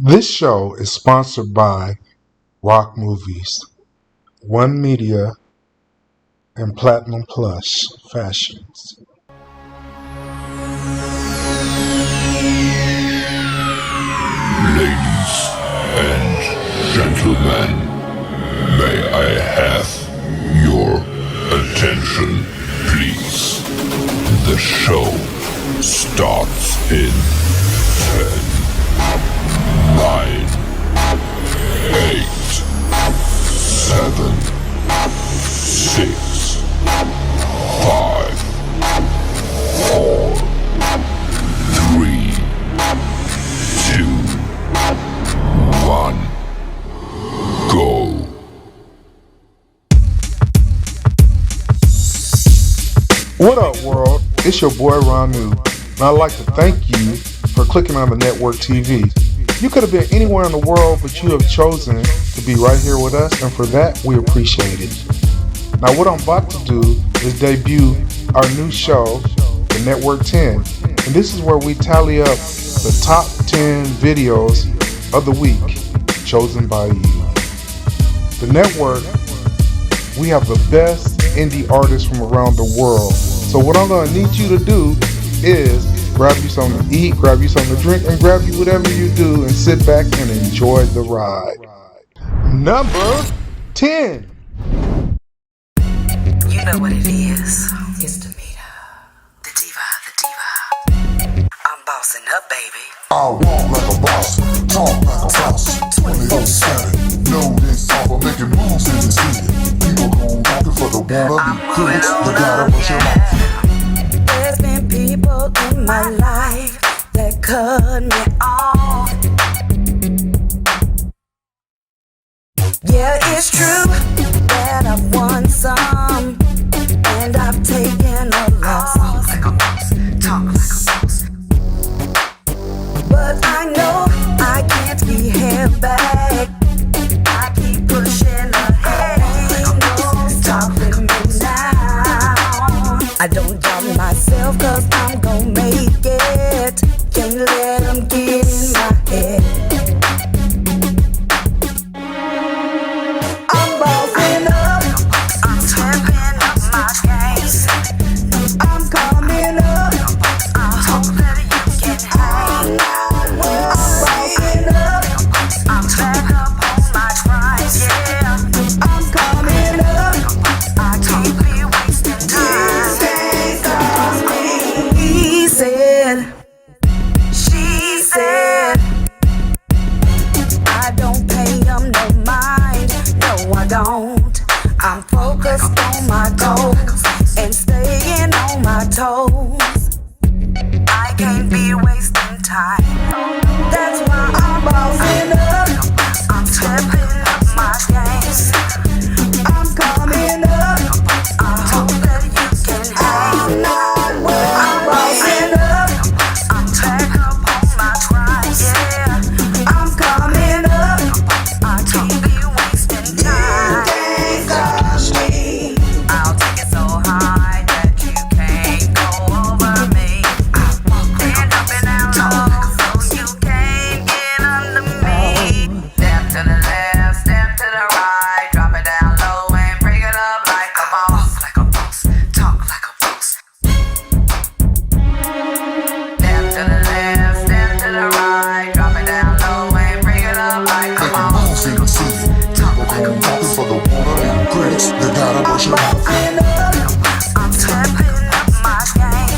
This show is sponsored by Rock Movies, One Media, and Platinum Plus Fashions. Ladies and gentlemen, may I have your attention, please? The show starts in 10, 9, 8, 7, 6, 5, 4, 3, 2, 1, go. What up, world? It's your boy Ranu, and I'd like to thank you for clicking on the network TV. You could have been anywhere in the world, but you have chosen to be right here with us, and for that, we appreciate it. Now, what I'm about to do is debut our new show, the Network 10, and this is where we tally up the top 10 videos of the week chosen by you. The network, we have the best indie artists from around the world. So what I'm going to need you to do is grab you something to eat, grab you something to drink, and grab you whatever you do and sit back and enjoy the ride. Number 10. You know what it is. It's Demeter. The diva. I'm bossing up, baby. I walk like a boss, talk like a boss. 2007, know this all for making moves in the city. People gon' walking for the wanna be critics. They gotta push your mouth. There's been people in my life that cut me off. Yeah, it's true that I've won some and I've taken a loss. Talk like a boss. Talk like a boss. But I know I can't be held back. I keep pushing ahead. Ain't no stopping me now. I don't doubt myself, cause I'm gon' make it. Can't let them get in my head. I'm bossing up. I'm stepping up my game. I'm coming up. I hope that you can hang. I'm bossing up. I'm back up on my grind. Yeah, I'm coming up. I can't be wasting time. He said, she said, I don't pay him no mind. No, I don't. I'm focused on my goals and staying on my toes. I can't be wasting time. That's why I'm bossing up. I'm stepping up my game. I'm coming up. I hope that you can hang. I'm bossing up. I'm back up on my grind. Yeah, I'm coming up. I can't be wasting time. I'll take it so high that you can't go over me. Stand up and down low so you can't get under me. Step to the left, step to the right, drop it down low and bring it up like a boss. Like a boss, talk like a boss. Step to the left, step to the right, drop it down low and bring it up like a Making boss. moves in the city. People gon' walking for the wanna be critics. They gotta push your mouth. I'm stepping up my game.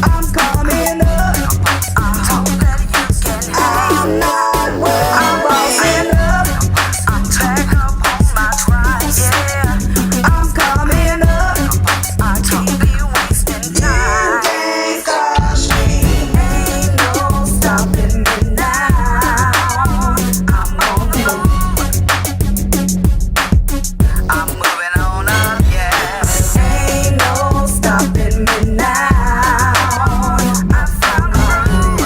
I'm coming up. I hope that you can hang. I'm bossing up. I'm back up on my grind. Yeah, I'm coming up. I can't be wasting time. Ain't no stopping me now. I'm on the move. I'm moving on up, yeah. Ain't no stopping me now. I found the groove,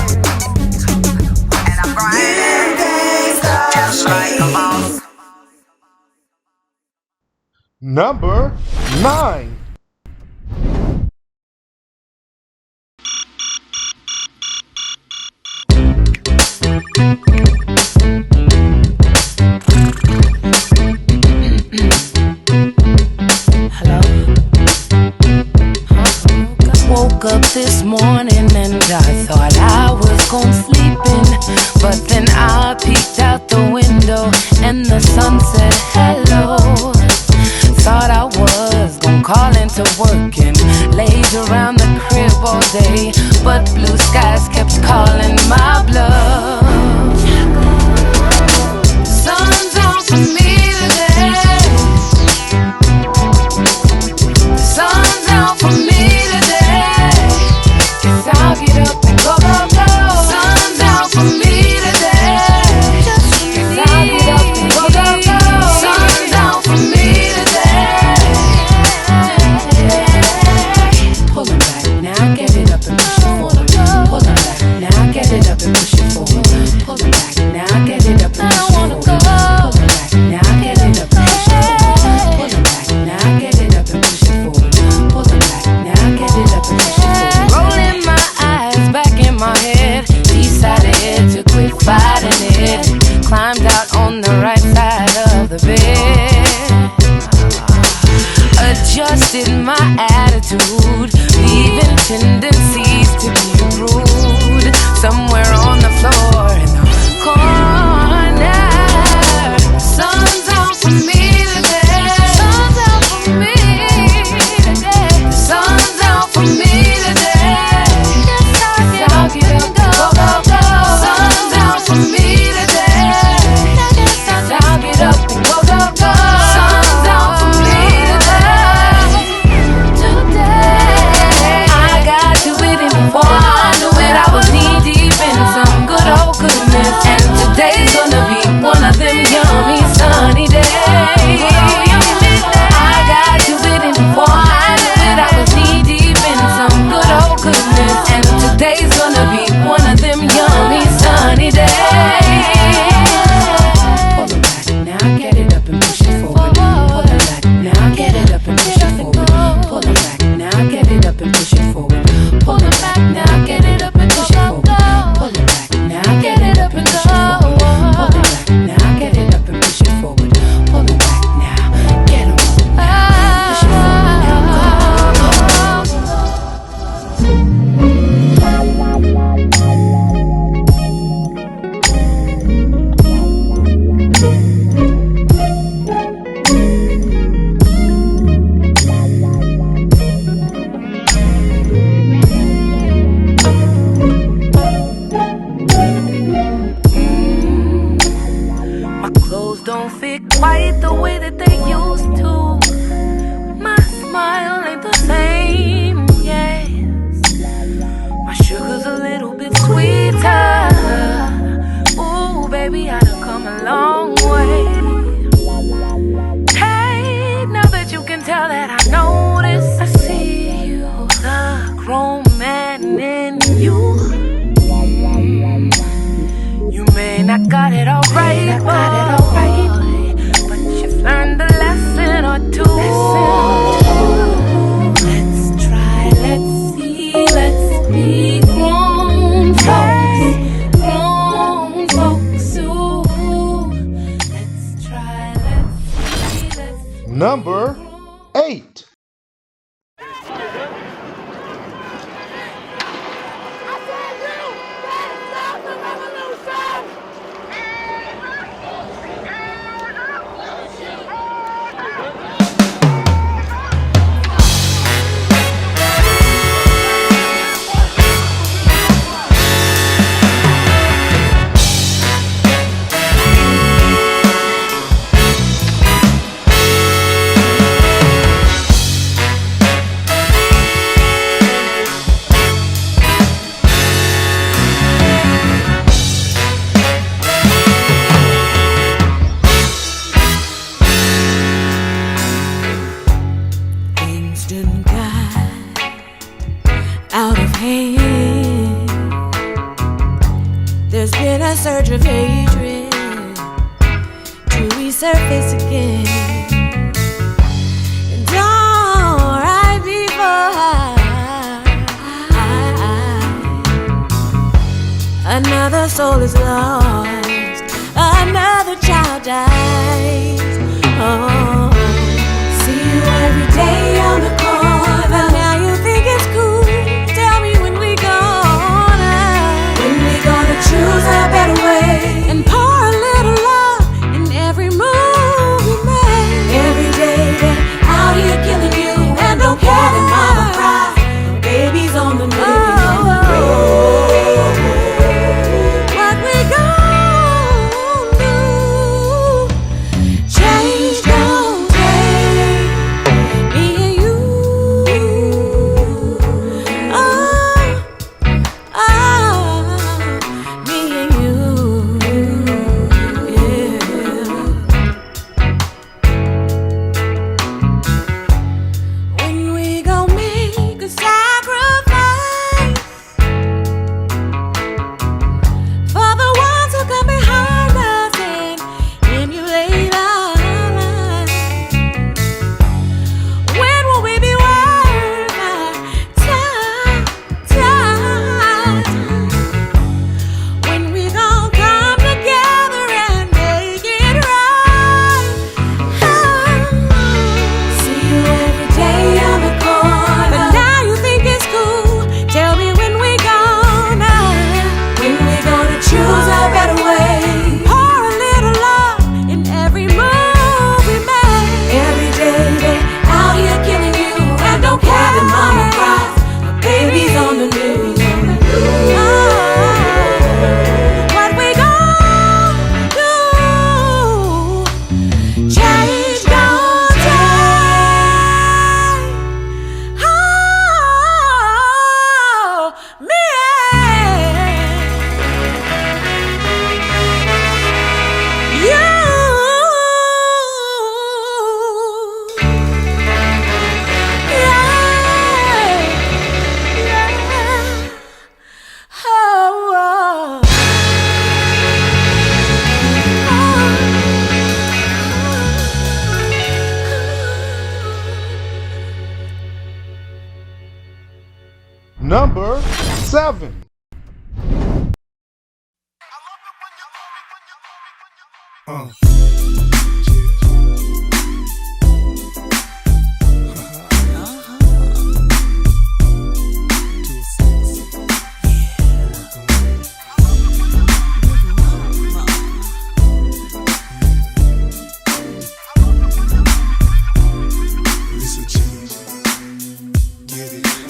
and I'm grinding just like a boss. Number 9. sleeping, but then I peeked out the window and the sun said hello. Thought I was gon' call into work and laid around the crib all day, but blue skies kept calling my bluff. Sun's out for me today. Sun's out for me today. Guess I'll get up and go, go, go. Sun's out for me today. Guess I'll get up and go, go, go. Sun's out for me today. Pull it back, now get it up and push it forward. Pull it back, now get it up and push it forward. Pull it back, now get it up and push it forward. Pull it back, now get it up and push it forward. Pull it back, now get it up and push it forward. Pull it back, now get it up and push it forward. Rolling my eyes back in my head, decided to quit fighting it. Climbed out on the right side of the bed, adjusted my attitude, leaving tendencies to be rude. Somewhere on the floor in the corner. Sun's out for me today. Sun's out for me today. Sun's out for me today. Guess I'll get up, go, go, go. Sun's out for me today. Guess I'll get up and go, go, go. Sun's out for me today. I got to it and before I knew it, I was knee deep in some good old goodness. And today's gonna be one of them yummy sunny days. I got to it and before I knew it, I was knee deep in some good old goodness. And today's gonna be one of them yummy sunny days. Pull it back, now get it up and push it forward. Pull it back, now get it up and push it forward. Pull it back, now get it up and push it forward. Pull it back, now get it up and push it forward. Pull it back, now get it up and push it forward. Pull it back, now get it up and push it forward. Pull it back, now get it up, push it forward. My clothes don't fit quite the way that they used to. My smile ain't the same, yes. My sugar's a little bit sweeter. Ooh, baby, I done come a long way. Hey, now that you can tell that I notice, I see you, the grown man in you. You may not got it all right, but you've learned a lesson or two. Let's try, let's see, let's be grown folks, grown folks. Ooh. Let's try, let's see, let's be Number 8. There's been a surge of hatred to resurface again. And all right before another soul is lost, another child dies. Oh, see you every day on the corner. Now you think it's cool. Tell me when we gonna choose. Number 7.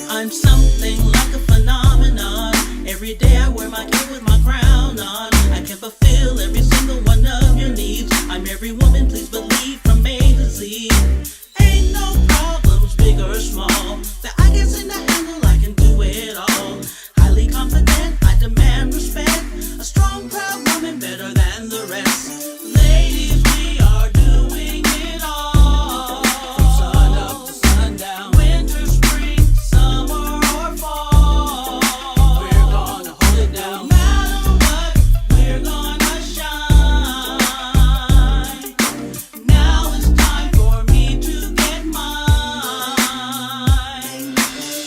I'm something like a phenomenon. Every day I wear my cape with my crown on. I can fulfill every single one of your needs. I'm every woman, please believe, from A to Z. Ain't no problems, big or small, that I can seem to handle, I can do it all. Highly confident, I demand respect. A strong, proud woman, better than the rest. Ladies, we are doing it all. From sun up to sundown, winter, spring, summer or fall. We're gonna hold it down. No matter what, we're gonna shine. Now it's time for me to get mine.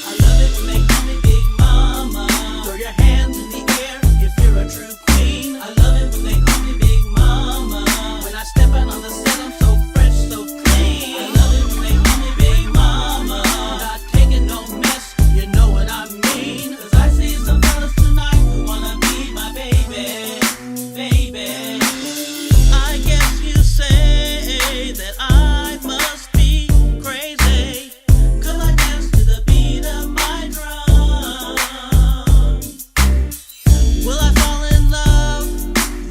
I love it when they call me Big Mama. Throw your hands in the air if you're a true queen. I love it when they call me Big Mama. When I step out on the set, I'm so fresh, so clean. I love it when they call me Big Mama. Not taking no mess, you know what I mean. 'Cause I see some fellas tonight who wanna be my baby, baby. I guess you say that I must be crazy, 'cause I dance to the beat of my drum. Will I fall in love?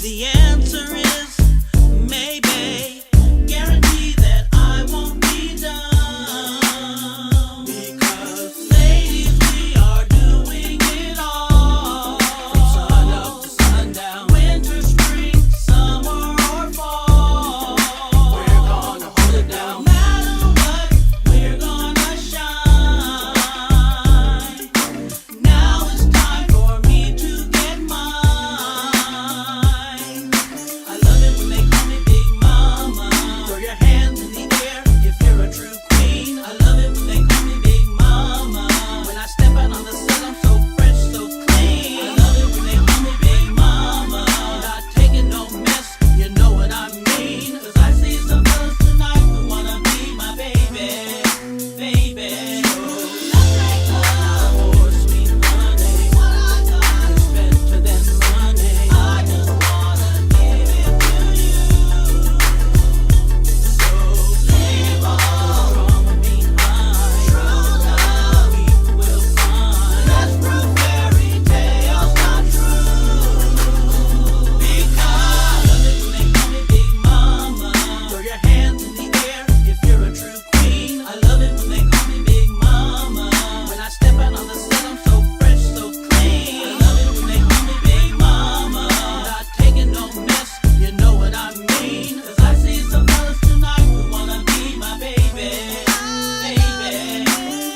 The answer is maybe. Guarantee that I won't be done. Because ladies, we are doing it all. From sun up to sundown, winter, spring, summer or fall. We're gonna hold it down. No matter what, we're gonna shine. Now it's time for me to get mine. I love it when they call me Big Mama. Throw your hands in the air if you're a true queen. I love it when they call me Big Mama. When I step out on the set, I'm so fresh, so clean. I love it when they call me Big Mama. Not taking no mess, you know what I mean. 'Cause I see some fellas tonight who wanna be my baby, baby. Nothing more sweet honey. What I got is better than money. I just wanna give it to you. So leave all drama behind. True love we will find. Let's prove fairy tales not true. Because I love it when they call me Big Mama. Throw your hands in the air if you're a true queen. I love it when they call me Big Mama. When I step out on the set, I'm so fresh, so clean. I love it when they call me Big Mama. Not taking no mess, you know what I mean. 'Cause I see some fellas tonight who wanna be my baby, baby.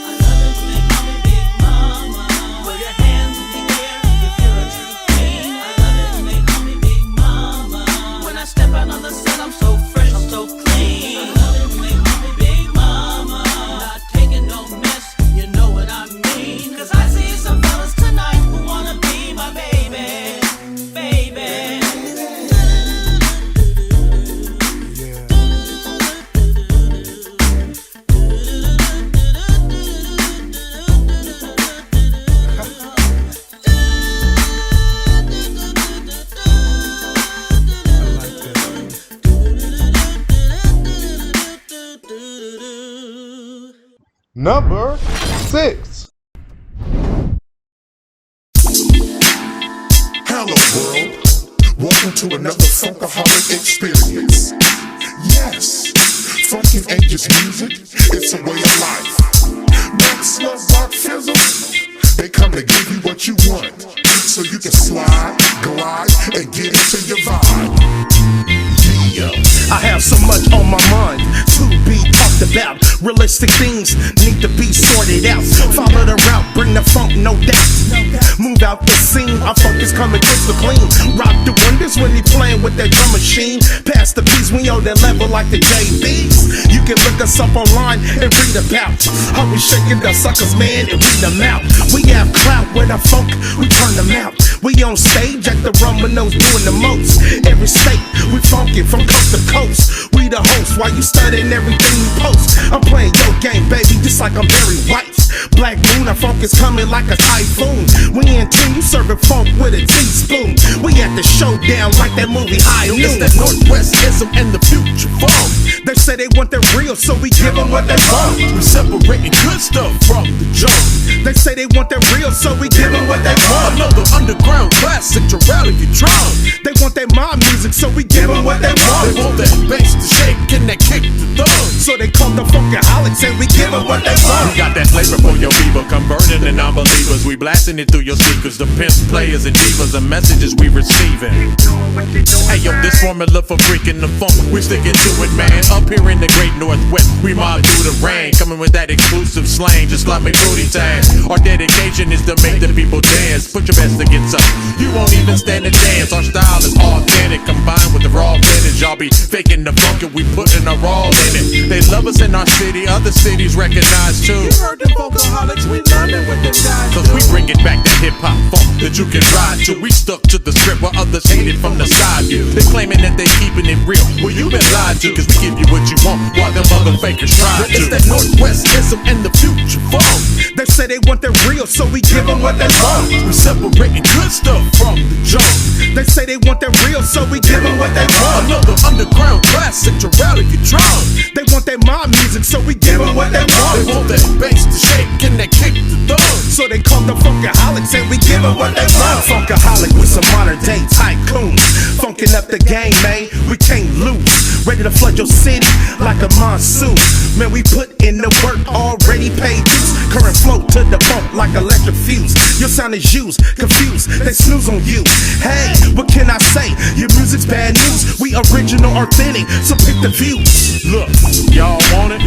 I love it when they call me Big Mama. Throw your hands in the air if you're a true queen. I love it when they call me Big Mama. When I step out on the set, I'm so fresh, I'm so clean. I love it when they call me Big Mama. Not taking no mess, you know what I mean. 'Cause I see some fellas tonight who wanna be my baby, baby. Number 6. Hello world, welcome to another Funkaholic experience. Yes, funky ain't just music, it's a way of life. Max Love Rock Fizzle, they come to give you what you want, so you can slide, glide, and get into your vibe. I have so much on my mind to be talked about. Realistic things need to be sorted out. Follow the route, bring the funk, no doubt. Move out the scene, our funk is coming crystal clean. Rock the wonders when he playing with that drum machine. Pass the beats, we on that level like the JBs. You can look us up online and read about how we shaking the suckers, man, and read them out. We have clout with our funk, we turn them out. We on stage at the Rumble-Nos doing the most. Every state, we funkin' from coast to coast. We the host while you studying everything we post. I'm playing your game, baby, just like I'm Barry White. Black Moon, our funk is coming like a typhoon. We in tune, you serving funk with a teaspoon. We at the showdown like that movie High Noon. It's that Northwestism and the future funk. They say they want that real, so we give them what they want. We separating good stuff from the junk. They say they want that real, so we give them what they want. Another underground classic to rally your drum. They want that mob music, so we give them what they want. They want that bass to shake and that kick to thumb. So they call the Funkaholics and we give them what they want. We got that flavor for your fever, converting to non-believers. We blasting it through your speakers. The pimps, players, and divas, the messages we receiving. Hey yo, this formula for freaking the funk, we sticking to it, man. Up here in the great Northwest, we mob through the rain, coming with that exclusive slang, just like me booty tag. Our dedication is to make the people dance. Put your best against us, you won't even stand a chance. Our style is authentic, combined with the raw vintage. Y'all be faking the funk and we putting our all in it. They love us in our city, other cities recognize too. You heard the Funkaholics, we London with them guys. Cause we bring it back to hip-hop funk that you can ride to. We stuck to the script while others hate it from the side view. They claiming that they keeping it real, well you been lied to. Cause we give you what you want while them other fakers try to. It's that Northwestism and the future funk. They say they want that real, so we give them what they want. We separating good stuff from the junk. They say they want that real, so we give them what they want. Another underground classic to rally your drum. They want that mob music, so we give them what they want. They want that bass to shake and that kick to thumb. So they call the Funkaholics and we give them what they want. Funkaholic with some modern day tycoons. Funkin' up the game, man, we can't lose. Ready to flood your city like a monsoon. Man, we put in the work, already paid dues. Current flow to the funk like electric fuse. Your sound is used, confused, they snooze on you. Hey, what can I say? Your music's bad news. We original, authentic, so pick the views. Look, y'all want it?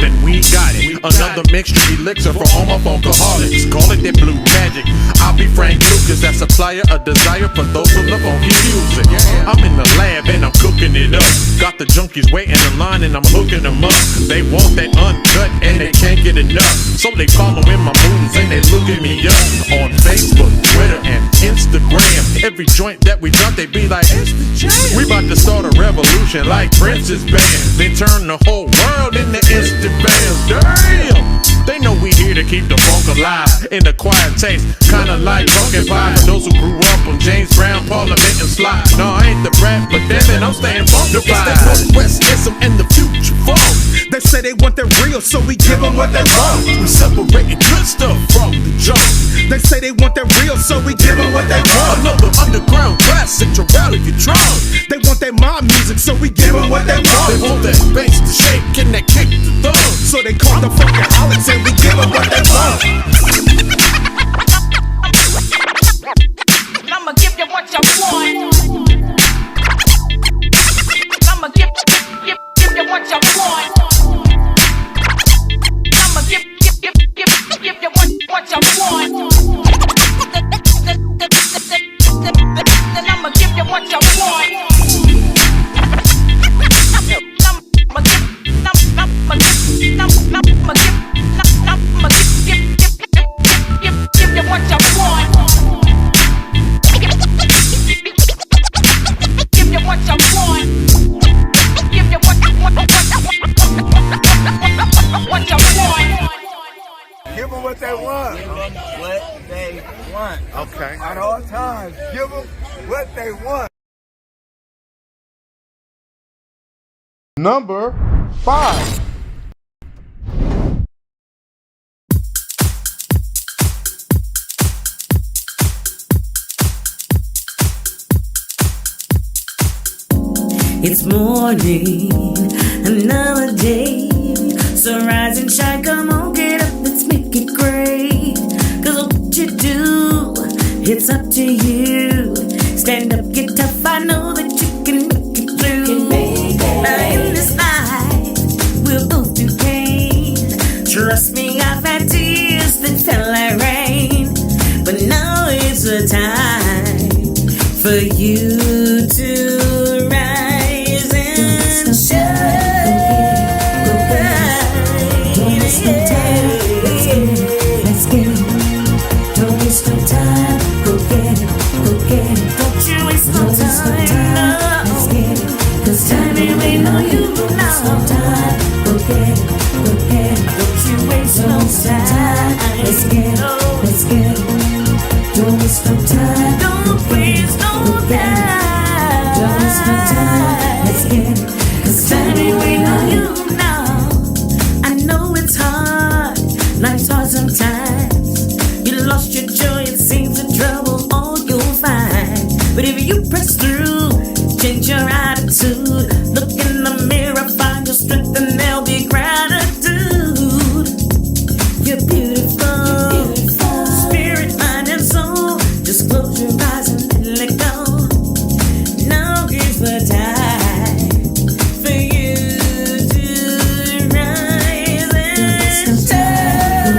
Then we got it. Another mixture elixir for all my funkaholics. Call it that blue magic. I'll be Frank Lucas, that supplier, a desire for those who love funky music. I'm in the lab and I'm cooking it up. Got the junkies waiting in line and I'm hooking them up. They want that uncut and they can't get enough. So they following my moves and they looking me up on Facebook, Twitter, and Instagram. Every joint that we drop, they be like, it's the jam. We about to start a revolution like Prince's band. Then turn the whole world into instant bands. Damn! They know we here to keep the funk alive in the quiet taste, kinda like Drunken Pie. For those who grew up on James Brown, Parliament, and Sly. No, I ain't the rap, but damn it, I'm staying funkified. It's that Northwestism and the future funk. They say they want that real, so we give them what they want. We separating good stuff from the junk. They say they want that real, so we give them what they want. Another underground classic to rally your drum. They want that mob music, so we give them what they want. They want that bass to shake and that kick to thumb. So they call the Funkaholics and we give them what they want. I'ma give you what you want. I'ma give you what you want. I'ma give you what you want. Then I'ma give you what you want. Give them what they want. Give them what they want. Okay. At all times, give them what they want. Number 5. It's morning, another day. So rise and shine, come on, get up, let's make it great. Cause what you do, it's up to you. Stand up, get tough, I know that you can make it through. In this life, we'll both do pain. Trust me, I've had tears that felt like rain. But now it's the time for for you to rise and shine. Don't waste no time. Let's get it. Don't waste no time. Go get it. Go get it. Don't you waste no time. Let's get it. 'Cause time ain't waiting on you now. No time. Go get it. Go get it. Don't you waste no time. Let's get it. Let's get it. Don't waste no time. Don't waste no time. Don't waste no time. Let's get it. 'Cause time ain't waiting on you now. I know it's hard. Life's hard sometimes. You lost your joy, it seems in trouble, all you'll find. But if you press through, change your attitude. Look in the mirror, find your strength, and there'll be gratitude. You're beautiful. Spirit, mind, and soul. Just close your eyes and let go. Now is the time for you to rise and shine.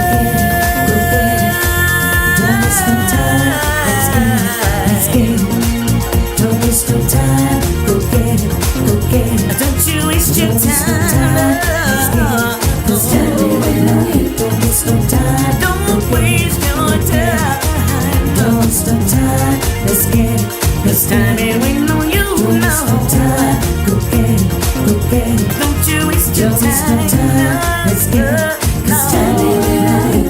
Don't waste no time. Let's get it. Let's get it. Don't waste no time. Go get it. Go get it. Don't you waste your time. Let's get it. 'Cause time ain't waiting on you. Don't waste no time. Don't waste your time. Don't waste no time. Let's get it. 'Cause time ain't waiting on you. No time. Go get it. Go get it. Don't you waste your time. Let's get it. 'Cause time ain't waiting on you.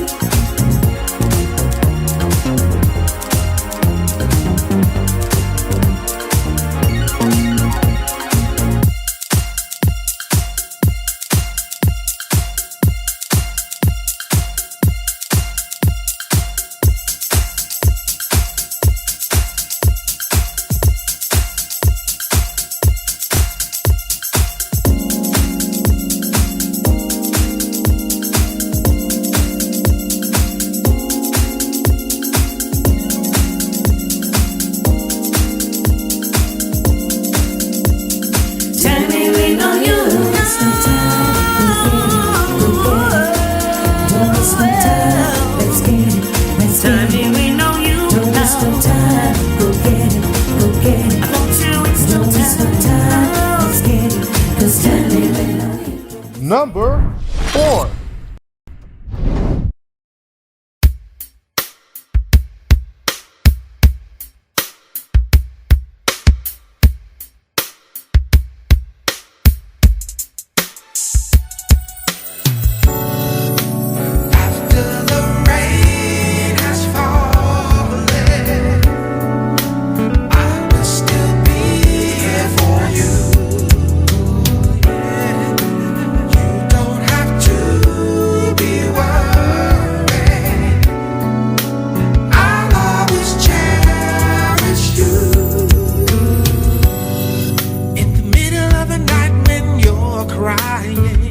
Time ain't waiting on you. Don't waste no time. Don't waste no time. Let's get it. Let's get it. Time ain't waiting on you. Don't waste no time. Go get it. Go get it. Don't you waste no time. Let's get it. 'Cause time ain't waiting on you. Number 4. After the rain has fallen, I will still be here for you. You don't have to be worried. I'll always cherish you. In the middle of the night when you're crying,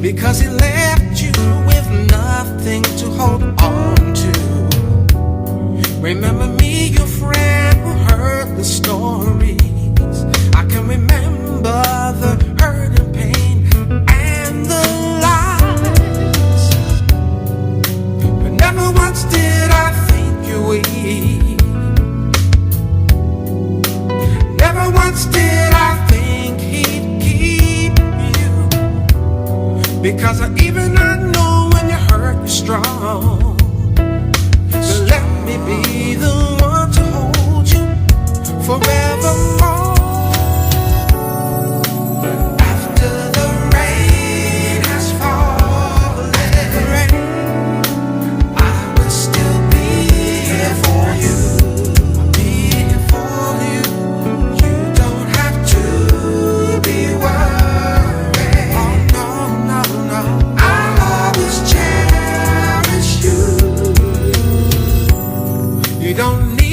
because he left you with nothing to hold on to. Remember me, your friend who heard the stories. I can remember the hurt and pain and the lies. But never once did I think you weak. Never once did I think he'd keep you. Because even I know when you hurt, you're strong. So let me be the one to hold you forevermore. After the rain has fallen, I will still be here for you. I'll be here for you. You don't have to be worried. Oh no, no, no. I'll always cherish you. You don't need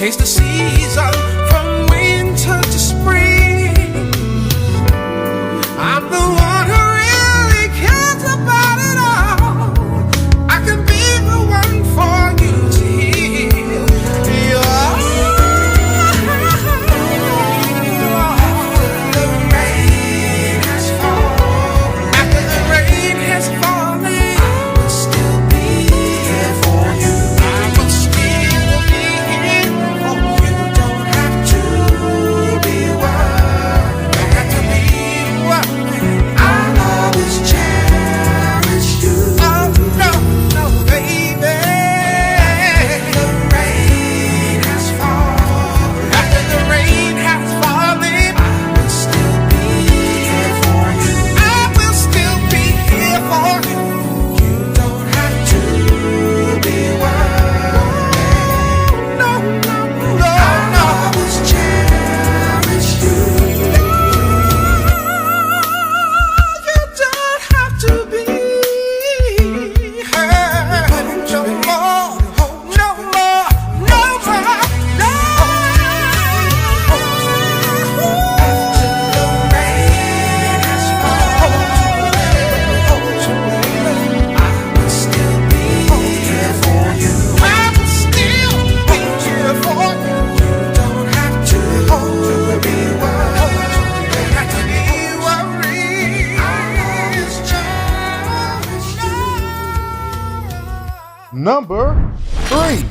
change the season from winter to spring. I'm the one who really cares about it all. I can be the one for you to heal. After the rain has fallen, I will still be here for you. I will still be here for you. Don't have to be worried. Don't have to be worried. I'll always cherish you. Oh no, no, baby. After the rain has fallen, I will still be here for you. I will still be here for you. You don't have to be worried. No, no, no. I'll always cherish you. You don't have to be hurt no more, no more, no more, no. After the rain has fallen, I will still be here for you. I will still be here for you. You don't have to be worried. Don't have to be worried. I always cherish you. Number 3.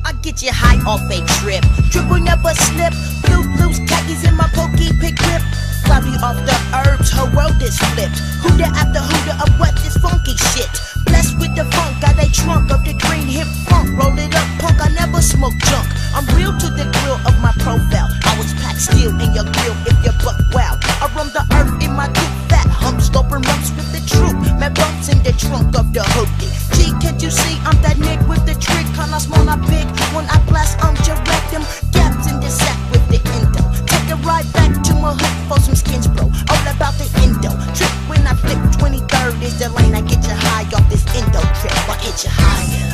I get you high off a trip. Triple never slip. Blue loose khakis in my pokey pick grip. Cloudy off the herbs, her world is flipped. Hooter after hooter of what this funky shit. Blessed with the funk, got a trunk of the green hip funk. Roll it up, punk, I never smoke junk. I'm real to the grill of my profile. I was packed steel in your grill if you buck wow. I roam the earth in my two fat humps, scoping rumps with the troop. Man bumps in the trunk of the hoodie. Gee, can't you see I'm that nigga with the trick? Kinda small, not big. When I blast, I'm direct them gaps in the sack with the endo. Take a ride back to my hood for some skins, bro. All about the endo. Trip when I flip 23rd is the lane. I get you high off this endo trip. I get you higher.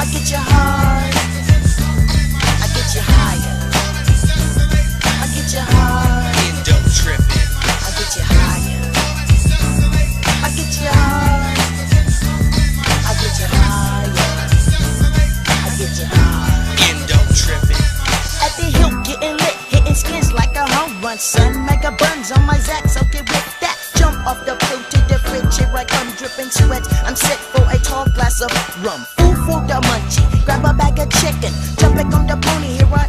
I get you high. I get you higher. I get you high. Endo tripping. I get you higher. I get you high. I get you higher. I get you high. Endo tripping. At the hill getting lit, hitting skins like a home run. Sun mega burns on my Zach, so get with that. Jump off the pool to the fridge, here I come dripping sweat. I'm set for a tall glass of rum. Food for the munchie, grab a bag of chicken. Jump back on the pony, here I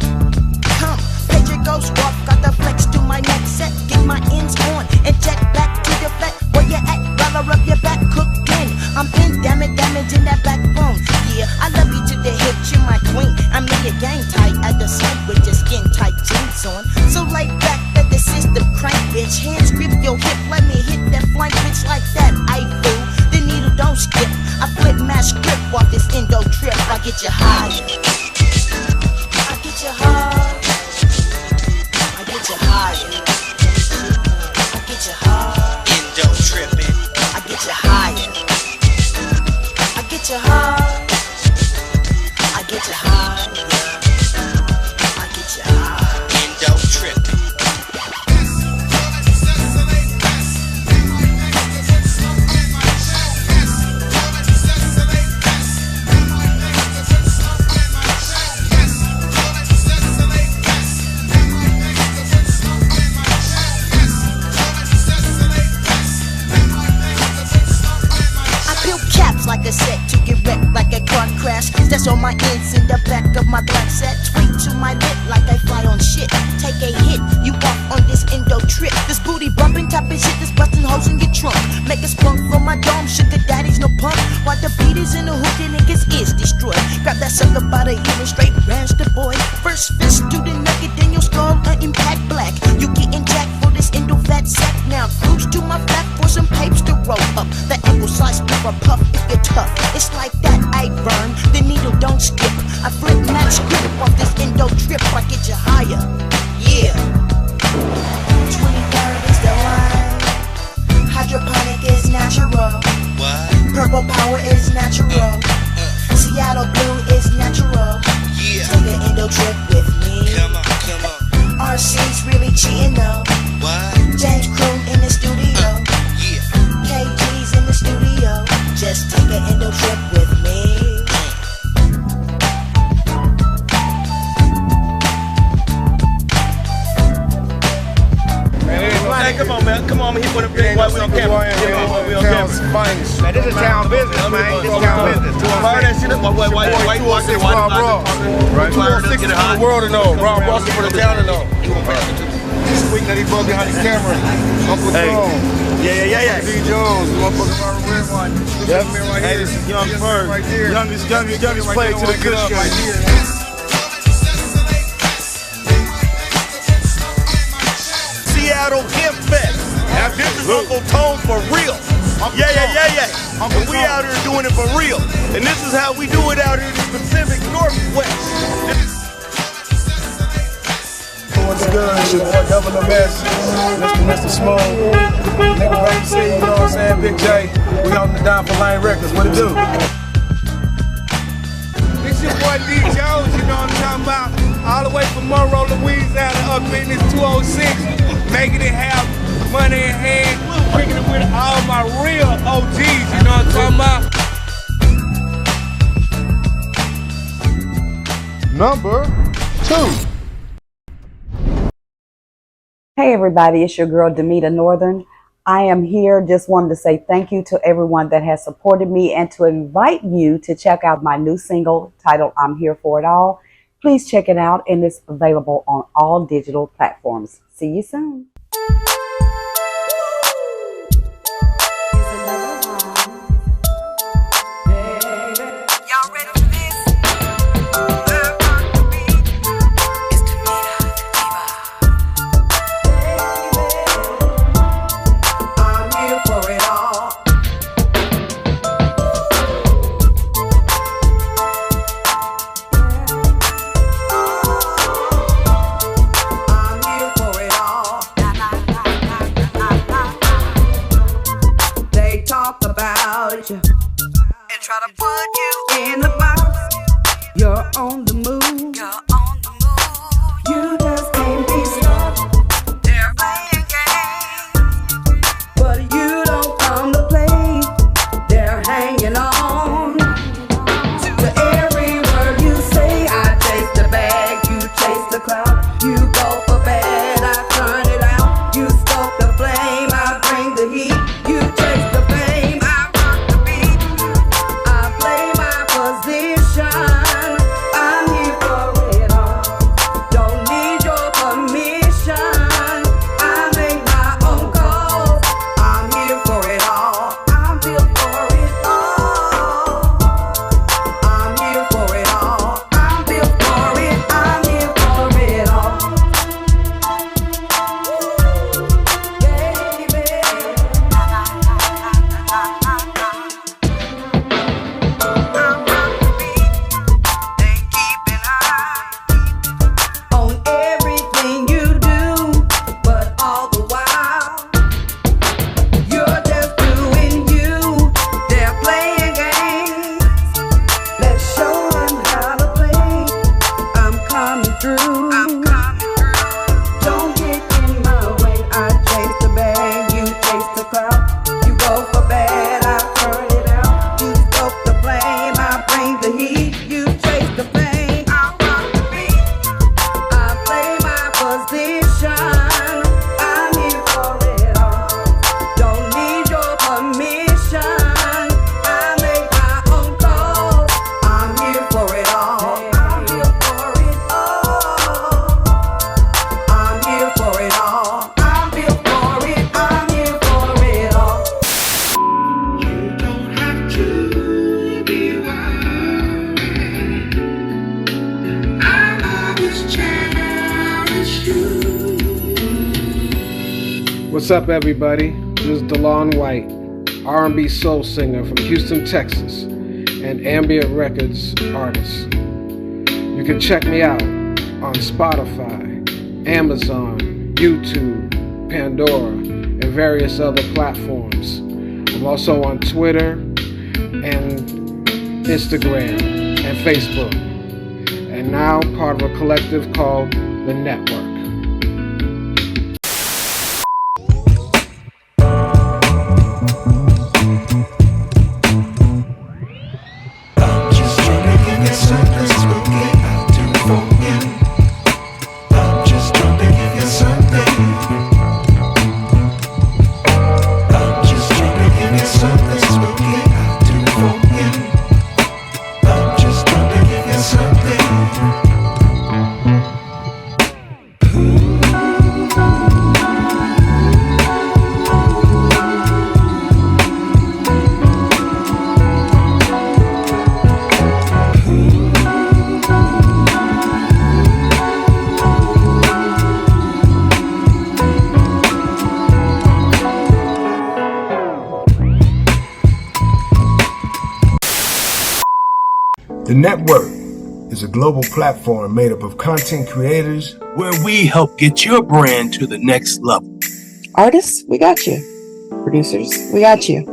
come. Pager goes off, got the flex to my neck set. Get my ends on and jet back to the flat. Where you at? Rather rub your back, cooked in. I'm in, damaging that backbone. Yeah, I love you to the hip, you're my queen. I'm in your game tight at the side with your skin tight jeans on. So lay back, let the system crank, bitch. Hands grip your hip, let me hit that flank, bitch, like that. I fool, the needle don't skip. I flip my script off this endo trip. I get you high. I get you high. I get you higher. I get you high. Endo tripping. I get you higher. I get you high. I get you high. I get you high. Endo tripping. Like a set to get wrecked like a car crash. That's on my ends in the back of my black set. Tweet to my lip like I fly on shit. Take a hit, you off on this endo trip. This booty bumping, tapping shit, this busting holes in your trunk. Make a spunk from my dome, sugar daddy's no punk. While the beat is in the hook, the niggas is destroyed. Grab that sucker by the ear and straight ranch the boy. First fist to the nugget, then your skull, an impact black. You getting jacked for this endo fat sack. Now cruise to my flat more puff if you're tough. It's like that, I burn. The needle don't skip. I flip match grip off this endo trip. I get you higher. Yeah. 23rd is the line. Hydroponic is natural. What? Purple power is natural. Seattle blue is natural. Yeah. Take an endo trip with me. Come on, come on. RC's really cheating though. What? James Crew in the studio. Yeah. KG's in the studio. Just take an endo trip with me. Hey, come on, man. Come on, man. He put a big white on camera. We on camera. Man, this is town business, man. This is town business. Fire that shit up. Why you walking? Right. 206 for the world to know. Rob Boston for the town to know. This week that he bugged behind his camera. Uncle Tom. Yeah. D. Jones. Motherfucking Robert Redwine. Yep. Hey, this is Young Bird. Youngest player to the good shit. Seattle Hemp Fest. Now this is Uncle Tone for real. Yeah. And we out here doing it for real. And this is how we do it out here in the Pacific Northwest. What's good? It's your boy Governor Mess, Mr. Smooth. Nigga Baby C, you know what I'm saying? Big J. We holding it down for Lane Records. What it do? It's your boy D. Jones, you know what I'm talking about? All the way from Monroe, Louisiana, up in this 206. Making it have money in hand, bringing it with all my real OGs, you know what I'm talking about? Number 2. Hey everybody, it's your girl Demita Northern. I am here, just wanted to say thank you to everyone that has supported me and to invite you to check out my new single titled I'm Here For It All. Please check it out and it's available on all digital platforms. See you soon. What's up, everybody? This is DeLon White. R&B soul singer from Houston, Texas, and ambient records artist. You can check me out on Spotify, Amazon, YouTube, Pandora, and various other platforms. I'm also on Twitter and Instagram and Facebook, and now part of a collective called The Network. The Network is a global platform made up of content creators where we help get your brand to the next level. Artists, we got you. Producers, we got you.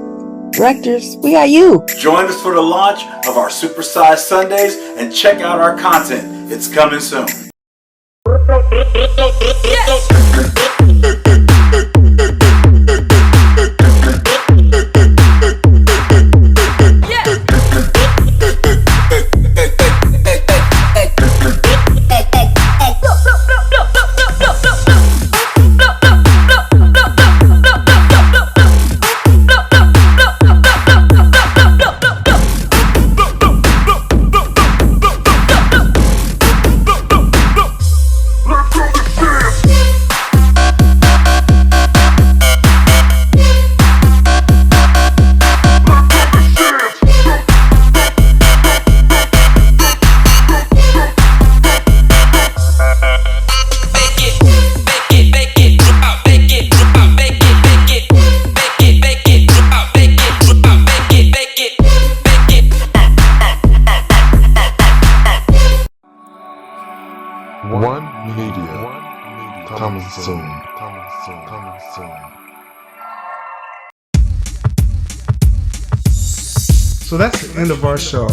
Directors, we got you. Join us for the launch of our Supersized Sundays and check out our content. It's coming soon. One Media. Coming soon. So that's the end of our show.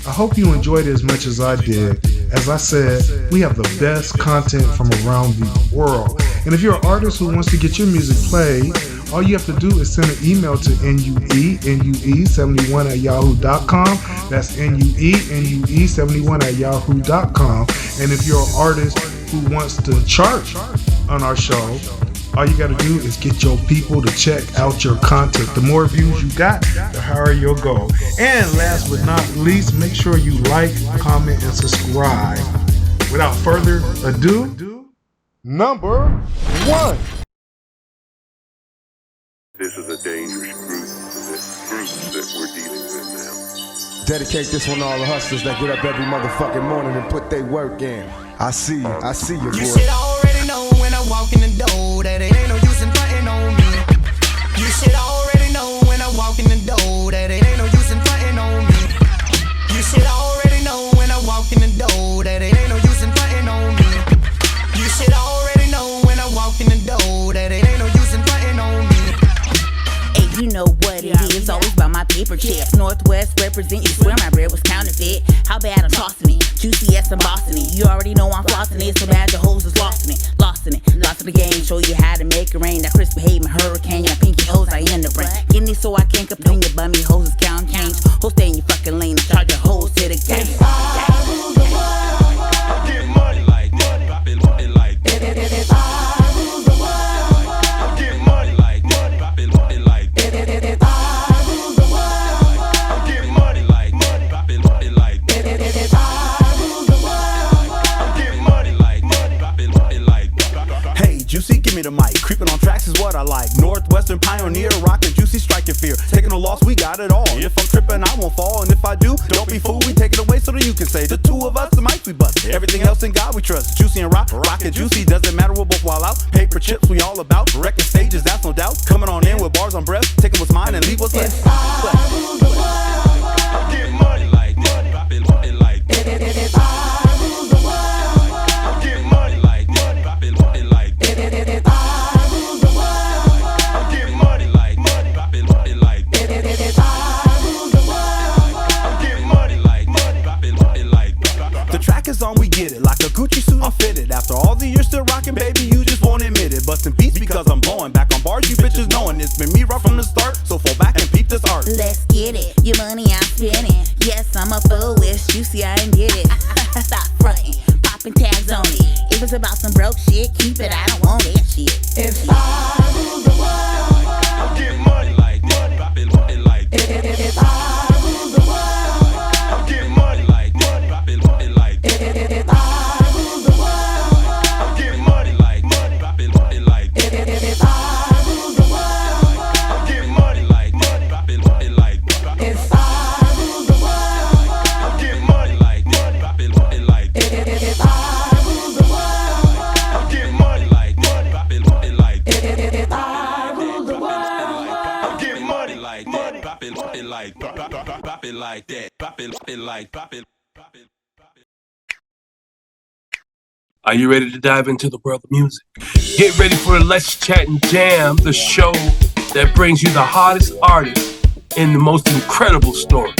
I hope you enjoyed it as much as I did. As I said, we have the best content from around the world. And if you're an artist who wants to get your music played, all you have to do is send an email to NUE71@yahoo.com. That's NUE71@yahoo.com. And if you're an artist who wants to chart on our show, all you gotta do is get your people to check out your content. The more views you got, the higher you'll go. And last but not least, make sure you like, comment, and subscribe. Without further ado, number 1. This is a dangerous group, the groups that we're dealing with now. Dedicate this one to all the hustlers that get up every motherfucking morning and put their work in. I see you, boy. You should already know when I walk in the door that it ain't no use in frontin' on me. You should already know when I walk in the door that it ain't no use in frontin' on me. You should already know when I walk in the door that it ain't no use in frontin' on me. You should already know when I walk in the door that it ain't no use in frontin' on me. Hey, you know what it is, always by my paper chips. Northwest represent, you swear my bread was counterfeit. How bad I'm tossing it, QCS embossing it. You already know I'm flossing it, so bad your hoes is lost in it. Lost in the game, show you how to make it rain. That crisp behaving hurricane, your pinky hoes I in the brain. Give me so I can't complain, your bummy hoes is count change. Hoes stay in your fucking lane, I charge your hoes to the game. I rule the world, I get money like that, drop it like that. I rule the world, I get money like that, drop it like that. I rule the world, I get money like that, drop it like that. I rule the world, I get money like that, drop it like that. Hey, Juicy, give me the mic. Creeping on tracks is what I like. Northwestern pioneer, rockin' Juicy, striking fear. Taking a loss, we got it all. If I'm tripping, I won't fall. And if I do, don't be fool. We take it away so that you can say the two of us, the mic we bust. Everything else in God we trust. Juicy and rockin' Juicy, doesn't matter, we'll both wild out. Paper chips, we all about. Record stages, that's no doubt. Coming on in with bars on breath, take what's mine and leave what's left. I'm getting money like that. Pop it like that. If I rule the world, I'm getting money like that. Pop it like that. If I rule the world, I'm getting money like that. Pop it like that. If I rule the world, I'm getting money like that. Pop it like that. The track is on, we get it. Like a Gucci suit, I'm fitted. After all the years still rocking, baby, you just won't admit it. Bustin' beats because I'm blowing back on bars. You bitches knowing it's been me right from the start. So fall back and peep this art. Let's get it. Your money I'm spending. Yes, I'm a fool. It's juicy, I ain't get it. Stop frontin', popping tags on it. If it's about some broke shit, keep it. I don't want that shit. If I rule the world, I'm getting money like that. Pop it like that. If I rule the world, I'm getting money like that. Pop it like that. If I rule the world, I'm getting money like that. Pop it like that. If I rule the world, I'm getting money like that. Pop it like that. If I rule the world, I'm getting money like that. Pop it like that. If I rule the world, I'm getting money like that. Pop it like that. If I rule the world, I'm getting money like that. Pop it like that. Pop it like that. Pop it like pop it. Are you ready to dive into the world of music? Get ready for Let's Chat and Jam, the show that brings you the hottest artists and the most incredible stories.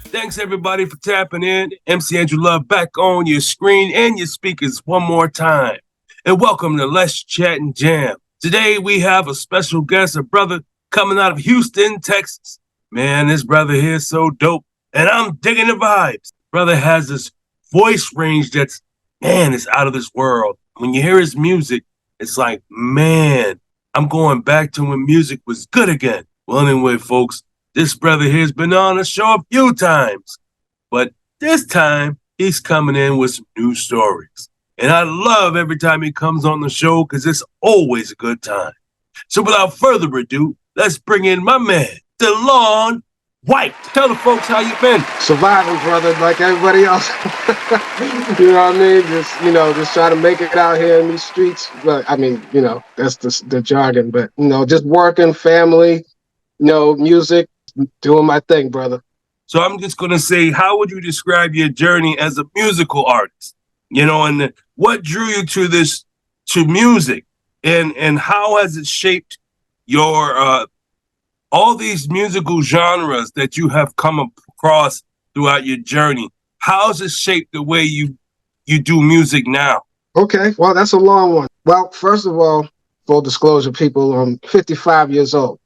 Thanks everybody for tapping in. MC Andrew Love back on your screen and your speakers one more time. And welcome to Let's Chat and Jam. Today we have a special guest, a brother coming out of Houston, Texas. Man, this brother here is so dope, and I'm digging the vibes. Brother has this voice range that's, man, it's out of this world. When you hear his music, it's like, man, I'm going back to when music was good again. Well, anyway, folks, this brother here has been on the show a few times, but this time he's coming in with some new stories. And I love every time he comes on the show because it's always a good time. So without further ado, let's bring in my man, DeLon White. Tell the folks how you been. Surviving, brother, like everybody else. You know what I mean? Just trying to make it out here in these streets. But I mean, that's the jargon. But just working, family, music, doing my thing, brother. So I'm just gonna say, how would you describe your journey as a musical artist? And what drew you to music, and how has it shaped your all these musical genres that you have come across throughout your journey? How has it shaped the way you do music now? Okay, well, that's a long one. Well, first of all, full disclosure, people, I'm 55 years old,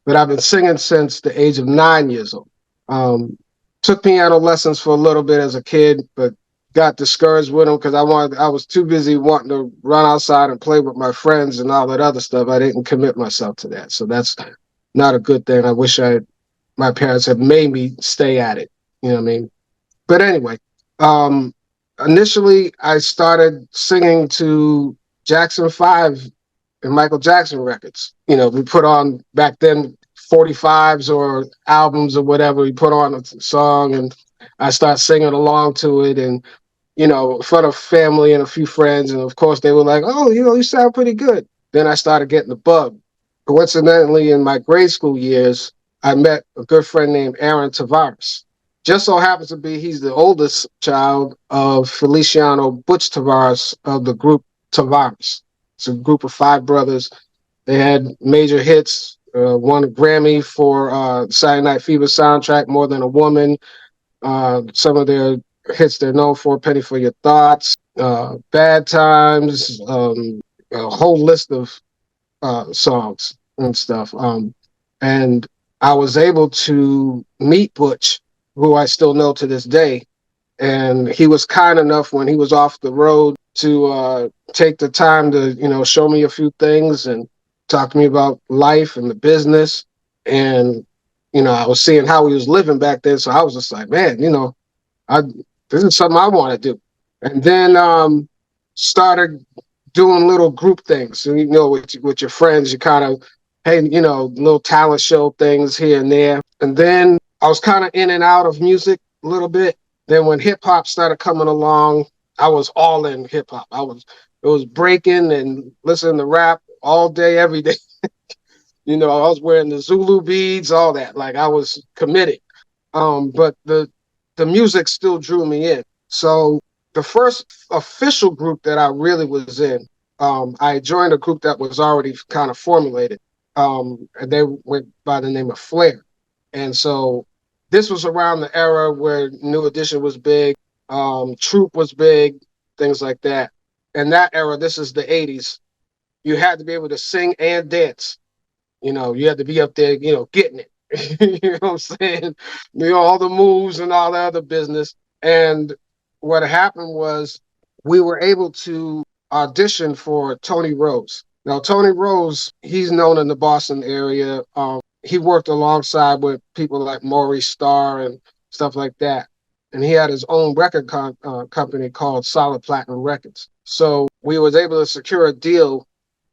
but I've been singing since the age of 9 years old. Took piano lessons for a little bit as a kid, but got discouraged with them because I was too busy wanting to run outside and play with my friends and all that other stuff. I didn't commit myself to that. So that's not a good thing. I wish my parents had made me stay at it. You know what I mean? But anyway, initially I started singing to Jackson 5 and Michael Jackson records. We put on back then 45s or albums or whatever. We put on a song and I start singing along to it, and in front of family and a few friends, and of course they were like, "Oh, you sound pretty good." Then I started getting the bug. Coincidentally, in my grade school years, I met a good friend named Aaron Tavares. Just so happens to be he's the oldest child of Feliciano Butch Tavares of the group Tavares. It's a group of 5 brothers. They had major hits. Won a Grammy for Saturday Night Fever soundtrack, More Than a Woman. Some of their hits they're known for, Penny for Your Thoughts, Bad Times, a whole list of songs and stuff. And I was able to meet Butch, who I still know to this day. And he was kind enough when he was off the road to take the time to, show me a few things and talk to me about life and the business. And I was seeing how he was living back then, so I was just like, man, this is something I want to do. And then started doing little group things. So, with your friends, you kind of, hey, little talent show things here and there. And then I was kind of in and out of music a little bit. Then when hip hop started coming along, I was all in hip hop. It was breaking and listening to rap all day, every day. You know, I was wearing the Zulu beads, all that. Like I was committed. But the music still drew me in. So the first official group that I really was in, I joined a group that was already kind of formulated. And they went by the name of Flair. And so this was around the era where New Edition was big, Troop was big, things like that. In that era, this is the 80s, you had to be able to sing and dance. You know, you had to be up there, you know, getting it. You know what I'm saying? You know, all the moves and all the other business. And what happened was we were able to audition for Tony Rose. Now, Tony Rose, he's known in the Boston area. He worked alongside with people like Maurice Starr and stuff like that. And he had his own record company called Solid Platinum Records. So we was able to secure a deal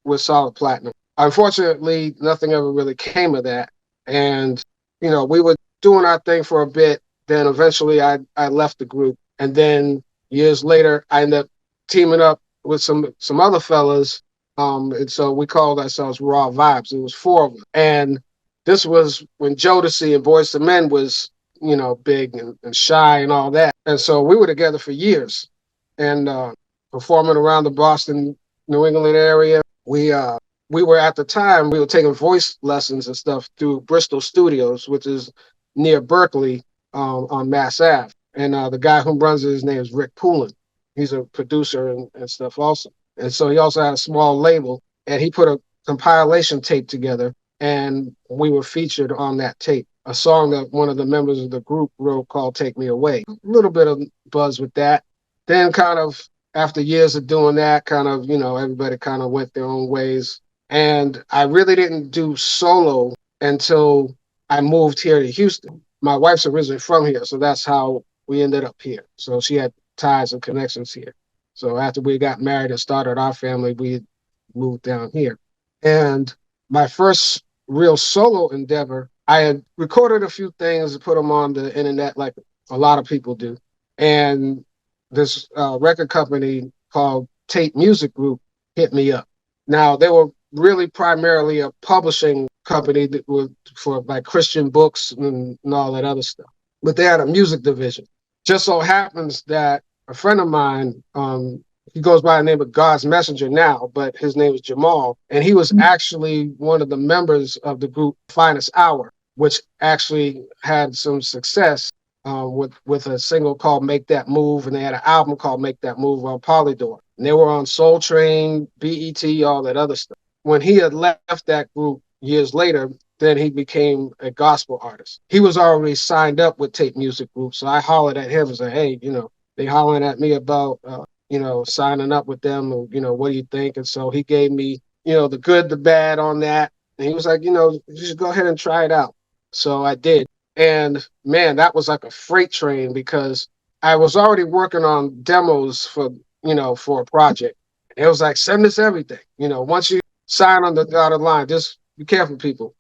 with Solid Platinum. Unfortunately, nothing ever really came of that. And, you know, we were doing our thing for a bit. Then eventually I left the group. And then years later, I ended up teaming up with some other fellas. And so we called ourselves Raw Vibes. It was 4 of them. And this was when Jodeci and Boyz II Men was, you know, big and Shy and all that. And so we were together for years and performing around the Boston, New England area. We were at the time, we were taking voice lessons and stuff through Bristol Studios, which is near Berkeley on Mass Ave. And the guy who runs it, his name is Rick Poulin. He's a producer and stuff also. And so he also had a small label, and he put a compilation tape together, and we were featured on that tape. A song that one of the members of the group wrote called Take Me Away. A little bit of buzz with that. Then kind of after years of doing that, kind of, you know, everybody kind of went their own ways. And I really didn't do solo until I moved here to Houston. My wife's originally from here, so that's how we ended up here. So she had ties and connections here. So after we got married and started our family, we moved down here. And my first real solo endeavor, I had recorded a few things and put them on the internet like a lot of people do. And this record company called Tape Music Group hit me up. Now, they were really primarily a publishing company that would, for like Christian books and all that other stuff. But they had a music division. Just so happens that a friend of mine, he goes by the name of God's Messenger now, but his name is Jamal. And he was actually one of the members of the group Finest Hour, which actually had some success with a single called Make That Move. And they had an album called Make That Move on Polydor. And they were on Soul Train, BET, all that other stuff. When he had left that group years later, then he became a gospel artist. He was already signed up with Tape Music Group. So I hollered at him and said, hey, you know, they hollering at me about, you know, signing up with them. And, you know, what do you think? And so he gave me, you know, the good, the bad on that. And he was like, you know, you should go ahead and try it out. So I did. And man, that was like a freight train because I was already working on demos for, you know, for a project. It was like, send us everything. You know, once you sign on the dotted line, just be careful, people.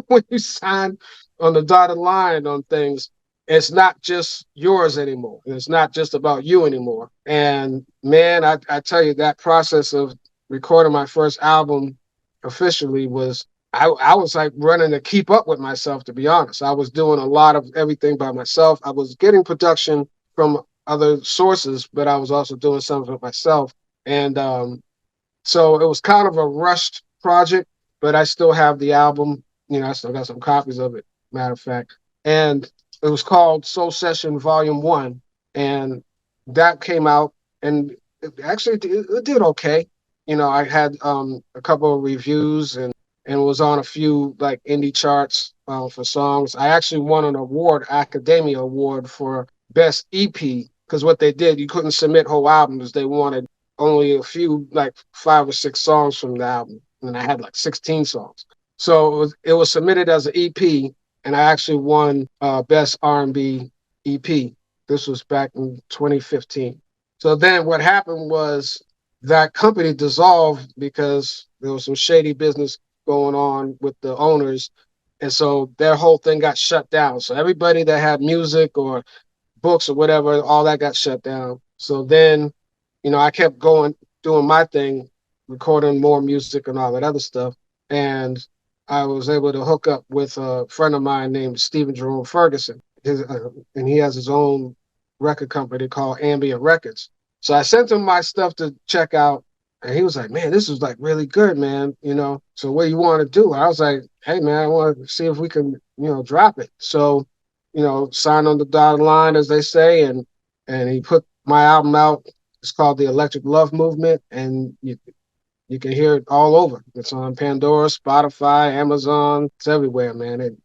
When you sign on the dotted line on things, it's not just yours anymore. It's not just about you anymore. And man, I tell you, that process of recording my first album officially was, I was like running to keep up with myself, to be honest. I was doing a lot of everything by myself. I was getting production from other sources, but I was also doing some of it myself. And so it was kind of a rushed project, but I still have the album. You know, I still got some copies of it, matter of fact. And it was called Soul Session Volume 1. And that came out, and it did okay. You know, I had a couple of reviews and was on a few like indie charts for songs. I actually won an award, Academia Award, for Best EP, because what they did, you couldn't submit whole albums. They wanted only a few, like 5 or 6 songs from the album. And I had like 16 songs. So it was submitted as an EP, and I actually won Best R&B EP. This was back in 2015. So then what happened was that company dissolved because there was some shady business going on with the owners. And so their whole thing got shut down. So everybody that had music or books or whatever, all that got shut down. So then, I kept going, doing my thing, recording more music and all that other stuff. And I was able to hook up with a friend of mine named Stephen Jerome Ferguson. And he has his own record company called Ambient Records. So I sent him my stuff to check out. And he was like, man, this is like really good, man. So what do you want to do? I was like, hey, man, I want to see if we can, drop it. So, sign on the dotted line, as they say. And he put my album out. It's called The Electric Love Movement. And you can hear it all over. It's on Pandora, Spotify, Amazon. It's everywhere, man.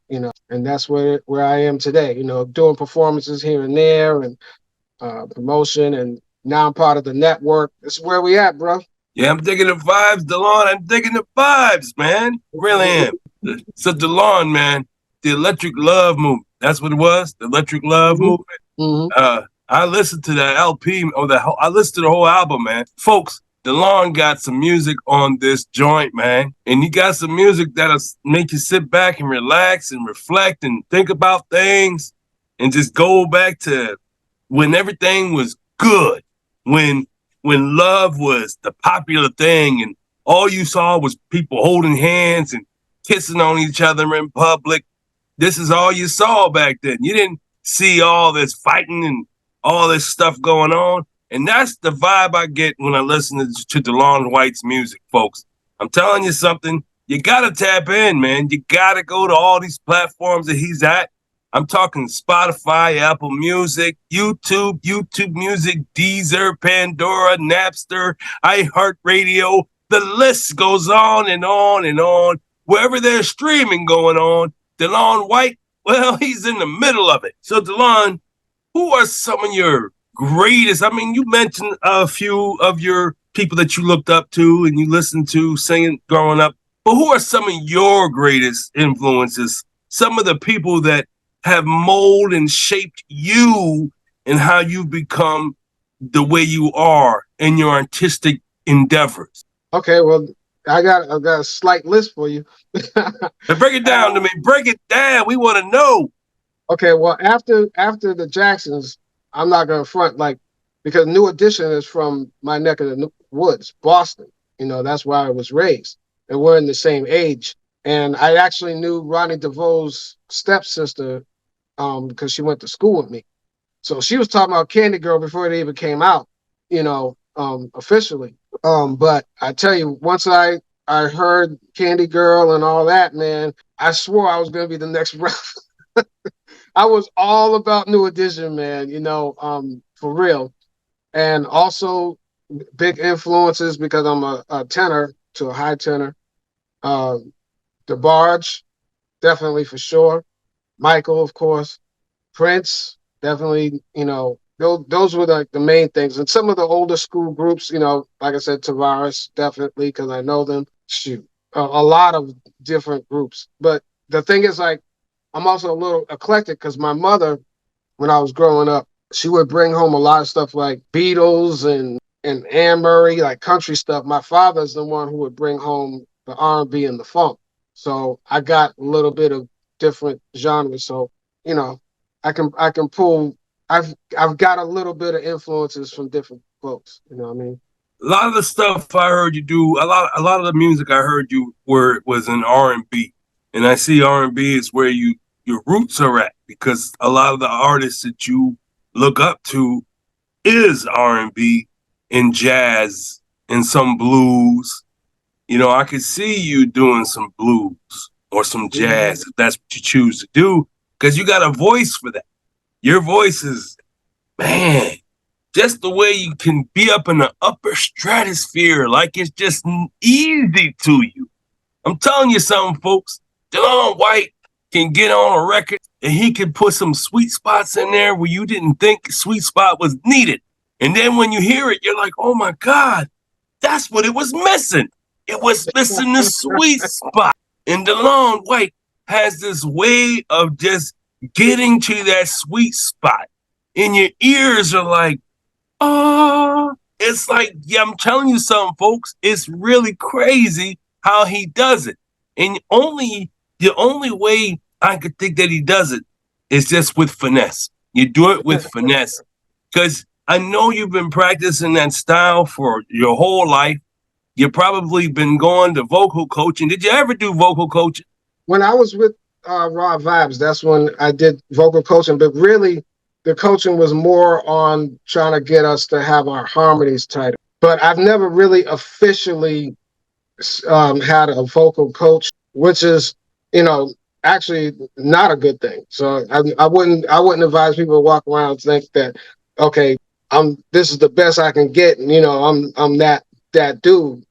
And that's where I am today, doing performances here and there and promotion. And now I'm part of the network. This is where we at, bro. Yeah, I'm digging the vibes, DeLon. I'm digging the vibes, man. Really am. So DeLon, man, the Electric Love Movement. That's what it was, the Electric Love Movement. Mm-hmm. I listened to that LP, I listened to the whole album, man. Folks, DeLon got some music on this joint, man. And he got some music that'll make you sit back and relax and reflect and think about things and just go back to when everything was good, when love was the popular thing and all you saw was people holding hands and kissing on each other in public. This is all you saw back then. You didn't see all this fighting and all this stuff going on. And that's the vibe I get when I listen to DeLon White's music, folks. I'm telling you something. You got to tap in, man. You got to go to all these platforms that he's at. I'm talking Spotify, Apple Music, YouTube Music, Deezer, Pandora, Napster, iHeartRadio. The list goes on and on and on. Wherever there's streaming going on, DeLon White, well, he's in the middle of it. So, DeLon, who are some of your greatest? I mean, you mentioned a few of your people that you looked up to and you listened to singing growing up. But who are some of your greatest influences? Some of the people that have molded and shaped you and how you've become the way you are in your artistic endeavors? Okay, well, I got a slight list for you. Break it down to me. Break it down. We want to know. Okay, well, after the Jacksons, I'm not gonna front because New Edition is from my neck of the woods, Boston. That's where I was raised, and we're in the same age. And I actually knew Ronnie DeVoe's stepsister because she went to school with me. So she was talking about Candy Girl before it even came out, officially. But I tell you, once I heard Candy Girl and all that, man, I swore I was gonna be the next rapper. I was all about New Edition, man, for real. And also big influences because I'm a tenor to a high tenor. DeBarge, definitely for sure. Michael, of course. Prince, definitely, those were like the main things. And some of the older school groups, like I said, Tavares, definitely, because I know them. Shoot, a lot of different groups. But the thing is, I'm also a little eclectic because my mother, when I was growing up, she would bring home a lot of stuff like Beatles and Anne Murray, like country stuff. My father's the one who would bring home the R&B and the funk. So I got a little bit of different genres. So, I can pull. I've got a little bit of influences from different folks. You know what I mean? A lot of the stuff I heard you do, a lot of the music I heard you was in R&B, and I see R&B is where your roots are at because a lot of the artists that you look up to is R&B and jazz and some blues. I could see you doing some blues or some jazz if that's what you choose to do because you got a voice for that. Your voice is, man, just the way you can be up in the upper stratosphere, like it's just easy to you. I'm telling you something, folks. DeLon White can get on a record and he can put some sweet spots in there where you didn't think sweet spot was needed. And then when you hear it, you're like, oh my God, that's what it was missing. It was missing the sweet spot. And DeLon White has this way of just getting to that sweet spot. And your ears are like, oh, it's like, yeah, I'm telling you something, folks. It's really crazy how he does it. And only the only way I could think that he does it is just with finesse. You do it with finesse. Because I know you've been practicing that style for your whole life. You've probably been going to vocal coaching. Did you ever do vocal coaching? When I was with Raw Vibes, that's when I did vocal coaching. But really, the coaching was more on trying to get us to have our harmonies tighter. But I've never really officially had a vocal coach, which is, actually not a good thing. So I wouldn't advise people to walk around and think that, okay, this is the best I can get, and I'm that dude.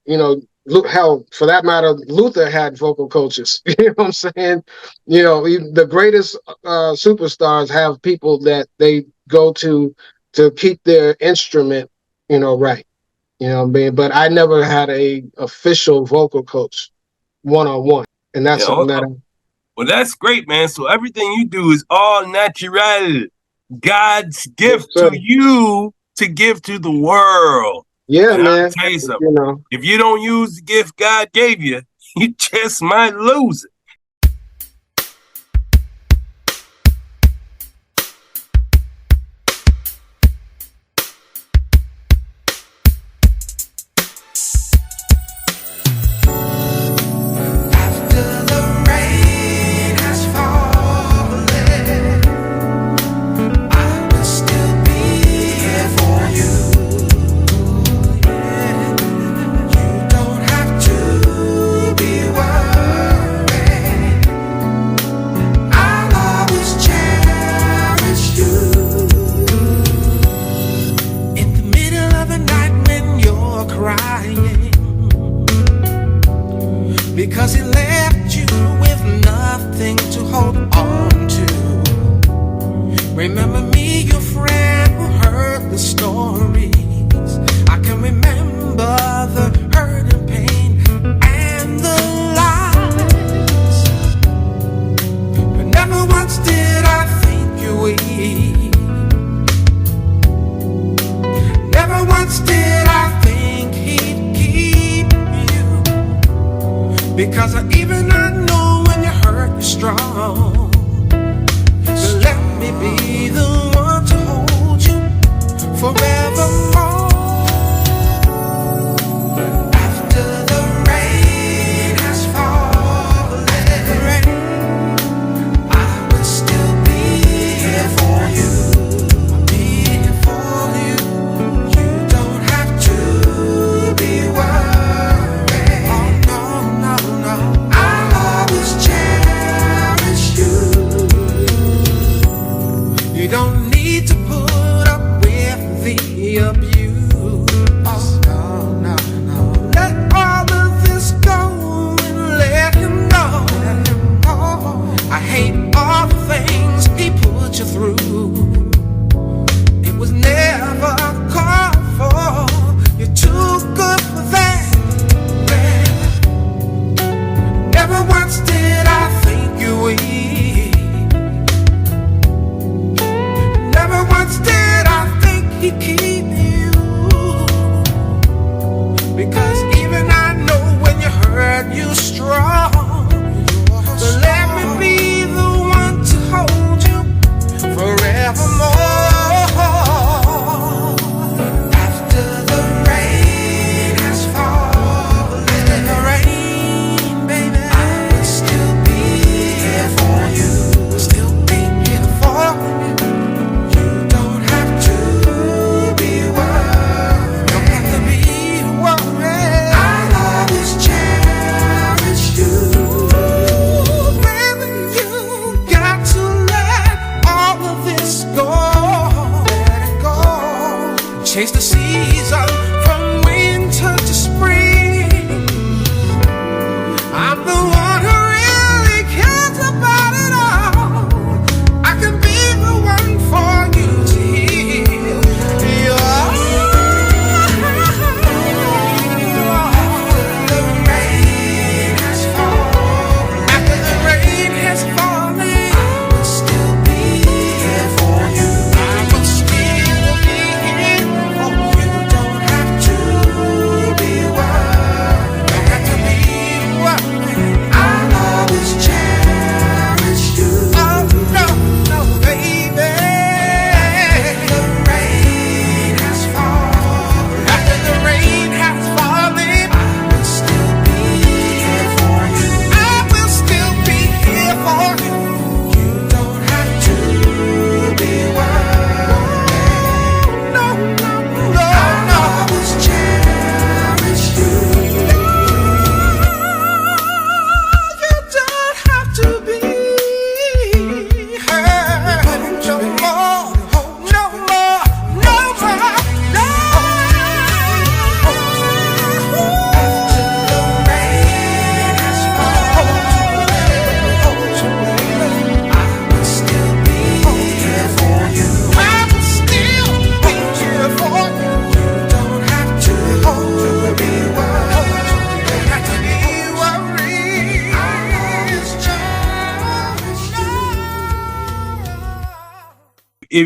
Hell, for that matter, Luther had vocal coaches. You know what I'm saying? The greatest superstars have people that they go to keep their instrument, right. You know what I mean? But I never had a official vocal coach one-on-one. And that's something that well, that's great, man. So everything you do is all natural. God's gift to you to give to the world. Yeah, and man. I'll tell you something. If you don't use the gift God gave you, you just might lose it. Because he left you with nothing to hold on to. Remember me, your friend who heard the stories. I can remember the hurt and pain and the lies. But never once did I think you weak. Never once did I think he'd keep you. Because even I know when you hurt, you're strong. So let me be the one to hold you forevermore. After the rain has fallen, I will still be here for you. I'll be here for you. You don't have to be worried. Oh no, no, no. I'll always cherish you. You don't need to put up with the abuse. Oh no, no, no. Let all of this go and let him know. I hate all the things he put you through. It was never called for. You're too good for that. Never once did I think you weak. Never once did I think he'd keep you. Because even I know when you hurt, you're strong. So let me be the one to hold you forevermore. After the rain has fallen, the rain, baby, I will still be here for you. Still be here for you. You don't have to be worried. Don't have to be worried. I'll always cherish you. Baby, you got to let all of this go. Let it go. Chase the season from winter to spring. I'm the one who really cares about it all. I can be the one for you to heal. After the rain has fallen, I will still be here for you. I will still be here for you. Don't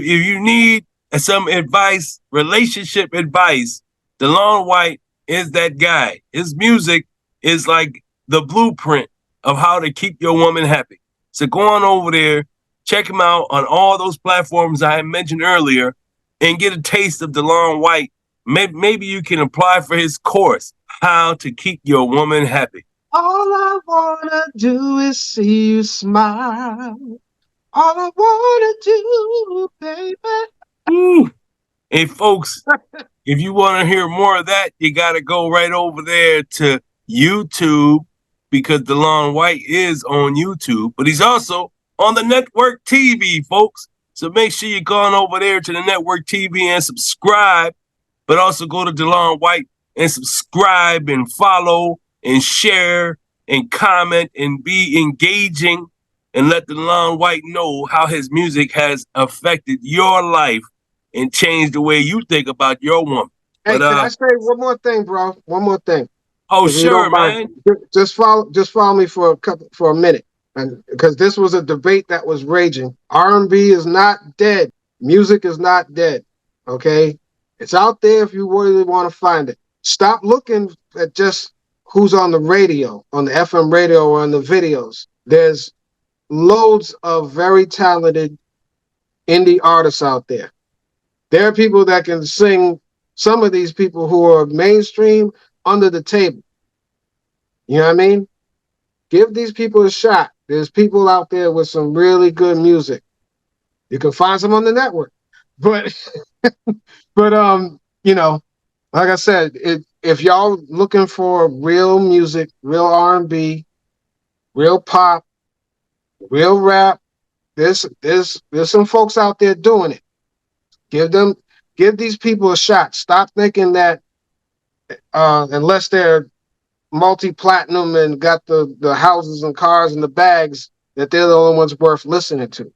if you need some advice, relationship advice, DeLon White is that guy. His music is like the blueprint of how to keep your woman happy. So go on over there, check him out on all those platforms I mentioned earlier, and get a taste of DeLon White. Maybe you can apply for his course, How to Keep Your Woman Happy. All I wanna do is see you smile. All I wanna do, baby. Ooh. Hey, folks, if you want to hear more of that, you got to go right over there to YouTube, because DeLon White is on YouTube, but he's also on the network TV, folks. So make sure you go on over there to the network TV and subscribe, but also go to DeLon White and subscribe and follow and share and comment and be engaging, and let DeLon White know how his music has affected your life and changed the way you think about your woman. Hey, But, can I say one more thing, bro? One more thing. Oh, If you sure, don't mind, man. Just follow me for a minute, and because this was a debate that was raging. R&B is not dead. Music is not dead. Okay, it's out there if you really want to find it. Stop looking at just who's on the radio, on the FM radio, or on the videos. There's loads of very talented indie artists out there. There are people that can sing. Some of these people who are mainstream under the table. You know what I mean? Give these people a shot. There's people out there with some really good music. You can find some on the network. But you know, like I said, if y'all looking for real music, real R&B, real pop, real rap, there's some folks out there doing it. Give these people a shot. Stop thinking that unless they're multi-platinum and got the houses and cars and the bags, that they're the only ones worth listening to.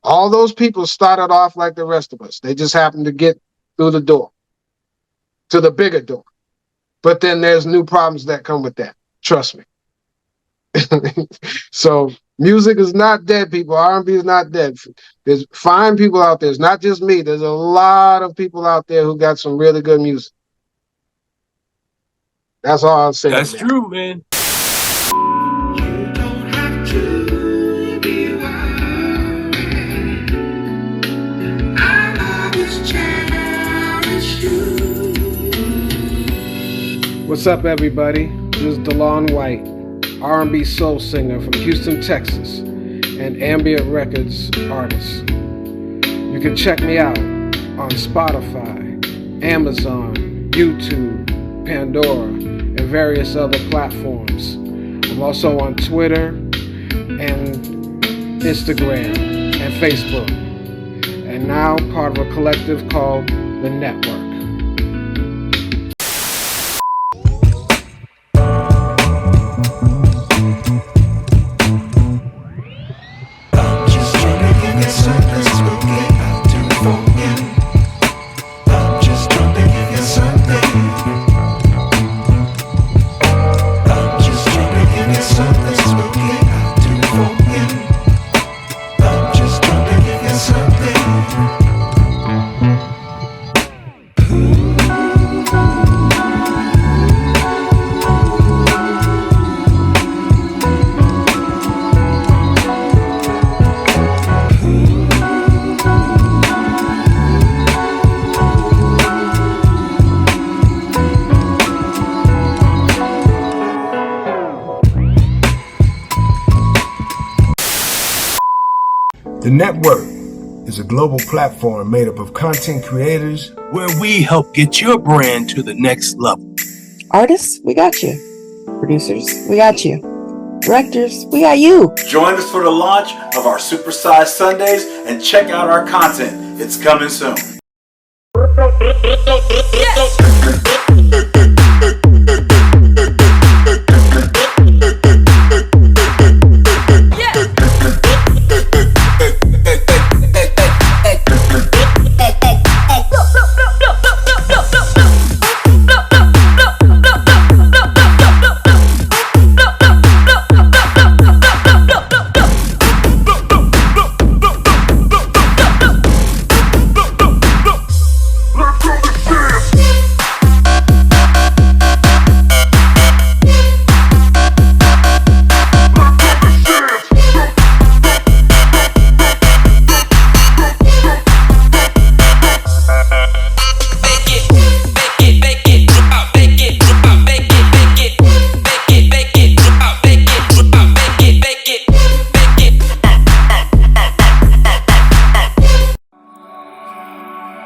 All those people started off like the rest of us. They just happened to get through the door, to the bigger door. But then there's new problems that come with that. Trust me. So music is not dead, people. R&B is not dead. There's fine people out there. It's not just me. There's a lot of people out there who got some really good music. That's all I'll say. That's true, man. What's up, everybody? This is DeLon White, R&B soul singer from Houston, Texas, and ambient records artist. You can check me out on Spotify, Amazon, YouTube, Pandora, and various other platforms. I'm also on Twitter and Instagram and Facebook, and now part of a collective called The Network. The Network is a global platform made up of content creators where we help get your brand to the next level. Artists, we got you. Producers, we got you. Directors, we got you. Join us for the launch of our Supersized Sundays and check out our content. It's coming soon.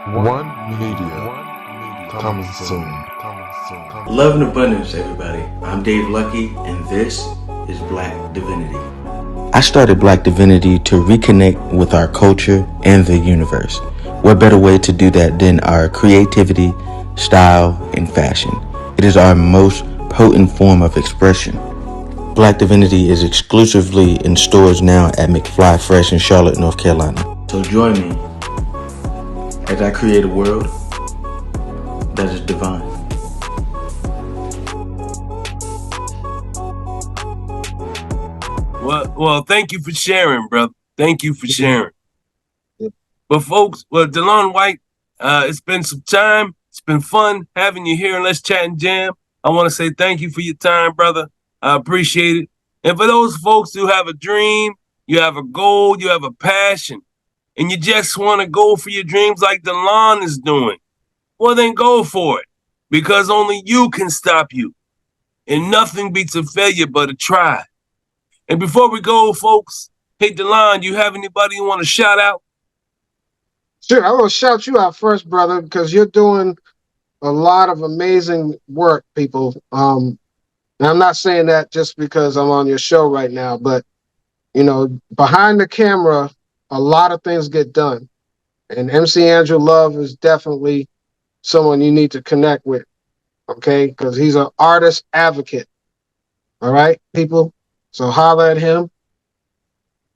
One Media. Coming soon. Love and abundance, everybody. I'm Dave Lucky, and this is Black Divinity. I started Black Divinity to reconnect with our culture and the universe. What better way to do that than our creativity, style, and fashion? It is our most potent form of expression. Black Divinity is exclusively in stores now at McFly Fresh in Charlotte, North Carolina. So join me as I create a world that is divine. Well, thank you for sharing, brother. Thank you for sharing. But folks, DeLon White, it's been some time. It's been fun having you here and Let's Chat and Jam. I want to say thank you for your time, brother. I appreciate it. And for those folks who have a dream, you have a goal, you have a passion, and you just want to go for your dreams like DeLon is doing, well, then go for it, because only you can stop you. And nothing beats a failure but a try. And before we go, folks, hey, DeLon, you have anybody you want to shout out? Sure, I want to shout you out first, brother, because you're doing a lot of amazing work, people. And I'm not saying that just because I'm on your show right now, but, you know, behind the camera, a lot of things get done. And MC Andrew Love is definitely someone you need to connect with, okay? Because he's an artist advocate, all right, people? So holler at him,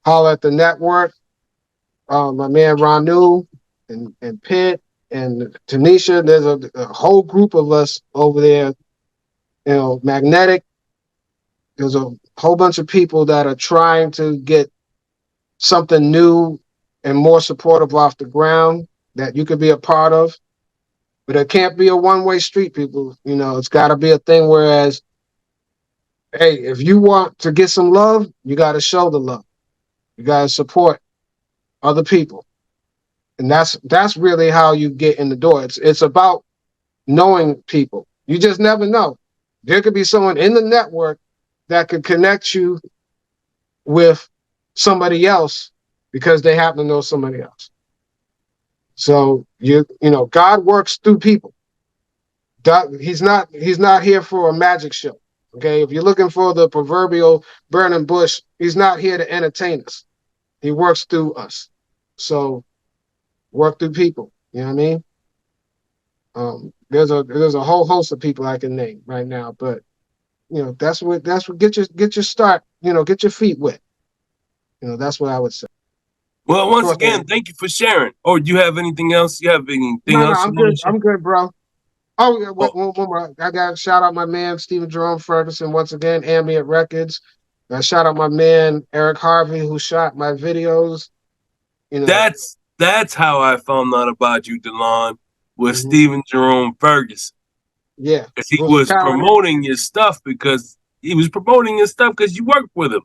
holler at the network, my man Ranu and Pitt and Tanisha. There's a whole group of us over there, you know, Magnetic. There's a whole bunch of people that are trying to get something new and more supportive off the ground that you could be a part of. But it can't be a one-way street, people. You know, it's got to be a thing whereas, hey, if you want to get some love, you got to show the love. You got to support other people. And that's really how you get in the door. It's about knowing people. You just never know. There could be someone in the network that could connect you with somebody else because they happen to know somebody else. So you know, God works through people. He's not here for a magic show. Okay, if you're looking for the proverbial burning bush, he's not here to entertain us. He works through us. So work through people. You know what I mean? There's a whole host of people I can name right now, but you know, that's what get your start, you know, get your feet wet. You know, that's what I would say. Well, once again, thank you for sharing. Or do you have anything else? You have anything else? I'm good. I'm good, bro. Oh, yeah, one more. I got to shout out my man, Stephen Jerome Ferguson, once again, Ambient Records. I shout out my man, Eric Harvey, who shot my videos. You know, that's how I found out about you, DeLon, with Stephen Jerome Ferguson. Yeah. Because he was promoting your stuff because you worked with him.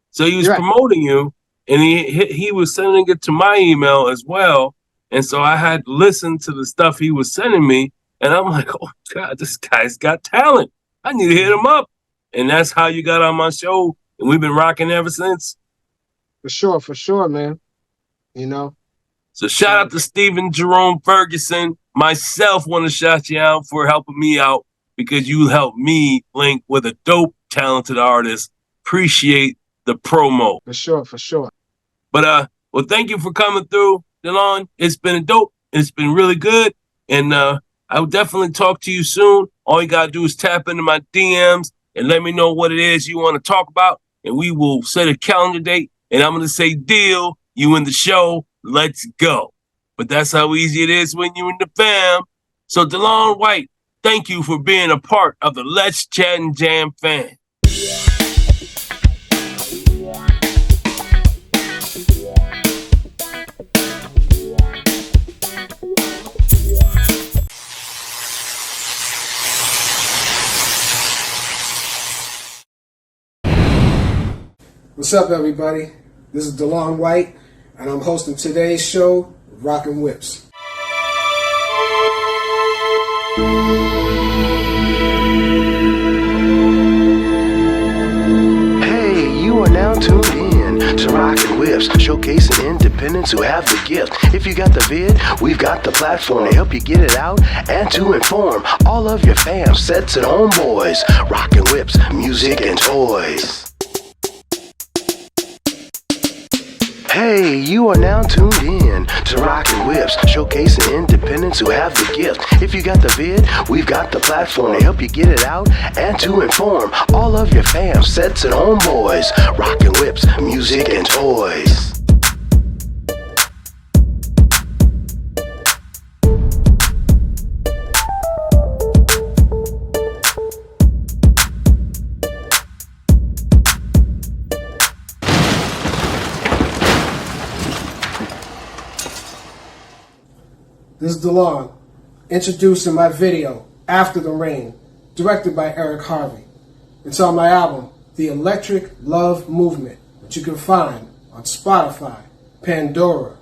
So he was promoting you, and he was sending it to my email as well. And so I had listened to the stuff he was sending me. And I'm like, oh, God, this guy's got talent. I need to hit him up. And that's how you got on my show. And we've been rocking ever since. For sure, man. You know? So shout out to Stephen Jerome Ferguson. Myself want to shout you out for helping me out because you helped me link with a dope, talented artist. Appreciate the promo. For sure. But, well, thank you for coming through, DeLon. It's been dope. It's been really good. And, I will definitely talk to you soon. All you got to do is tap into my DMs and let me know what it is you want to talk about. And we will set a calendar date. And I'm going to say, deal, you in the show, let's go. But that's how easy it is when you're in the fam. So DeLon White, thank you for being a part of the Let's Chat and Jam fan. What's up, everybody? This is DeLon White, and I'm hosting today's show, Rockin' Whips. Hey, you are now tuned in to Rockin' Whips Whips, showcasing independents who have the gift. If you got the vid, we've got the platform to help you get it out and to inform all of your fam, sets and homeboys. Rockin' Whips, music and toys. Hey, you are now tuned in to Rockin' Whips, showcasing independents who have the gift. If you got the vid, we've got the platform to help you get it out and to inform all of your fam, sets and homeboys. Rockin' Whips, music and toys. This is DeLon, introducing my video, After the Rain, directed by Eric Harvey. It's on my album, The Electric Love Movement, which you can find on Spotify, Pandora,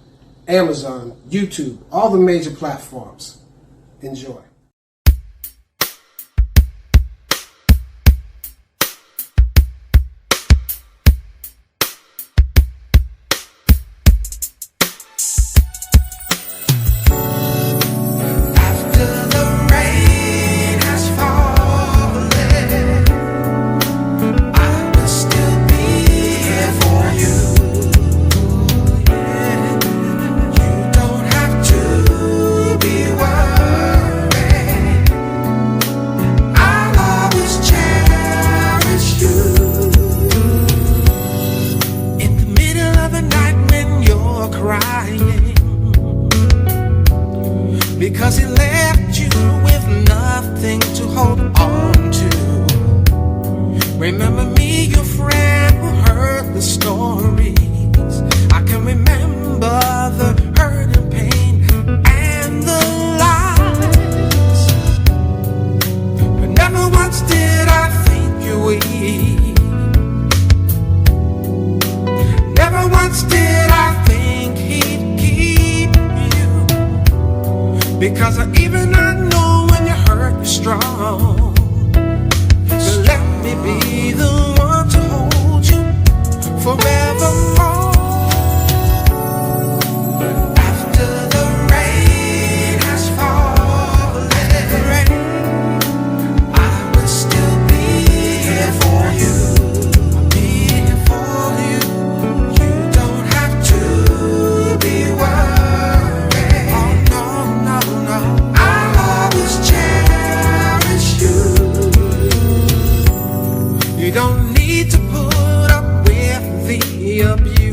Amazon, YouTube, all the major platforms. Enjoy. Because he left you with nothing to hold on to. Remember me, your friend who heard the stories. I can remember the hurt and pain and the lies. But never once did I think you weak. Never once did I think he'd keep you. Because even I know when you hurt, you're strong. So let me be the one to hold you forevermore. After the rain has fallen, I will still be here for you. I'll be here for you. You don't have to be worried. Oh no, no, no. I'll always cherish you. You don't need to put up with the abuse.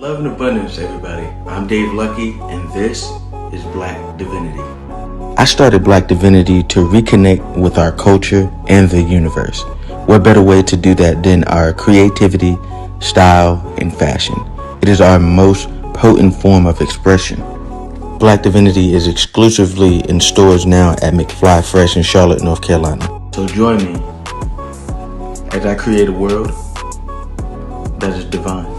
Love and abundance, everybody. I'm Dave Lucky, and this is Black Divinity. I started Black Divinity to reconnect with our culture and the universe. What better way to do that than our creativity, style, and fashion? It is our most potent form of expression. Black Divinity is exclusively in stores now at McFly Fresh in Charlotte, North Carolina. So join me as I create a world that is divine.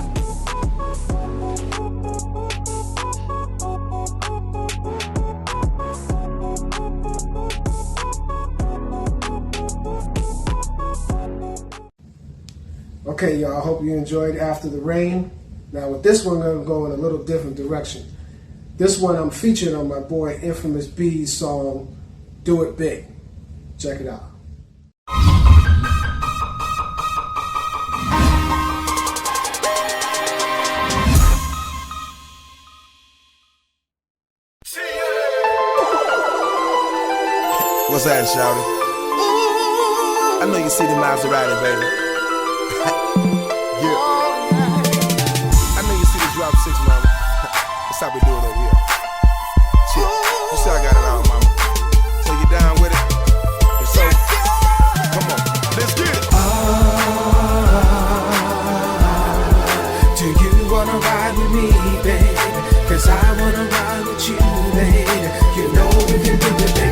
Okay, y'all, I hope you enjoyed After the Rain. Now with this one, I'm going to go in a little different direction. This one I'm featured on my boy Infamous B's song, Do It Big. Check it out. What's that, shouty? I know you see the Maserati, baby. I know you see the drop 6, mama. That's how we do it over here. Shit, you see I got it on, mama. So you down with it? If so, come on, let's get it. Do you wanna ride with me, baby? Cause I wanna ride with you, baby. You know we can do it, baby.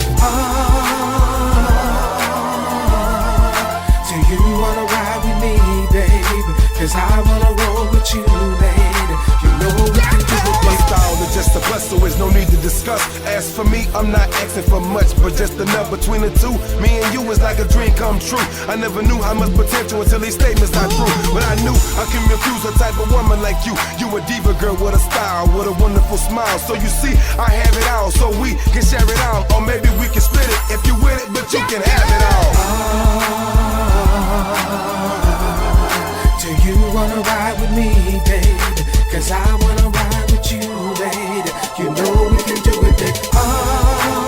Do you wanna ride with me, baby? Cause I wanna roll with you, baby. You know we can do it, My baby. style is just a plus, so there's no need to discuss. As for me, I'm not asking for much, but just enough between the two. Me and you is like a dream come true. I never knew how much potential until these statements are true. But I knew I can refuse a type of woman like you. You a diva girl with a style, with a wonderful smile. So you see, I have it all, so we can share it all. Or maybe we can split it if you with it, but you can have it all. Do you wanna ride with me, baby? Cause I wanna ride with you, baby. You know we can do it, baby.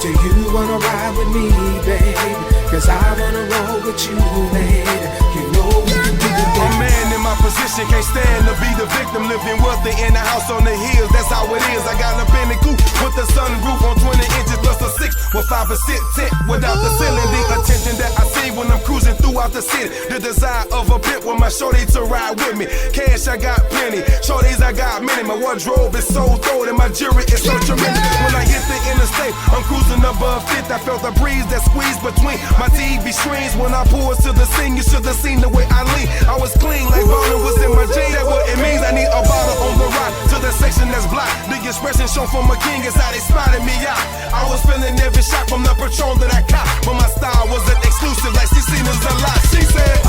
Do you wanna ride with me, baby? Cause I wanna roll with you, baby. You know we can do it, A baby. man in my position can't stand to be the victim. Living wealthy in a house on the hills, that's how it is. I got a Bentley coupe with the sunroof on 20 inches plus a 6 with 5% tint without the ceiling. The attention that I see when I'm cruising throughout the city. The desire of a pimp with my shorty to ride with me. Cash I got plenty, shorties I got many. My wardrobe is so thrown and my jewelry is so tremendous. When I hit the interstate, I'm cruising above 50. I felt the breeze that squeezed between my TV screens. When I pulled to the scene, you should have seen the way I lean. I was clean like Bonner was in my jeans. That's what it means. I need a bottle on the rock to the section that's blocked. The expression shown from a king is how they spotted me out. I was feeling every shot from the Patron that I caught, but my style wasn't exclusive like she seen us a lot. She said,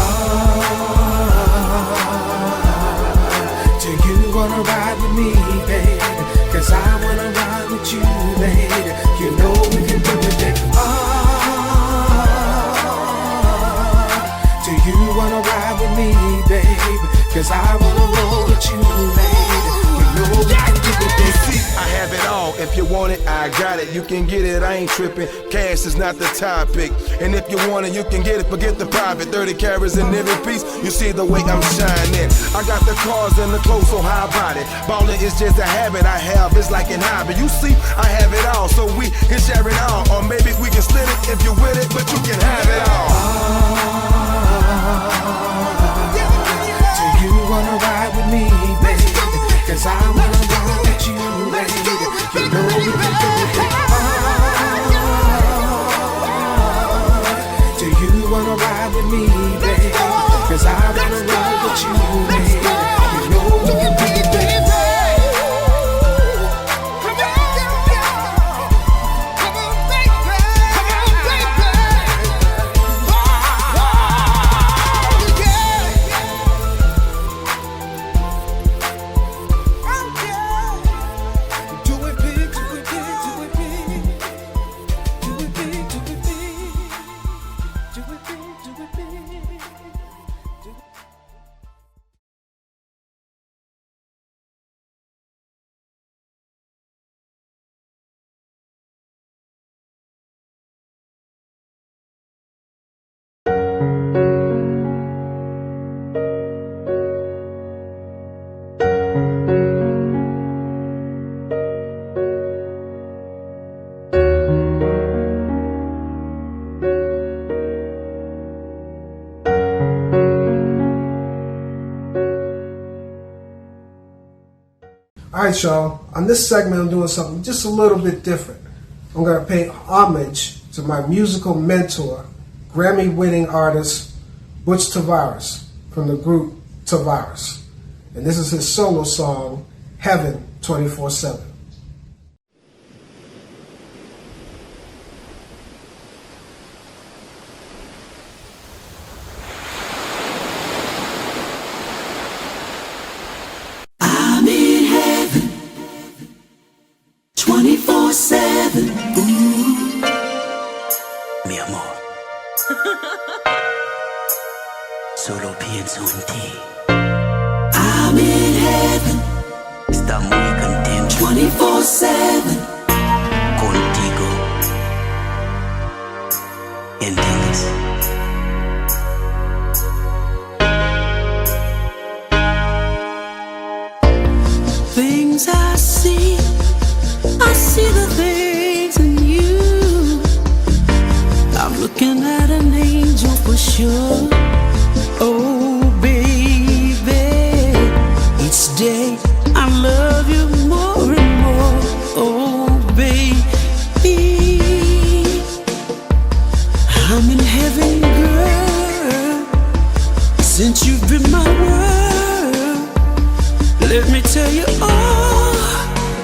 Do you wanna ride with me, baby? Cause I wanna ride with you, baby. You know we can do it, baby. Do you wanna ride with me, baby? Cause I wanna roll with you, baby. You know we can do it, you baby. see, I have it all. If you want it, I got it. You can get it, I ain't tripping. Cash is not the topic. And if you want it, you can get it. Forget the private. 30 carats in every piece. You see the way I'm shining. I got the cars and the clothes so high body. Ballin' is just a habit I have. It's like an hobby. You see, I have it all, so we can share it all. Or maybe we can split it if you're with it, but you can have it all. Do you wanna ride with me, baby? Cause I wanna ride with you, baby. You know we can do it, baby. Do you wanna ride with me, baby? Cause I wanna ride with you, baby. You know we can do it, baby. Do it big, do it big. Do it big, do it big. Alright, y'all. On this segment, I'm doing something just a little bit different. I'm going to pay homage to my musical mentor, Grammy-winning artist Butch Tavares from the group Tavares. And this is his solo song, Heaven 24/7. I'm in heaven 24/7. Ooh, mi amor. Solo pienso en ti. I'm in heaven. Está muy contento. 24/7. Contigo. ¿Entiendes? Things I see the things in you. I'm looking at an angel for sure. Oh, baby, each day I love you more and more. Oh, baby, I'm in heaven, girl, since you've been my world. Let me tell you all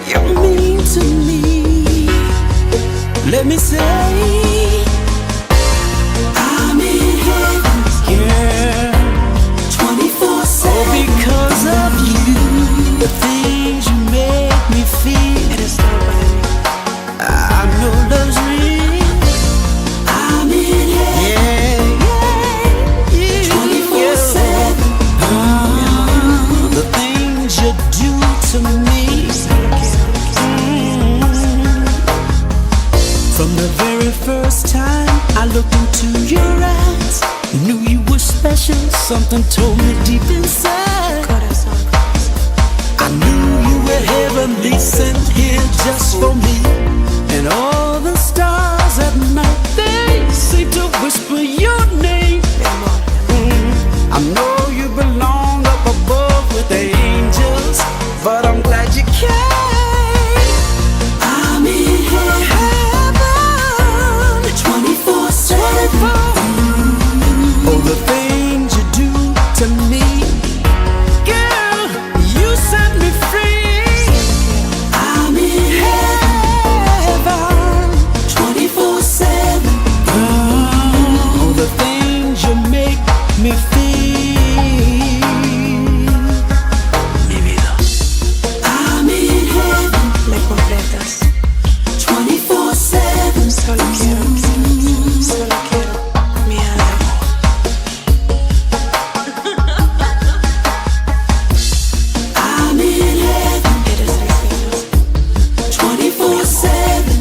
you mean to me. Let me say I'm in heaven, girl, 24/7. Oh, because of you, the things you make me feel. It is so right. I know love's real. I'm in heaven, yeah, 24/7. The things you do to me. From the very first time I looked into your eyes, knew you were special, something told me deep inside. I knew you were heavenly, sent here just for me. And all the stars at night, they seem to whisper your name. I know you belong up above with the angels, but I'm glad you came. I'm in heaven 24/7. Oh, the things you do to me, girl, you set me free. I'm in heaven 24/7. Oh, the things you make me feel. Mi vida. I'm in heaven. Me completas. 24/7. Solo quiero mi alma. I'm in heaven. Eres mi cielo. 24/7.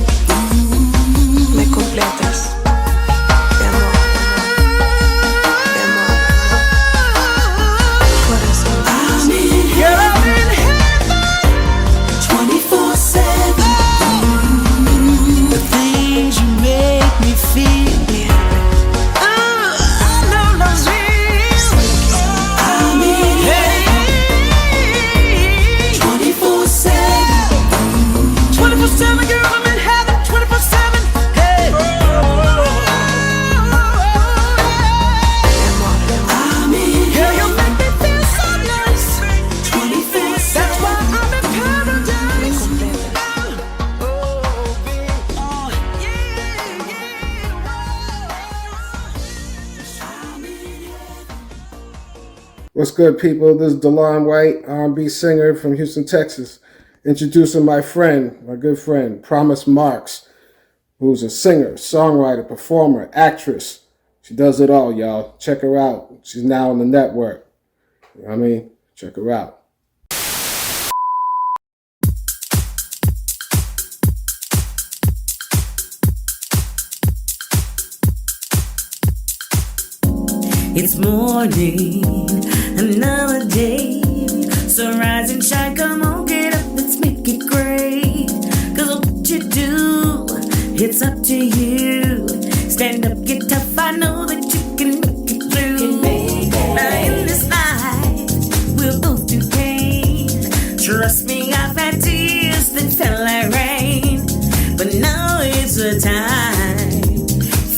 Me completas. Mi amor. Mi amor. Corazón. I'm in heaven. 24/7. The things you make me feel. I know love's real. I'm in heaven 24/7. 24/7, girl, I'm in heaven 24/7. Hey. I'm in girl, you make me feel so nice. 24/7. That's why I'm in paradise. What's good, people? This is DeLon White, R&B singer from Houston, Texas. Introducing my friend, my good friend, Promise Marks, who's a singer, songwriter, performer, actress. She does it all, y'all. Check her out. She's now on the network. You know what I mean? Check her out. It's morning, another day. So rise and shine, come on, get up, let's make it great. 'Cause what you do, it's up to you. Stand up, get tough, I know that you can make it through. Now in this life, we'll both do pain. Trust me, I've had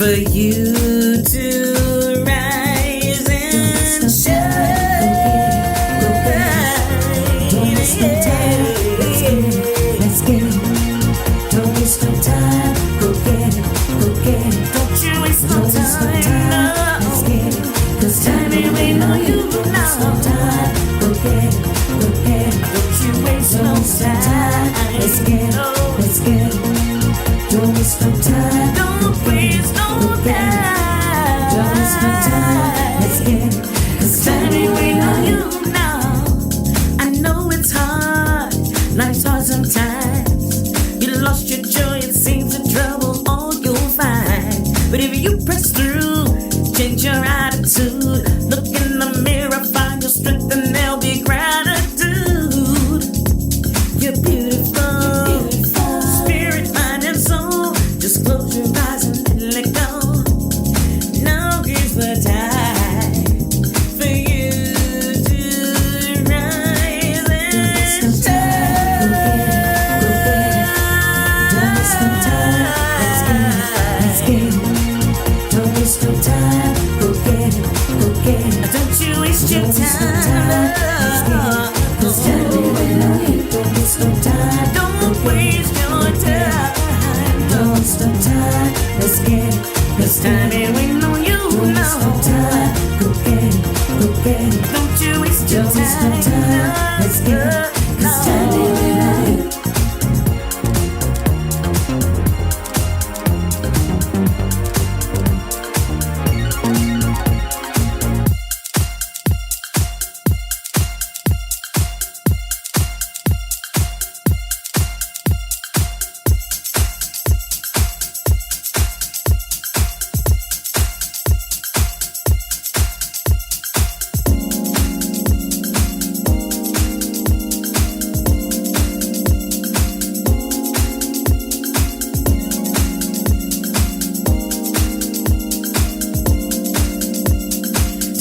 for you to rise and shine. Don't waste no time. Let's get it. Don't waste no time. Go get it. Go get it. Don't you waste no time. Let's get it. 'Cause time ain't waiting on you now. Go get it. Go get it. Don't you waste no time. Let's get it. Let's get it. Don't waste no time. Don't waste no time. Don't waste no time. Let's get it. 'Cause time ain't waiting on you now. I know it's hard. Life's hard sometimes. You lost your joy. It seems the trouble all you'll find. But if you press through, change your attitude. Look in the mirror, find your strength, and there'll be gratitude. You're beautiful. Spirit, mind, and soul. Just close your eyes and let go. Now here's the time for you to rise and shine. Don't waste no time. Let's get it. Let's get it. Don't waste no time. Go get it. Go get it. Don't you waste your time. Let's get it. 'Cause time ain't waiting on you. Don't waste no time. Don't waste your time. Don't waste no time. Let's get it. 'Cause time ain't waiting on you. Don't waste no time. Go get it. Go get it. Don't you waste your time. Let's get it. 'Cause time ain't waiting on you.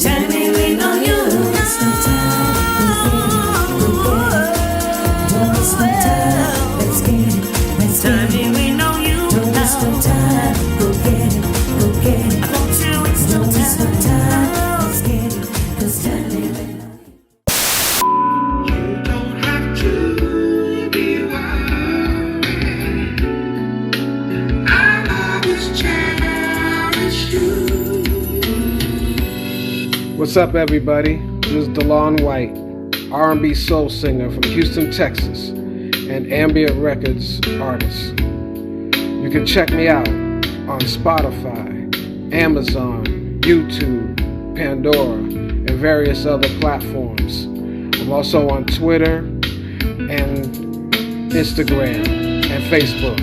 Time ain't waiting on you. Don't waste no time. Don't waste no time. Let's get it. Let's get it. Time ain't waiting on you. Don't waste no time. Go get it. Go get it. Don't you waste no time. Let's get it. 'Cause time ain't waiting on you. You don't have to be wild. I'll always cherish you. What's up, everybody? This is DeLon White, R&B soul singer from Houston, Texas, and ambient records artist. You can check me out on Spotify, Amazon, YouTube, Pandora, and various other platforms. I'm also on Twitter and Instagram and Facebook,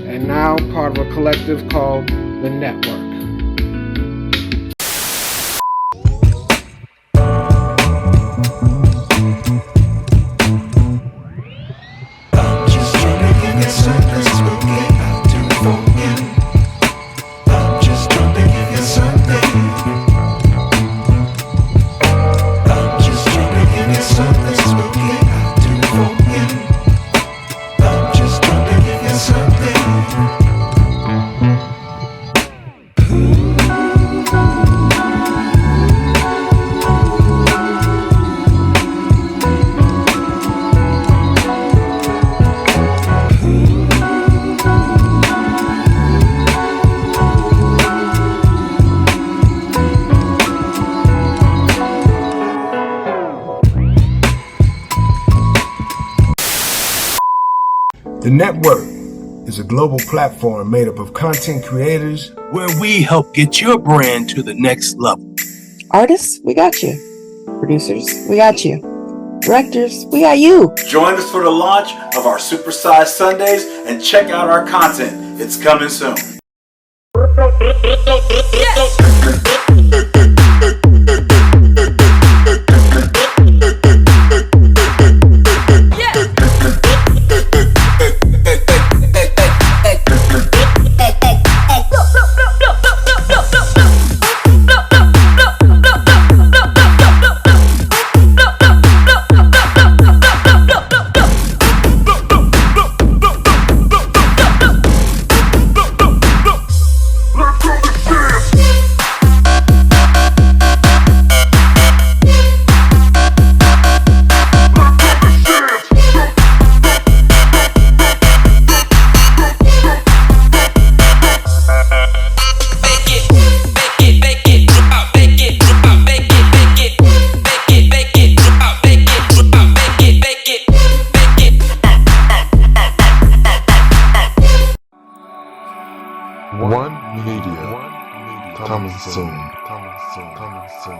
and now part of a collective called The Network. The Network is a global platform made up of content creators where we help get your brand to the next level. Artists, we got you. Producers, we got you. Directors, we got you. Join us for the launch of our Supersized Sundays and check out our content. It's coming soon. Let's One Media. Coming soon. Coming soon.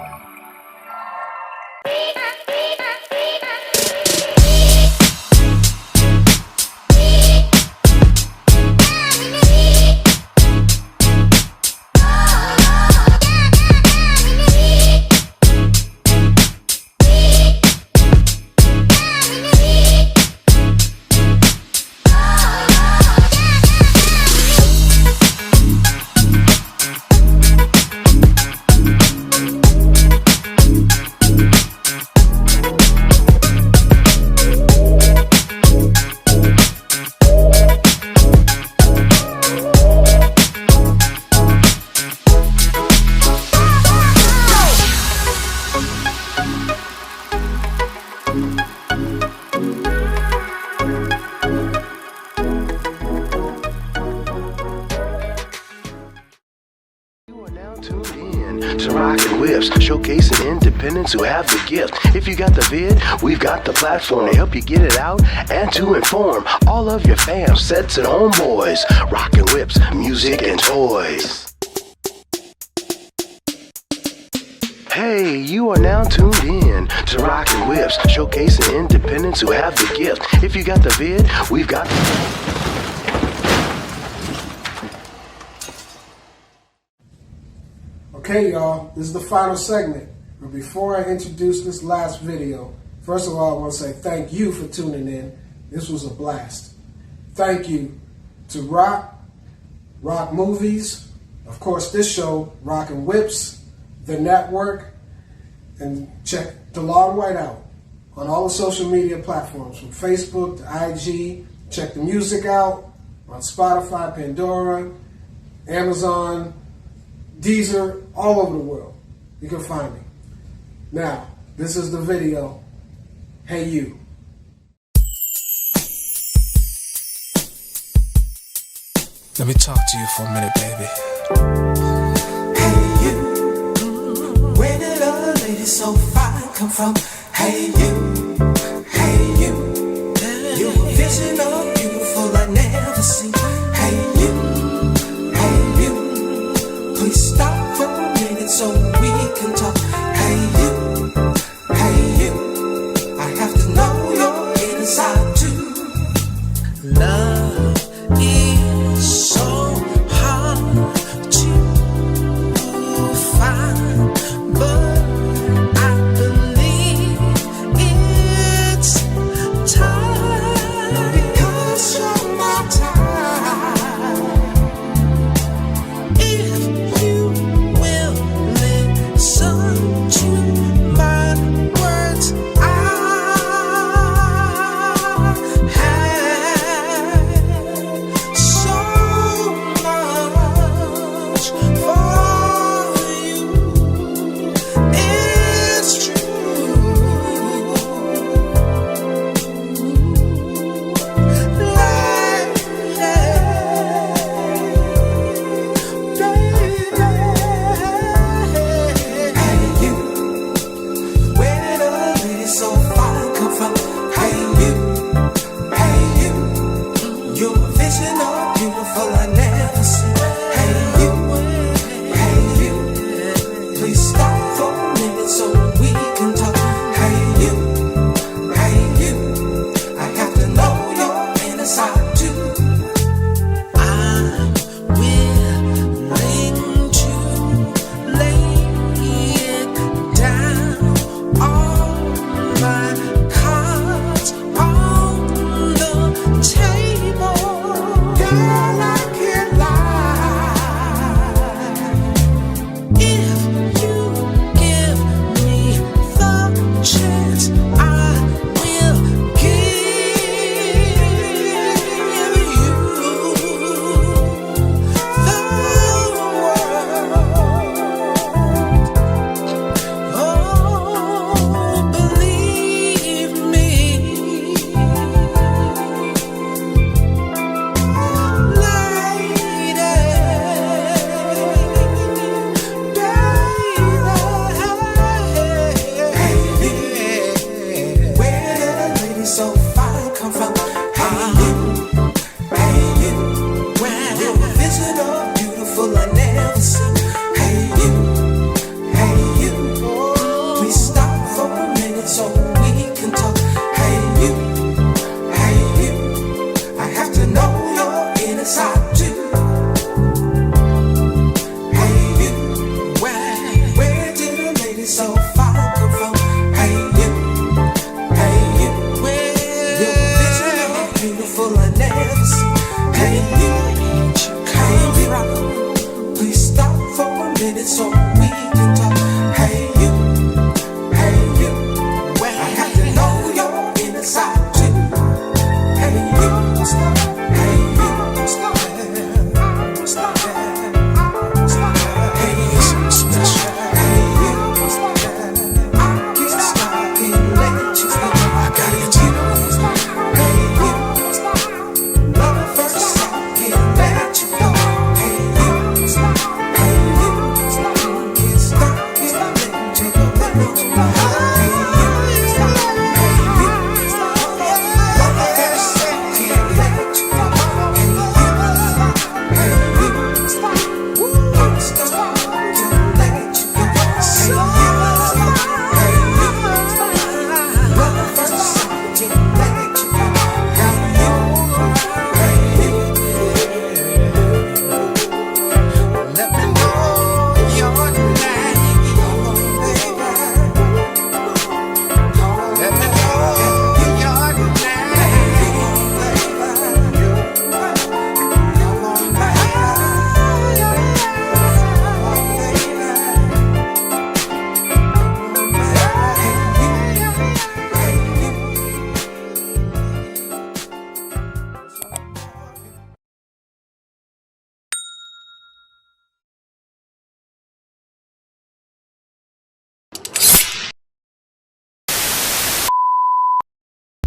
To Rockin' Whips, showcasing independents who have the gift. If you got the vid, we've got the platform to help you get it out and to inform all of your fam, sets and homeboys. Rockin' Whips, music and toys. Hey, you are now tuned in to Rockin' Whips, showcasing independents who have the gift. If you got the vid, we've got the... Okay, y'all, this is the final segment. But before I introduce this last video, first of all, I want to say thank you for tuning in. This was a blast. Thank you to Rock Movies, of course, this show, Rockin' Whips, The Network, and check DeLawd White out on all the social media platforms, from Facebook to IG. Check the music out on Spotify, Pandora, Amazon, Deezer, all over the world. You can find me. Now, this is the video. Hey You. Let me talk to you for a minute, baby. Hey you, where did a lady so fine come from? Hey you, you're a vision of beautiful I never seen. Hey you, please stop for a minute so we can talk. Hey you, I have to know your inside too. Love is so hard to find, but I believe it's time, because you're my time. If you will listen to my words, I have so much for you. It's true. Hey you, where did a lady so fine come from? Hey you, you're a vision of beautiful I never seen. Hey you, please stop for a minute so we can talk. Hey you, I have to know your inner side too. I'm willing to lay it down, all my cards on the table. Girl, I can't lie. If you give me the chance, I will give you the world. Oh, believe me, lady, where did a lady so fine come from? Hey you, you're a vision of beauty beautiful I never seen. Hey you, please stop for a minute so we can talk. Hey you, I have to know your inner side too. Hey you, where did a lady so far come from? Hey you, you're visually beautiful I never seen. Hey you, please stop for a minute so we can talk. Hey you, I have to know your inner side too. Hey you, stop. Hey you, stop. Stop. Hey you, special. Hey you, stop. I can't stop, can't let you go. I gotta get you. Hey you, stop. Love at first sight, can't let you go. Hey you, stop. Hey you, stop. Can't stop, can't let you go. Let you go. Hey you, stop. Hey you, stop. Love at first sight, can't let you go. Hey you, stop. Hey you, stop. Can't stop, can't let you go. Hey you, stop. Hey you, stop. Love at first sight, can't let you go. Hey you, let me know your name, baby. Let me know your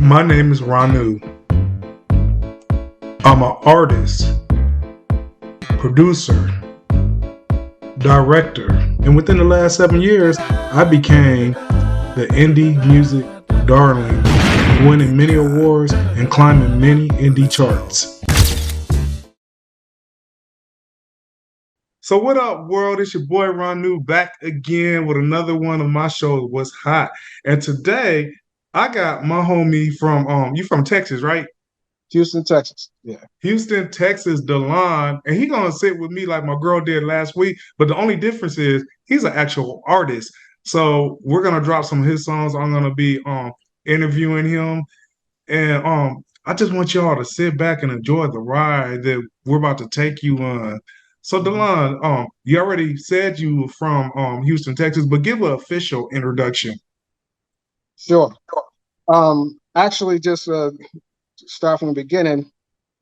My name is Ranu. I'm an artist, producer, director, and within the last 7 years, I became the indie music darling, winning many awards and climbing many indie charts. So what up, world? It's your boy Ranu back again with another one of my shows, What's Hot. And today, I got my homie from, you from Texas, right? Houston, Texas. Yeah. Houston, Texas, Delon, and he gonna sit with me like my girl did last week. But the only difference is he's an actual artist. So we're gonna drop some of his songs. I'm gonna be interviewing him, and I just want y'all to sit back and enjoy the ride that we're about to take you on. So Delon, you already said you were from Houston, Texas, but give an official introduction. Sure. Actually, just start from the beginning.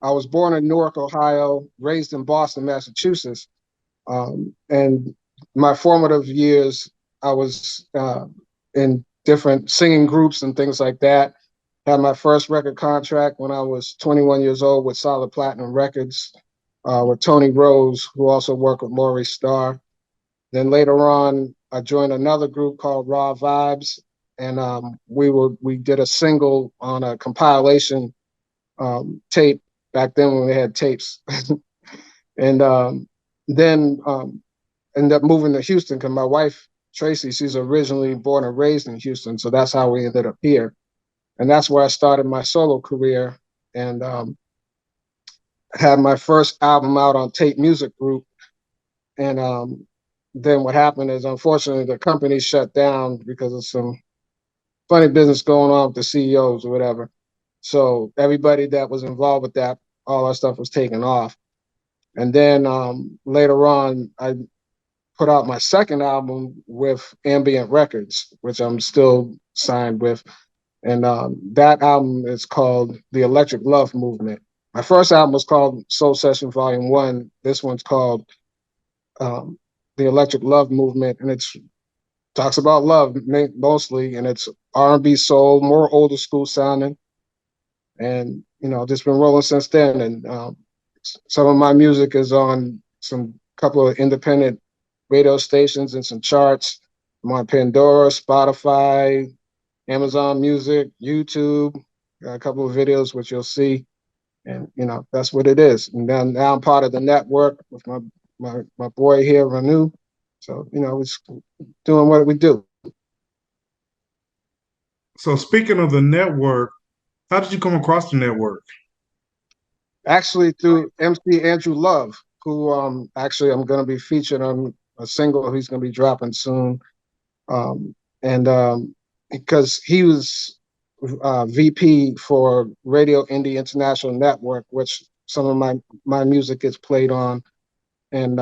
I was born in Newark, Ohio, raised in Boston, Massachusetts. And my formative years, I was in different singing groups and things like that. Had my first record contract when I was 21 years old with Solid Platinum Records with Tony Rose, who also worked with Maurice Starr. Then later on, I joined another group called Raw Vibes, and we did a single on a compilation tape back then when we had tapes. And then ended up moving to Houston because my wife, Tracy, she's originally born and raised in Houston. So that's how we ended up here. And that's where I started my solo career and had my first album out on Tape Music Group. And then what happened is, unfortunately, the company shut down because of some funny business going on with the CEOs or whatever. So everybody that was involved with that, all our stuff was taken off. And then later on, I put out my second album with Ambient Records, which I'm still signed with. And that album is called The Electric Love Movement. My first album was called Soul Session Volume 1. This one's called The Electric Love Movement, and it talks about love mostly, and it's R&B soul, more older school sounding. And, just been rolling since then. And some of my music is on some couple of independent radio stations and some charts. I'm on Pandora, Spotify, Amazon Music, YouTube, got a couple of videos which you'll see. And, that's what it is. And then now I'm part of the network with my my boy here, Ranu. So, it's doing what we do. So speaking of the network, how did you come across the network? Actually, through MC Andrew Love, who actually I'm going to be featured on a single he's going to be dropping soon. Because he was VP for Radio Indie International Network, which some of my music is played on, and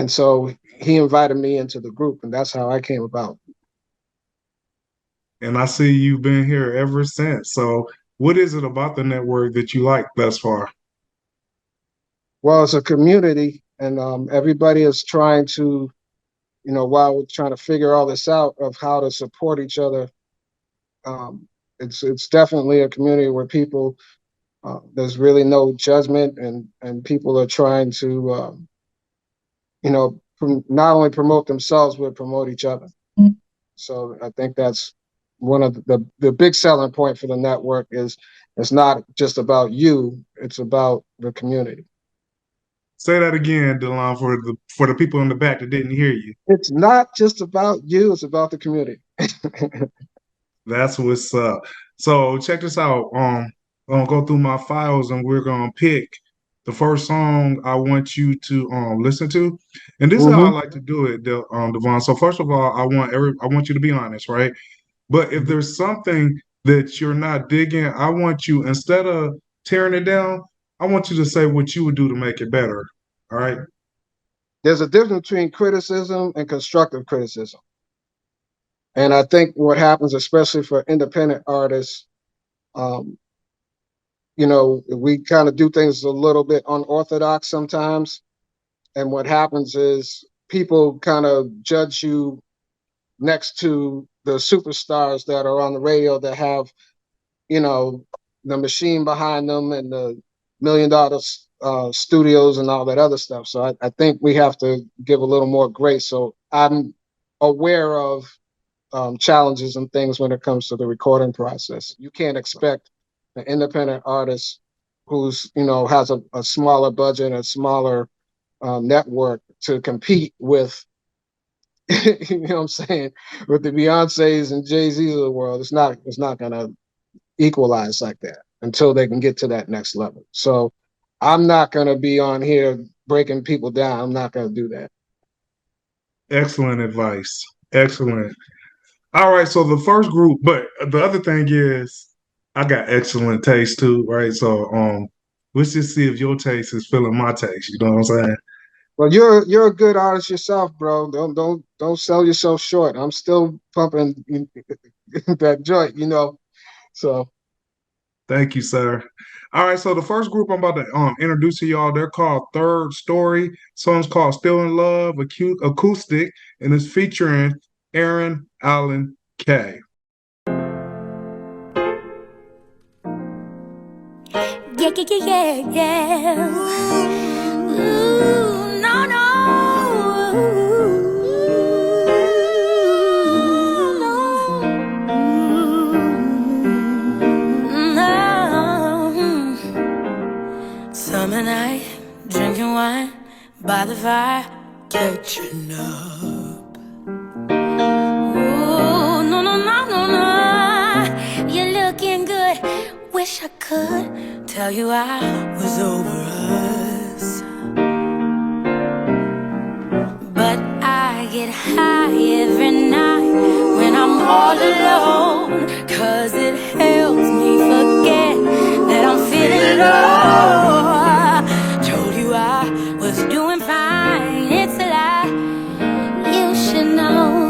so he invited me into the group, and that's how I came about. And I see you've been here ever since. So what is it about the network that you like thus far? Well, it's a community, and everybody is trying to, while we're trying to figure all this out of how to support each other, it's definitely a community where people, there's really no judgment, and people are trying to, not only promote themselves, but promote each other. So I think that's one of the big selling point for the network is it's not just about you, it's about the community. Say that again, Delon, for the people in the back that didn't hear you. It's not just about you, it's about the community. That's what's up. So check this out. I'm gonna go through my files and we're gonna pick the first song I want you to listen to. And this is how I like to do it, Devon. So first of all, I want you to be honest, right? But if there's something that you're not digging, I want you, instead of tearing it down, I want you to say what you would do to make it better. All right. There's a difference between criticism and constructive criticism. And I think what happens, especially for independent artists, we kind of do things a little bit unorthodox sometimes. And what happens is people kind of judge you next to the superstars that are on the radio that have, the machine behind them and the $1 million studios and all that other stuff. So I think we have to give a little more grace. So I'm aware of challenges and things when it comes to the recording process. You can't expect an independent artist who's, has a smaller budget, a smaller network to compete with, you know what I'm saying, with the Beyoncés and Jay-Z's of the world. It's not going to equalize like that until they can get to that next level. So I'm not going to be on here breaking people down. I'm not going to do that. Excellent advice. Excellent. All right. So the first group, but the other thing is I got excellent taste too, right? So let's just see if your taste is filling my taste. You know what I'm saying? Well, you're a good artist yourself, bro. Don't sell yourself short. I'm still pumping that joint, So thank you, sir. All right, so the first group I'm about to introduce to y'all, they're called Third Story. Song's called Still in Love, acoustic, and it's featuring Aaron Allen Kay. Yeah. Ooh, no. Summer night, drinking wine by the fire, catching up. Ooh, no. You're looking good. Wish I could tell you I was over us, but I get high every night when I'm all alone, 'cause it helps me forget that I'm feeling low. Told you I was doing fine, it's a lie, you should know.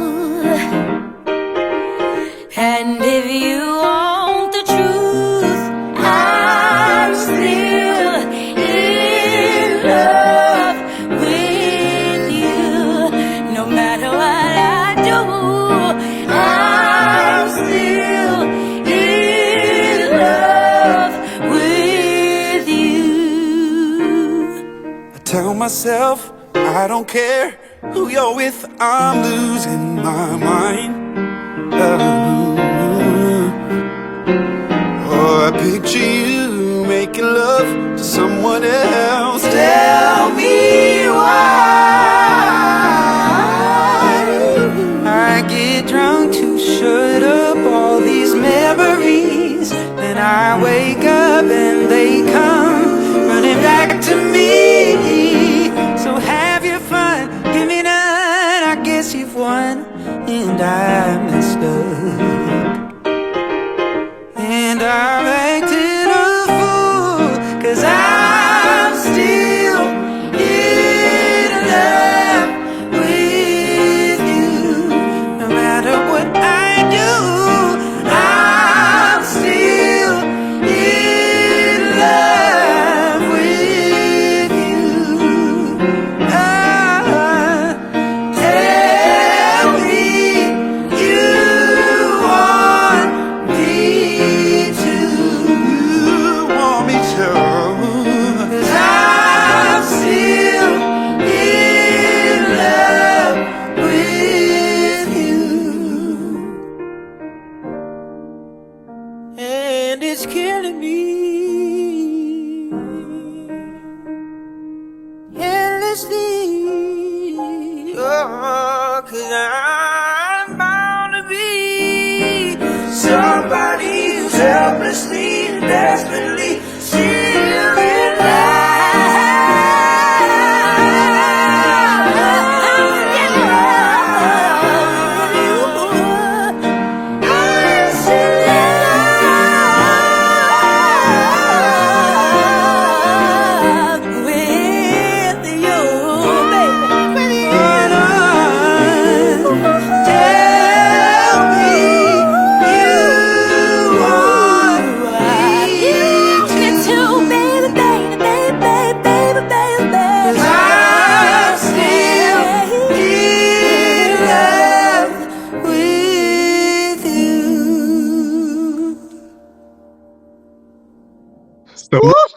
And if you want the truth, I'm still in love with you. No matter what I do, I'm still in love with you. I tell myself I don't care who you're with, I'm losing my mind. Oh, I picture you making love to someone else. Tell me helplessly. Oh, 'cause I'm bound to be somebody who's helplessly and desperately still in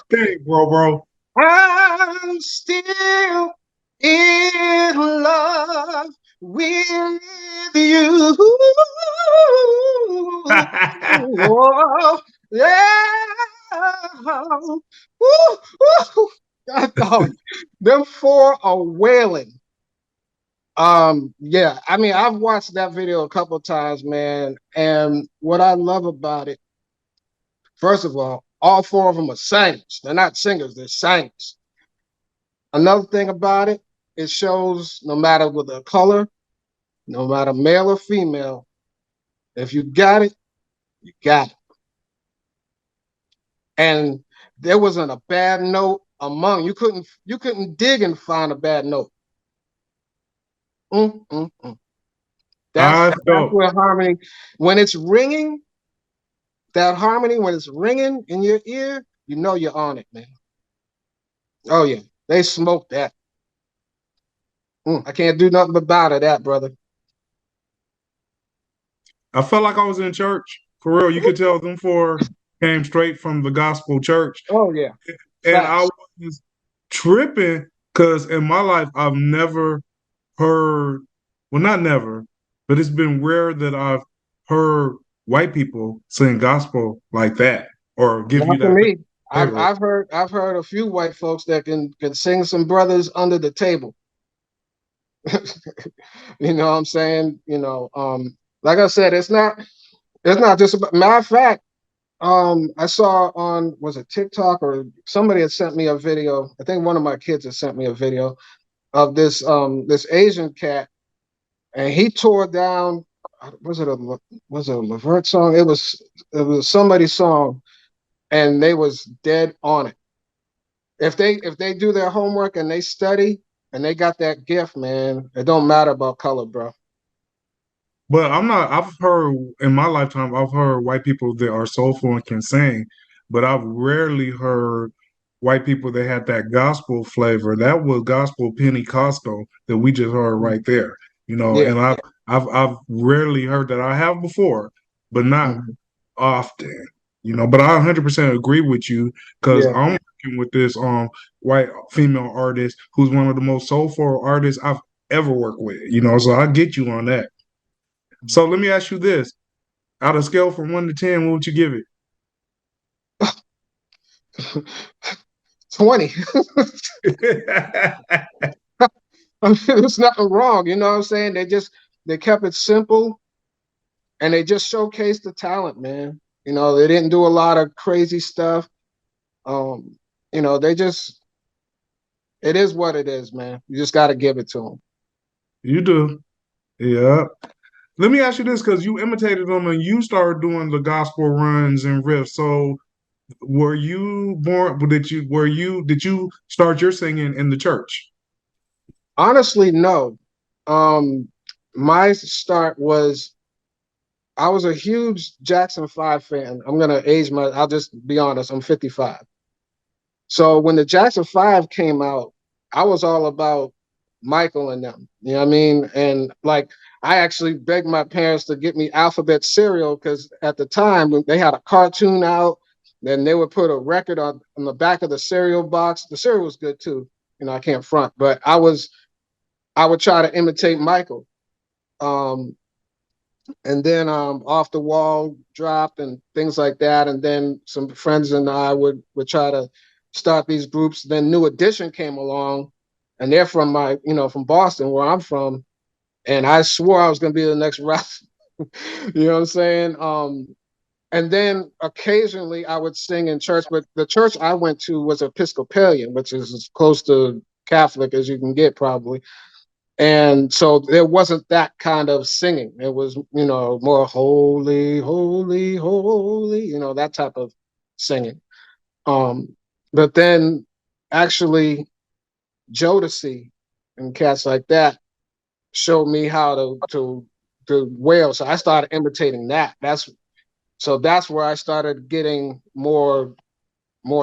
Hey, bro. I'm still in love with you. Oh, yeah. Woo, woo. God, dog. Them four are wailing. Yeah, I mean, I've watched that video a couple times, man, and what I love about it, first of all four of them are singers. They're not singers, they're singers. Another thing about it, it shows no matter with the color, no matter male or female, if you got it, you got it. And there wasn't a bad note among you couldn't dig and find a bad note. That's where harmony, when it's ringing, that harmony, when it's ringing in your ear, you know you're on it, man. Oh yeah, they smoked that. I can't do nothing about it, that brother. I felt like I was in church. For real, you could tell them four came straight from the gospel church. Oh yeah. And I was tripping because in my life I've never heard, well, not never, but it's been rare that I've heard white people sing gospel like that or give you that. Me. I've heard a few white folks that can sing some brothers under the table. You know what I'm saying? You know, like I said, it's not just about, matter of fact, I saw on, was it TikTok or somebody had sent me a video. I think one of my kids had sent me a video of this Asian cat, and he tore down, was it a Levert song? It was somebody's song, and they was dead on it. If they do their homework and they study and they got that gift, man, it don't matter about color, bro. But I've heard in my lifetime, I've heard white people that are soulful and can sing, but I've rarely heard white people that had that gospel flavor. That was gospel Pentecostal that we just heard right there, you know. Yeah. And I've rarely heard that. I have before, but not often, you know. But I 100% agree with you because I'm working with this white female artist who's one of the most soulful artists I've ever worked with, you know. So I get you on that. So let me ask you this. Out of scale from 1 to 10, what would you give it? 20. I mean, there's nothing wrong, you know what I'm saying? They kept it simple and they just showcased the talent, man. You know, they didn't do a lot of crazy stuff. You know, it is what it is, man. You just got to give it to them. You do. Yeah. Let me ask you this, because you imitated them and you started doing the gospel runs and riffs. So were you born, did you start your singing in the church? Honestly, no. My start was, I was a huge Jackson 5 fan. I'm going to I'll just be honest, I'm 55. So when the Jackson 5 came out, I was all about Michael and them, you know what I mean? And like, I actually begged my parents to get me alphabet cereal because at the time they had a cartoon out, then they would put a record on the back of the cereal box. The cereal was good too, you know, I can't front, but I would try to imitate Michael. And then Off the Wall dropped and things like that. And then some friends and I would try to start these groups. Then New Edition came along and they're from from Boston, where I'm from, and I swore I was gonna be the next rapper. You know what I'm saying? And then occasionally I would sing in church, but the church I went to was Episcopalian, which is as close to Catholic as you can get, probably. And so there wasn't that kind of singing. It was, more holy, holy, holy, that type of singing. But then actually Jodeci and cats like that showed me how to wail. So I started imitating that. That's where I started getting more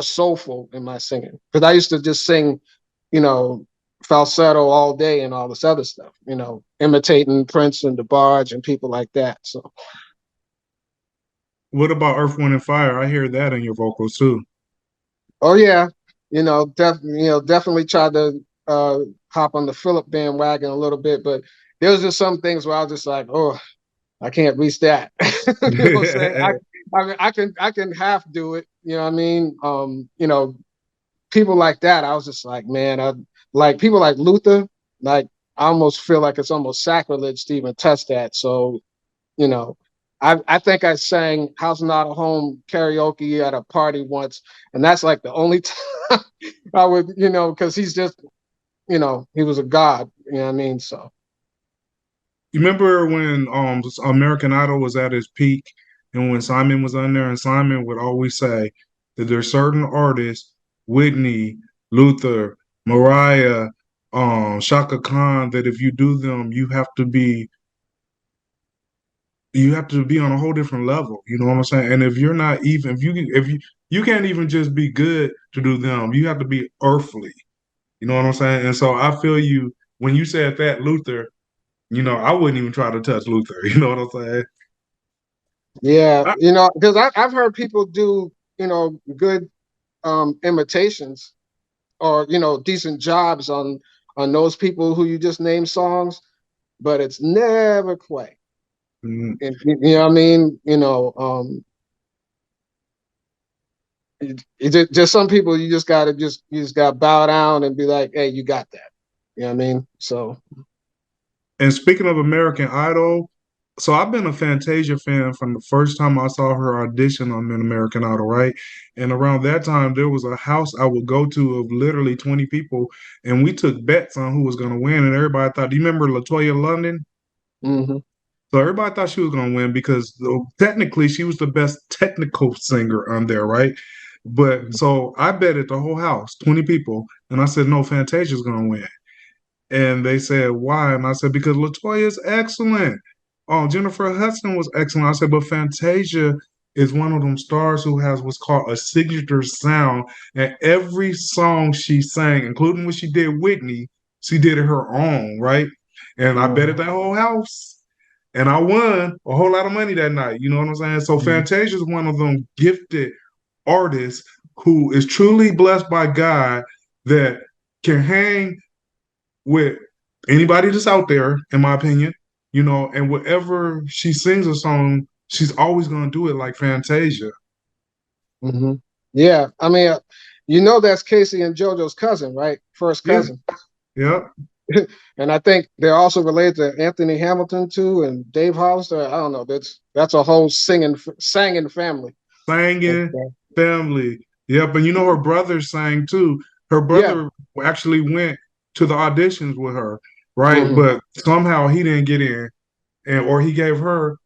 soulful in my singing. Because I used to just sing, falsetto all day and all this other stuff, imitating Prince and DeBarge and people like that. So, what about Earth, Wind, and Fire? I hear that in your vocals too. Oh yeah, definitely tried to hop on the Philip bandwagon a little bit, but there was just some things where I was just like, oh, I can't reach that. You know what I'm saying? I can half do it. You know what I mean? People like that, I was just like, man, like people like Luther, like I almost feel like it's almost sacrilege to even touch that. So, I think I sang House Not a Home karaoke at a party once, and that's like the only time I would, because he's just, he was a god, you know what I mean? So. You remember when American Idol was at its peak and when Simon was on there, and Simon would always say that there's certain artists, Whitney, Luther, Mariah, Shaka Khan, that if you do them, you have to be on a whole different level. You know what I'm saying? And if you're not even, if you can't even just be good to do them, you have to be earthly. You know what I'm saying? And so I feel you when you said that, Luther. I wouldn't even try to touch Luther. You know what I'm saying? Yeah, because I've heard people do, good imitations or, decent jobs on those people who you just named songs, but it's never quite. Mm-hmm. And, you know what I mean? Just some people you just gotta bow down and be like, hey, you got that. You know what I mean? So. And speaking of American Idol, so I've been a Fantasia fan from the first time I saw her audition on an American Idol, right? And around that time, there was a house I would go to of literally 20 people, and we took bets on who was going to win. And everybody thought, do you remember LaToya London? Mm-hmm. So everybody thought she was going to win because technically she was the best technical singer on there, right? But so I betted the whole house, 20 people, and I said, no, Fantasia's going to win. And they said, why? And I said, because LaToya is excellent. Oh, Jennifer Hudson was excellent. I said, but Fantasia is one of them stars who has what's called a signature sound. And every song she sang, including when she did Whitney, she did it her own, right? And I betted that whole house. And I won a whole lot of money that night. You know what I'm saying? So Fantasia is one of them gifted artists who is truly blessed by God that can hang with anybody that's out there, in my opinion, and whatever she sings a song, she's always going to do it like Fantasia. Mm-hmm. Yeah. I mean, that's Casey and JoJo's cousin, right? First cousin. Yeah. And I think they're also related to Anthony Hamilton too, and Dave Hollister. I don't know. That's a whole singing family. Singing family. Yep. And her brother sang too. Her brother actually went to the auditions with her, right? Mm-hmm. But somehow he didn't get in, or he gave her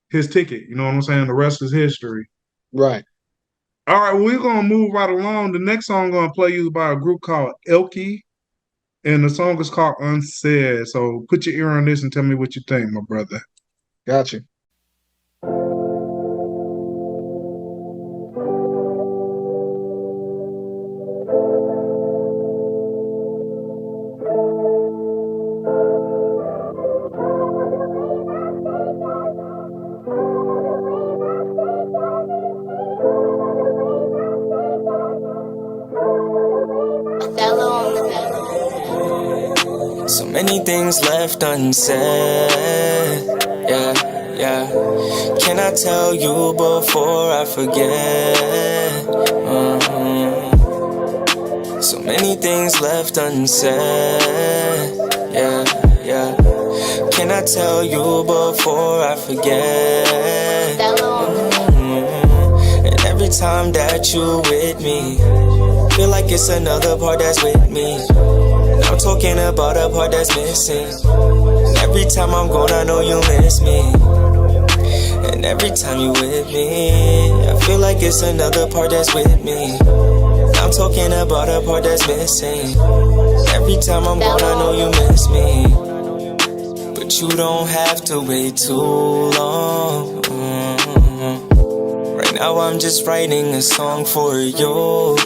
his ticket. You know what I'm saying? The rest is history. Right. All right, we're gonna move right along. The next song I'm gonna play you is by a group called Elkie, and the song is called Unsaid. So put your ear on this and tell me what you think, my brother. Gotcha. So many things left unsaid. Yeah. Can I tell you before I forget? So many things left unsaid. Yeah, yeah. Can I tell you before I forget? And every time that you with me, feel like it's another part that's with me. And I'm talking about a part that's missing. And every time I'm gone, I know you miss me. And every time you with me, I feel like it's another part that's with me. I'm talking about a part that's missing. Every time I'm gone, I know you miss me. But you don't have to wait too long. Right now I'm just writing a song for you.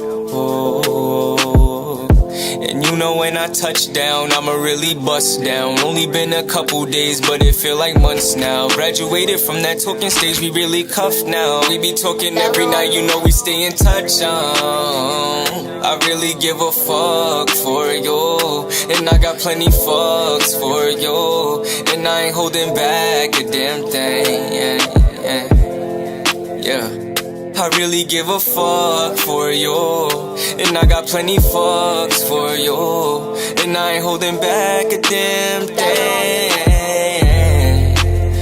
And you know when I touch down, I'ma really bust down. Only been a couple days, but it feel like months now. Graduated from that talking stage, we really cuffed now. We be talking every night, you know we stay in touch. I really give a fuck for you, and I got plenty fucks for you, and I ain't holding back a damn thing. Yeah. I really give a fuck for you, and I got plenty fucks for you, and I ain't holding back a damn thing.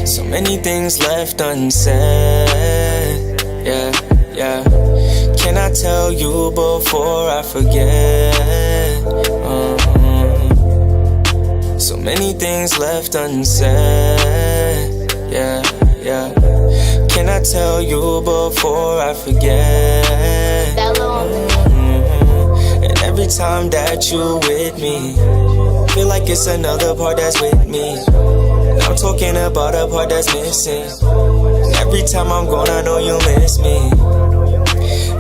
So many things left unsaid. Yeah, yeah. Can I tell you before I forget? So many things left unsaid. Yeah, yeah. Can I tell you before I forget? And every time that you with me, feel like it's another part that's with me. And I'm talking about a part that's missing. And every time I'm gone, I know you miss me.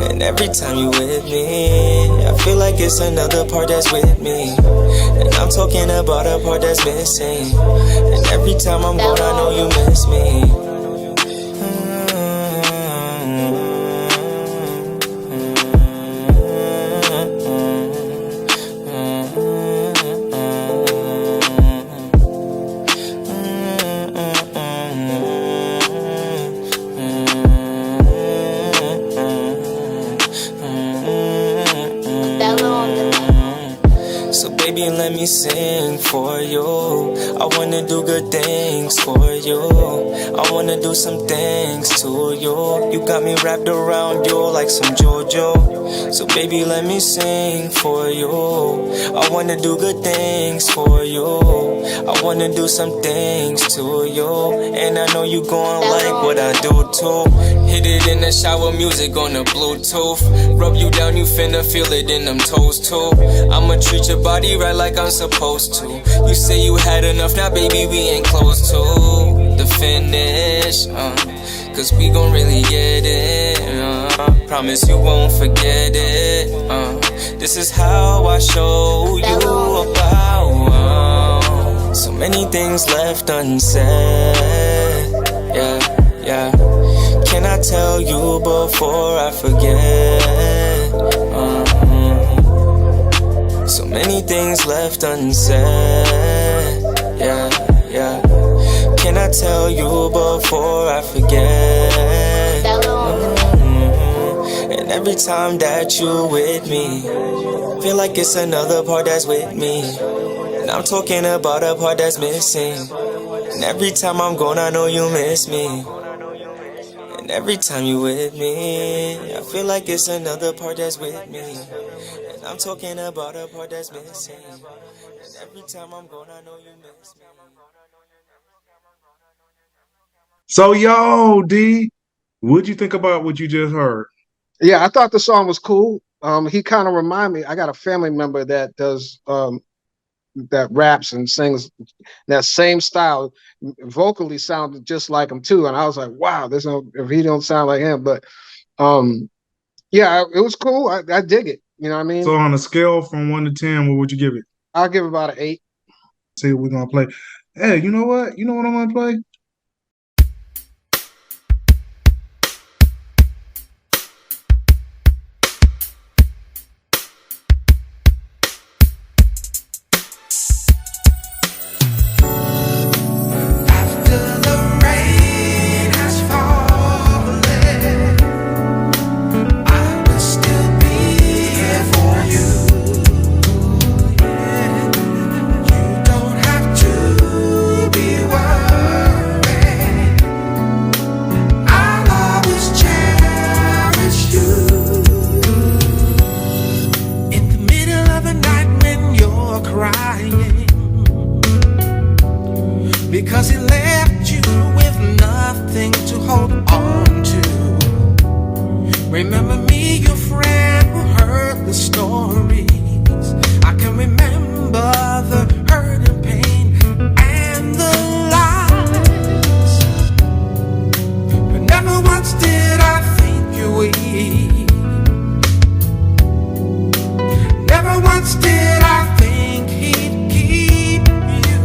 And every time you with me, I feel like it's another part that's with me. And I'm talking about a part that's missing. And every time I'm gone, I know you miss me. Let me sing for you. I wanna do good things for you. I wanna do some things to you. You got me wrapped around you like some JoJo. So baby, let me sing for you. I wanna do good things for you. I wanna do some things to you. And I know you gon' like what I do too. Hit it in the shower, music on the Bluetooth. Rub you down, you finna feel it in them toes too. I'ma treat your body right like I'm supposed to. You say you had enough, now baby we ain't close to the finish. Cause we gon' really get it. Promise you won't forget it. This is how I show you about. So many things left unsaid. Yeah, yeah. Can I tell you before I forget? So many things left unsaid. Yeah, yeah. Can I tell you before I forget? And every time that you with me, feel like it's another part that's with me. And I'm talking about a part that's missing. And every time I'm gone, I know you miss me. And every time you with me, I feel like it's another part that's with me. And I'm talking about a part that's missing. And every time I'm gone, I know you miss me. So, yo, D, what'd you think about what you just heard? Yeah, I thought the song was cool. He kind of reminded me. I got a family member that does that raps and sings that same style. Vocally sounded just like him too, and I was like, wow, there's no if he don't sound like him. But yeah, it was cool. I dig it. You know what I mean? So on a scale from 1 to 10, what would you give it? I'll give it about an 8. See what we're gonna play. Hey, you know what? You know what I'm gonna play? because he left you with nothing to hold on to. Remember me, your friend who heard the stories. I can remember the hurt and pain and the lies, but never once did I think you weak. Never once did I think he'd keep you,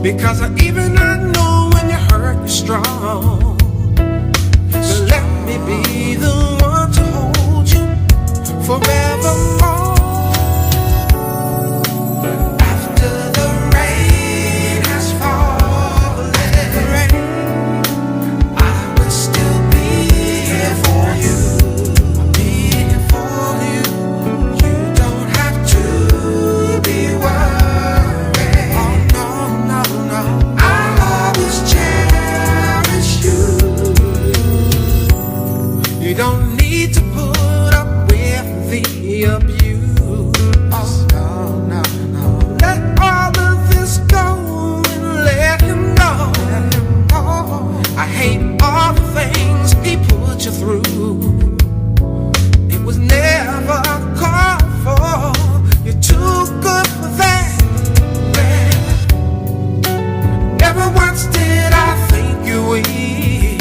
because even I know when you hurt, you're strong. So let me be the one to hold you forevermore. After the rain has fallen, I will still be here for you. I'll be here for you. You don't have to be worried. Oh no, no, no. I'll always cherish you. You don't need to put up with the abuse. Oh no, no, no. Let all of this go and let him know. I hate all the things he put you through. It was never called for. You're too good for that. Never once did I think you weak.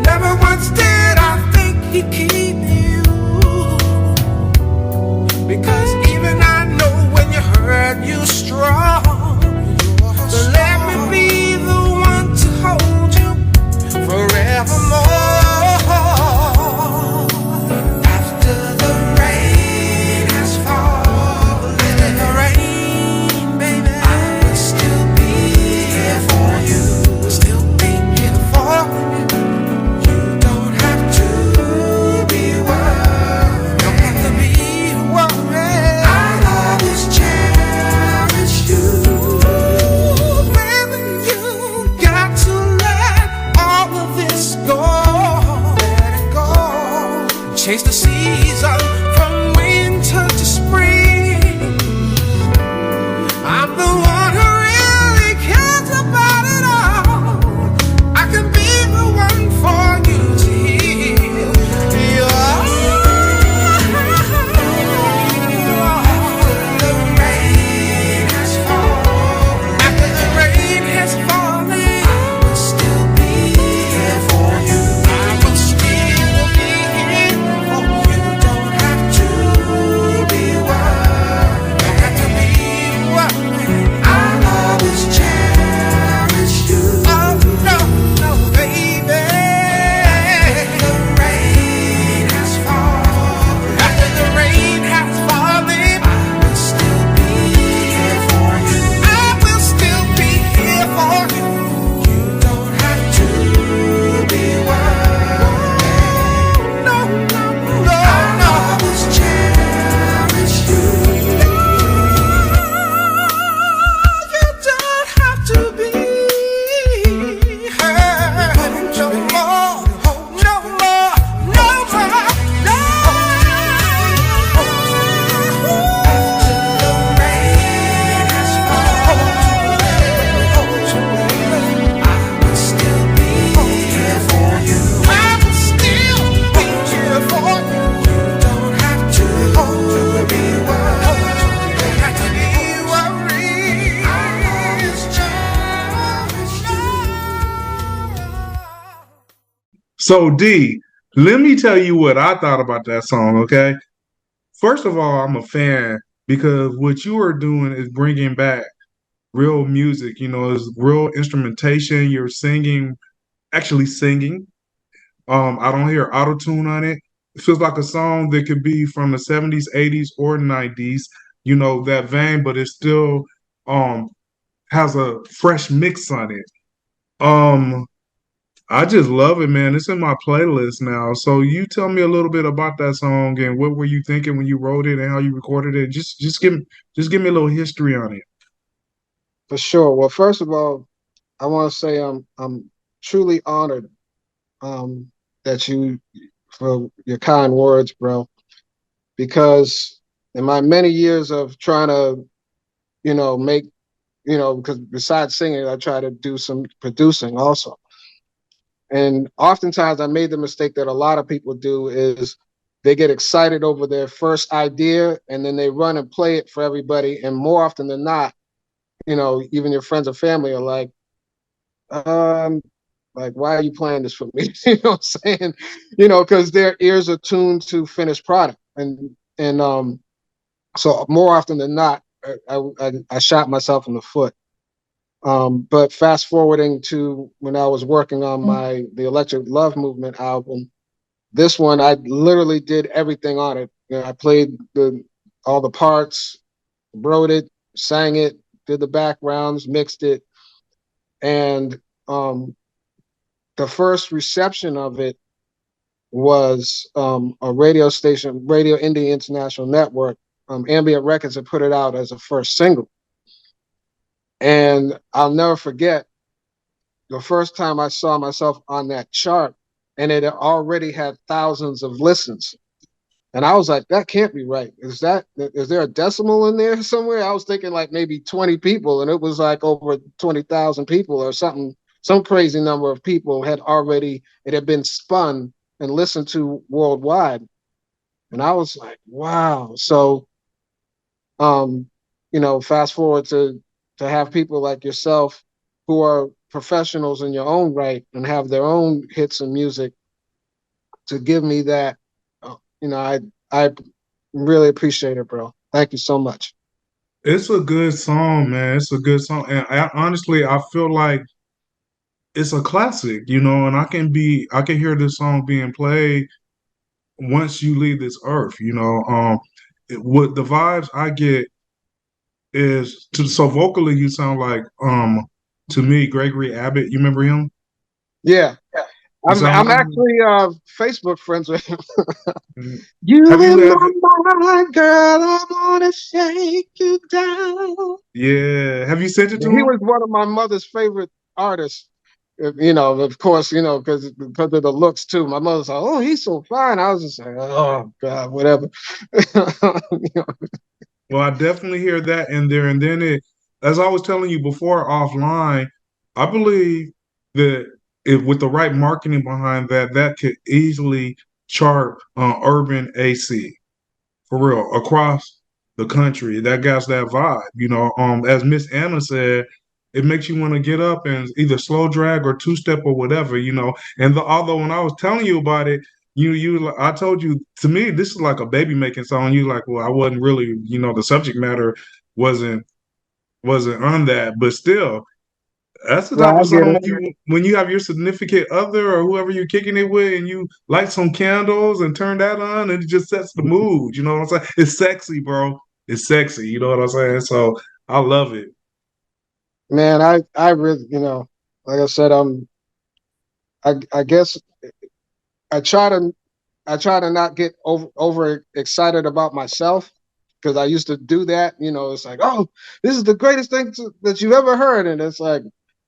Never once did I think he'd keep you, because even I know when you hurt, you're strong. So let me be the one to hold you forevermore. After the rain has fallen, the rain, baby, I will still be here for you. Still be here for you. You don't have to be worried. Don't have to be worried. I'll always cherish you. Baby, you got to let all of this go. Let it go. Chase the season from winter to spring. I'm the one who really cares about it all. I can be the one for you to heal. After the rain has fallen, after the rain has fallen, I will still be here for you. I will still be here for you. Don't have to be worried. Don't have to be worried. I'll always cherish you. Oh no, no, baby. After the rain has fallen, after the rain has fallen, I will still be here for you. I will still be here for you. You don't have to be worried. No, no, no, I'll always cherish you. You don't have to be hurt no more, no more, no more, no. After the rain has fallen, I will still be here for you. I will still be here for you. You don't have to be worried. You don't have to be worried. I'll always cherish you. So D, let me tell you what I thought about that song, okay? First of all, I'm a fan because what you are doing is bringing back real music, it's real instrumentation. You're singing, actually singing. I don't hear auto-tune on it. It feels like a song that could be from the 70s, 80s, or 90s, that vein, but it still has a fresh mix on it. I just love it, man. It's in my playlist now. So you tell me a little bit about that song and what were you thinking when you wrote it and how you recorded it. Just give me a little history on it. For sure. Well, first of all, I want to say I'm truly honored that you for your kind words, bro. Because in my many years of trying to, make, because besides singing, I try to do some producing also. And oftentimes I made the mistake that a lot of people do is they get excited over their first idea and then they run and play it for everybody. And more often than not, even your friends or family are like, why are you playing this for me? You know what I'm saying? Because their ears are tuned to finished product. And so more often than not, I shot myself in the foot. But fast forwarding to when I was working on the Electric Love Movement album, this one I literally did everything on it. I played all the parts, wrote it, sang it, did the backgrounds, mixed it, and the first reception of it was a radio station, Radio Indie International Network. Ambient Records had put it out as a first single. And I'll never forget the first time I saw myself on that chart, and it already had thousands of listens. And I was like, that can't be right. Is there a decimal in there somewhere? I was thinking like maybe 20 people, and it was like over 20,000 people or something. Some crazy number of people it had been spun and listened to worldwide. And I was like, wow. So, fast forward to have people like yourself who are professionals in your own right and have their own hits and music to give me that, I really appreciate it, bro. Thank you so much. It's a good song, man. It's a good song. And honestly, I feel like it's a classic, and I can hear this song being played once you leave this earth, what the vibes I get is so vocally you sound like to me Gregory Abbott. You remember him? Yeah. I'm actually Facebook friends with him. You my girl, I wanna shake you down. Yeah. Have you sent it to him? He was one of my mother's favorite artists. Of course, because of the looks too. My mother's like, oh, he's so fine. I was just like, oh God, whatever. Well, I definitely hear that in there. And then as I was telling you before offline, I believe that if with the right marketing behind that could easily chart urban AC for real across the country. That got that vibe, as Miss Anna said, it makes you want to get up and either slow drag or two step or whatever, and although when I was telling you about it, I told you, to me, this is like a baby making song. You like, well, I wasn't really, the subject matter wasn't on that, but still, that's the type of song when you have your significant other or whoever you're kicking it with, and you light some candles and turn that on, and it just sets the mood. You know what I'm saying? It's sexy, bro. It's sexy. You know what I'm saying? So I love it. Man, I really, like I said, I guess I try to not get over excited about myself, because I used to do that. It's like, oh, this is the greatest thing that you ever heard, and it's like,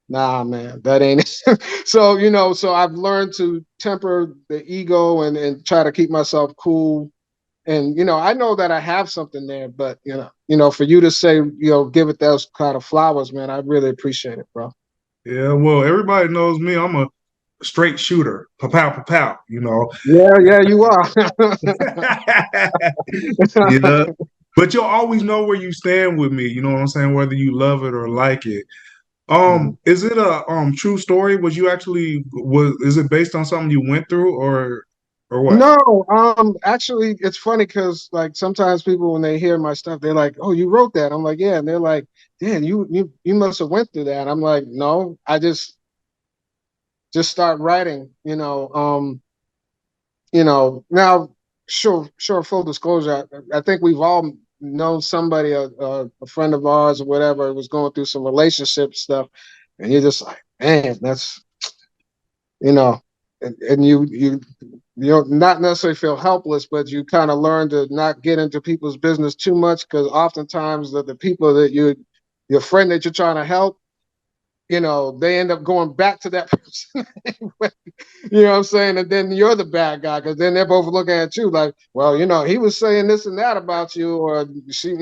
nah, man, that ain't it. So so I've learned to temper the ego and try to keep myself cool. And I know that I have something there, but for you to say, give it those kind of flowers, man, I really appreciate it, bro. Yeah, well, everybody knows me. I'm a straight shooter. Pa-pow, pa-pow, Yeah, you are. But you'll always know where you stand with me, you know what I'm saying, whether you love it or like it. Is it a true story? Is it based on something you went through or what? No, actually, it's funny because like sometimes people, when they hear my stuff, they're like, "Oh, you wrote that?" I'm like, "Yeah," and they're like, "Damn, you must have went through that." I'm like, "No, I just start writing." Now, sure, full disclosure, I think we've all known somebody, a friend of ours or whatever, was going through some relationship stuff, and you're just like, man, that's, and you don't not necessarily feel helpless, but you kind of learn to not get into people's business too much, because oftentimes the people that your friend that you're trying to help, they end up going back to that person. You know what I'm saying? And then you're the bad guy, because then they're both looking at you like, well, he was saying this and that about you, or she,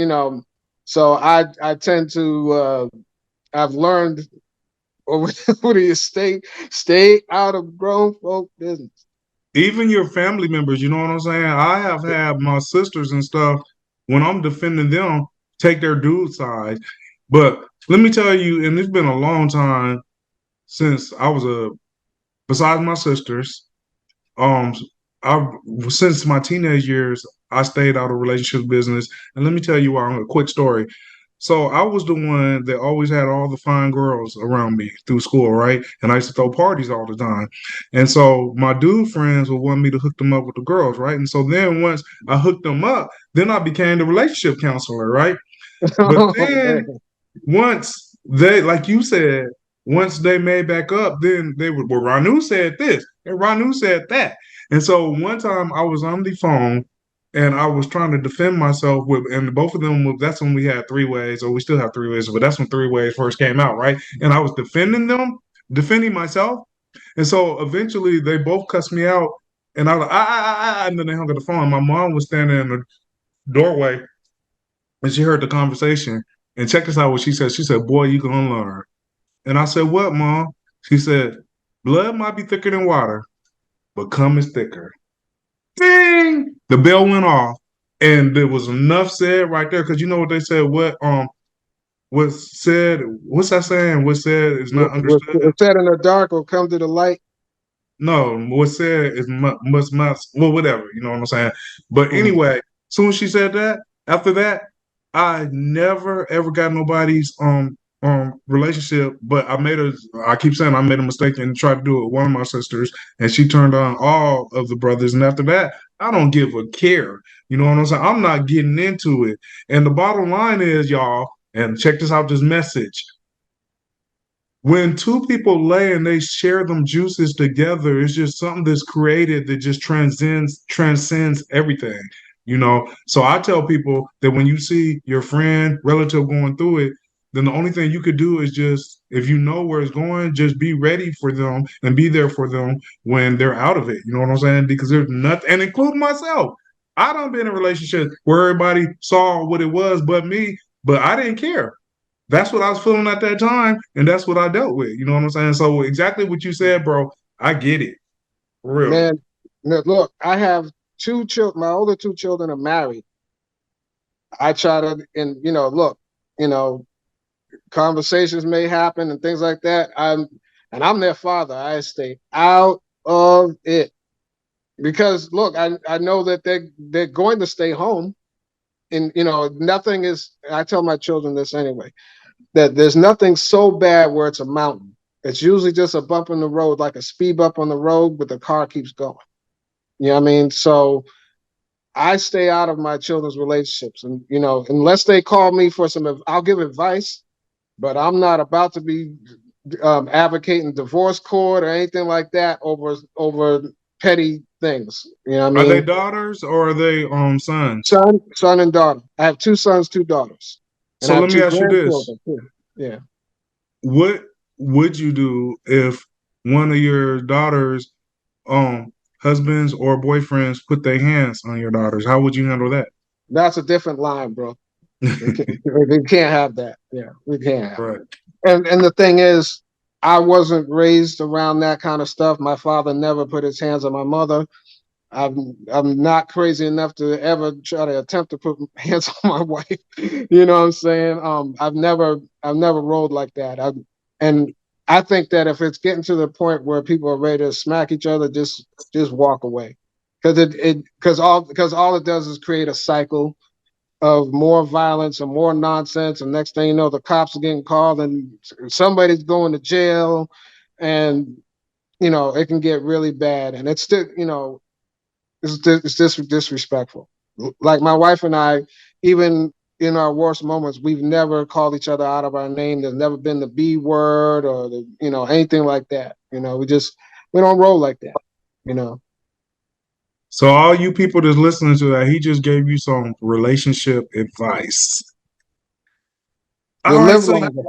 So I tend to I've learned over the years, stay out of grown folk business. Even your family members, you know what I'm saying? I have had my sisters and stuff, when I'm defending them, take their dude side. But let me tell you, and it's been a long time since I was besides my sisters, um, I since my teenage years, I stayed out of relationship business. And let me tell you why. A quick story. So I was the one that always had all the fine girls around me through school, right? And I used to throw parties all the time. And so my dude friends would want me to hook them up with the girls, right? And so then once I hooked them up, then I became the relationship counselor, right? But then once they, like you said, once they made back up, then they would, well, Ranu said this and Ranu said that. And so one time I was on the phone and I was trying to defend myself with, and both of them, that's when we had three ways, or we still have three ways, but that's when three ways first came out, right? And I was defending them, defending myself. And so eventually they both cussed me out and I was like, and then they hung up the phone. My mom was standing in the doorway and she heard the conversation. And check this out what she said. She said, boy, you gonna learn. And I said, what, Mom? She said, blood might be thicker than water, but cum is thicker. Ding! The bell went off. And there was enough said right there, because you know what they said, what's said, what's that saying? What's said is not understood. What's said in the dark will come to the light. No, what's said is must, well, whatever, you know what I'm saying? But anyway, soon as she said that, after that, I never ever got nobody's relationship, but I keep saying I made a mistake and tried to do it with one of my sisters, and she turned on all of the brothers. And after that, I don't give a care. You know what I'm saying? I'm not getting into it. And the bottom line is, y'all, and check this out, this message. When two people lay and they share them juices together, it's just something that's created that just transcends everything, you know? So I tell people that when you see your friend, relative going through it, then the only thing you could do is just, if you know where it's going, just be ready for them and be there for them when they're out of it. You know what I'm saying? Because there's nothing, and including myself, I done been in a relationship where everybody saw what it was but me, but I didn't care. That's what I was feeling at that time, and that's what I dealt with. You know what I'm saying? So exactly what you said, bro. I get it. For real. Man, look, I have two children. My older two children are married. I try to, and look, conversations may happen and things like that. I'm their father. I stay out of it because look, I know that they're going to stay home, and nothing is. I tell my children this anyway, that there's nothing so bad where it's a mountain. It's usually just a bump in the road, like a speed bump on the road, but the car keeps going. You know what I mean? So I stay out of my children's relationships, and unless they call me for I'll give advice, but I'm not about to be advocating divorce court or anything like that over petty things. You know what I mean? Are they daughters or are they sons? Son and daughter. I have two sons, two daughters. And So let me ask you this. Too. Yeah. What would you do if one of your daughters' husbands or boyfriends put their hands on your daughters? How would you handle that? That's a different line, bro. We can't have that. Yeah, we can't have right. And the thing is, I wasn't raised around that kind of stuff. My father never put his hands on my mother. I'm not crazy enough to ever try to attempt to put hands on my wife. You know what I'm saying? I've never rolled like that. And I think that if it's getting to the point where people are ready to smack each other, just walk away, because all it does is create a cycle of more violence and more nonsense. And next thing you know, the cops are getting called and somebody's going to jail, and it can get really bad. And it's still, it's disrespectful. Like my wife and I, even in our worst moments, we've never called each other out of our name. There's never been the B word or anything like that. We don't roll like that. So all you people that's listening to that, he just gave you some relationship advice. You'll live longer.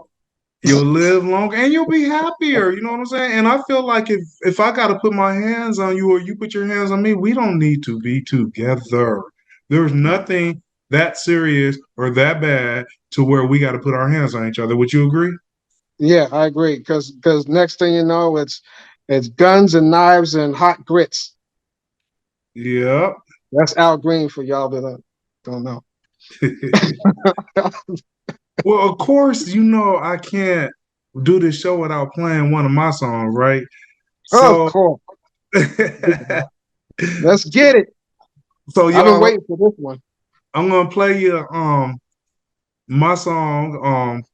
You'll live longer and you'll be happier. You know what I'm saying? And I feel like if I got to put my hands on you or you put your hands on me, we don't need to be together. There's nothing that serious or that bad to where we got to put our hands on each other. Would you agree? Yeah, I agree. Because next thing you know, it's guns and knives and hot grits. Yep. That's Al Green for y'all that don't know. Well, of course, I can't do this show without playing one of my songs, right? So, of course. Let's get it. So I've been waiting for this one. I'm gonna play you my song.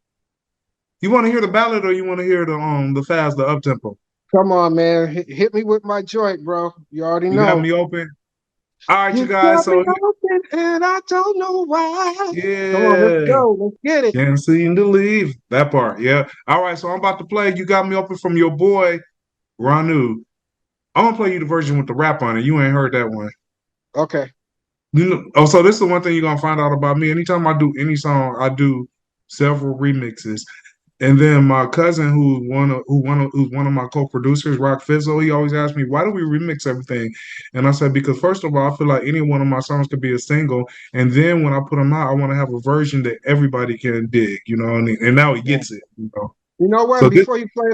You want to hear the ballad or you want to hear the fast, the up tempo? Come on, man. Hit me with my joint, bro. You already know. You got me open. All right, you got guys. So me open and I don't know why. yeah, come on, let's go. Let's get it. Can't seem to leave that part. Yeah. All right. So I'm about to play. You got me open from your boy Ranu. I'm gonna play you the version with the rap on it. You ain't heard that one. Okay. So this is the one thing you're gonna find out about me. Anytime I do any song, I do several remixes. And then my cousin, who's one of my co-producers, Rock Fizzle, he always asks me, "Why do we remix everything?" And I said, because first of all, I feel like any one of my songs could be a single, and then when I put them out, I want to have a version that everybody can dig, And now he gets it, You know what? So before you play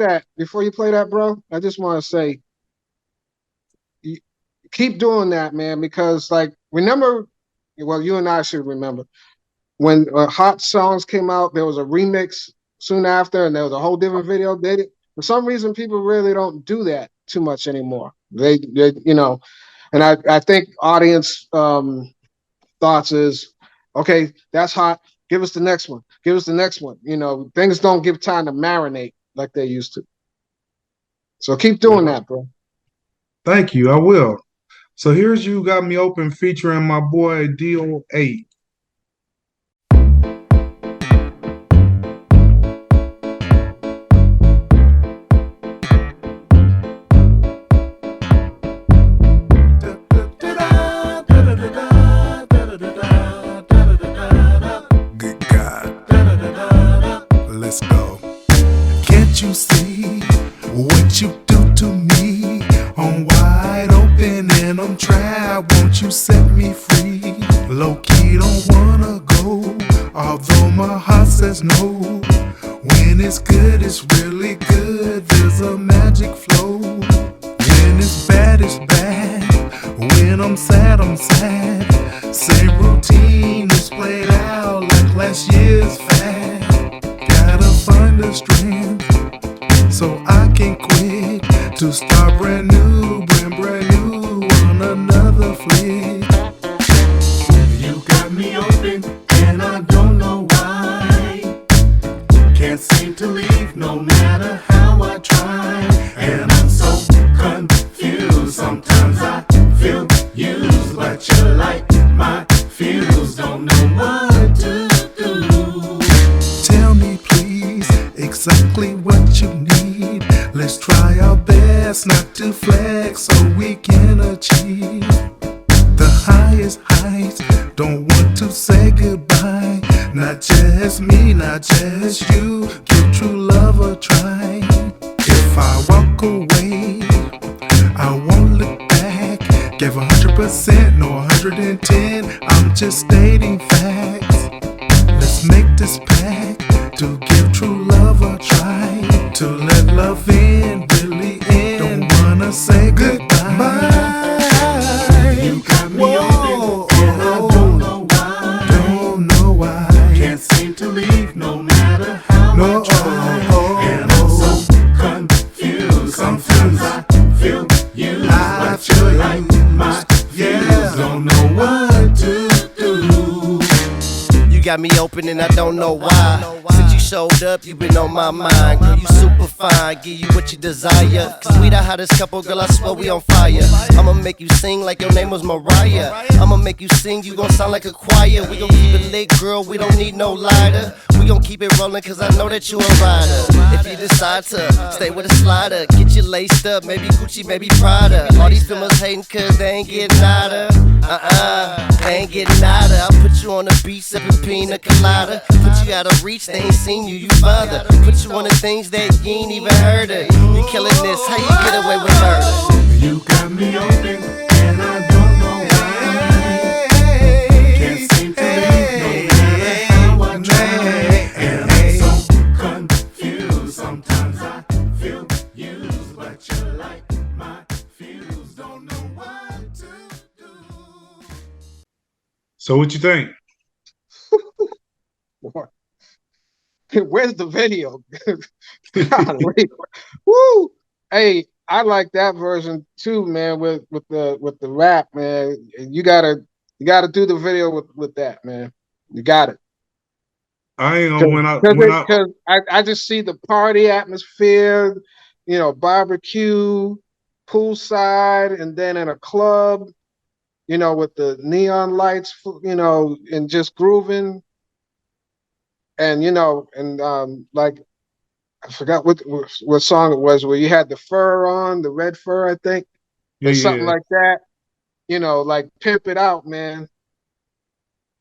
that, bro, I just want to say, keep doing that, man, because remember, well, you and I should remember when Hot Songs came out, there was a remix soon after, and there was a whole different video. For some reason, people really don't do that too much anymore. They and I think audience thoughts is, okay, that's hot. Give us the next one. Give us the next one. Things don't give time to marinate like they used to. So keep doing that, bro. Thank you. I will. So here's You Got Me Open featuring my boy DO8. Let's go. Can't you see what you do to me? I'm wide open and I'm trapped. Won't you set me free? Low key don't wanna go, although my heart says no. When it's good, it's really good. There's a magic flow. When it's bad, it's bad. When I'm sad, I'm sad. Same routine is played out like last year's fad. Gotta find the strength so I can quit to start brand new on another flick. You got me open and I don't know why. Can't seem to leave no matter how I try. And I'm so confused. Sometimes I feel used, but you like my feels. Don't know what to do. Tell me please exactly what you need. Let's try our best not to flex so we can achieve the highest heights. Don't want to say goodbye. Not just me, not just you. Give true love a try. If I walk away, I won't look back. Give 100%, no 110. I'm just stating facts. Let's make this pact to give true love a try. To let love in, really in. Don't wanna say goodbye. You got me open and I don't know why. Don't know why. Can't seem to leave no matter how I try. And I'm so confused. Sometimes I feel used, but you like my feels. Don't know what to do. You got me open and I don't know why. Since you showed up, you been on my mind. Girl, you super fine, give you what you desire. Cause we the hottest couple, girl, I swear we on fire. I'ma make you sing like your name was Mariah. I'ma make you sing, you gon' sound like a choir. We gon' keep it lit, girl, we don't need no lighter. We gon' keep it rolling cause I know that you a rider. If you decide to stay with a slider, get you laced up, maybe Gucci, maybe Prada. All these females hating cause they ain't getting nada. They ain't getting nada. I'll put you on the beach sipping pina colada. Put you out of reach, they ain't seen you, you father. Put you on the things that you ain't even heard of. You killing this, how you get away with murder? You got me open and I don't know why. Can't seem to leave So what you think? Where's the video? Golly. Woo! Hey, I like that version too, man. With the rap, man. You gotta do the video with that, man. You got it. I ain't gonna Because I just see the party atmosphere, barbecue, poolside, and then in a club, with the neon lights, and just grooving. And like I forgot what song it was where you had the fur on, the red fur, I think, or something like that. Like Pimp It Out, man.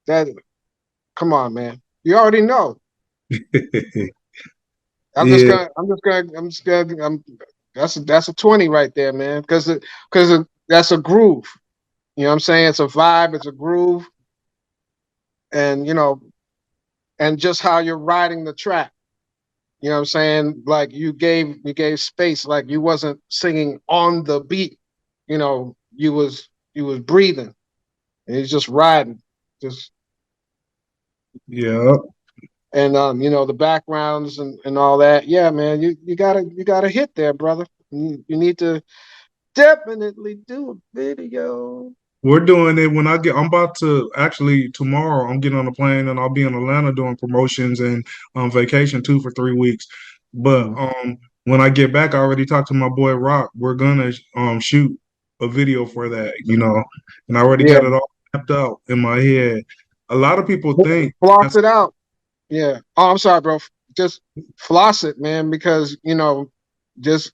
Come on, man. You already know. That's a 20 right there, man. Because that's a groove. You know what I'm saying? It's a vibe, it's a groove. And and just how you're riding the track. You know what I'm saying? Like you gave space, like you wasn't singing on the beat. You was breathing. And he's just riding. Yeah. And the backgrounds and all that. Yeah, man, you gotta hit there, brother. You need to definitely do a video. We're doing it when I'm about to actually tomorrow. I'm getting on a plane and I'll be in Atlanta doing promotions and vacation too for 3 weeks. But when I get back, I already talked to my boy Rock. We're gonna shoot a video for that, and I already got it all mapped out in my head. A lot of people think floss it out. Yeah. Oh, I'm sorry, bro. Just floss it, man, because just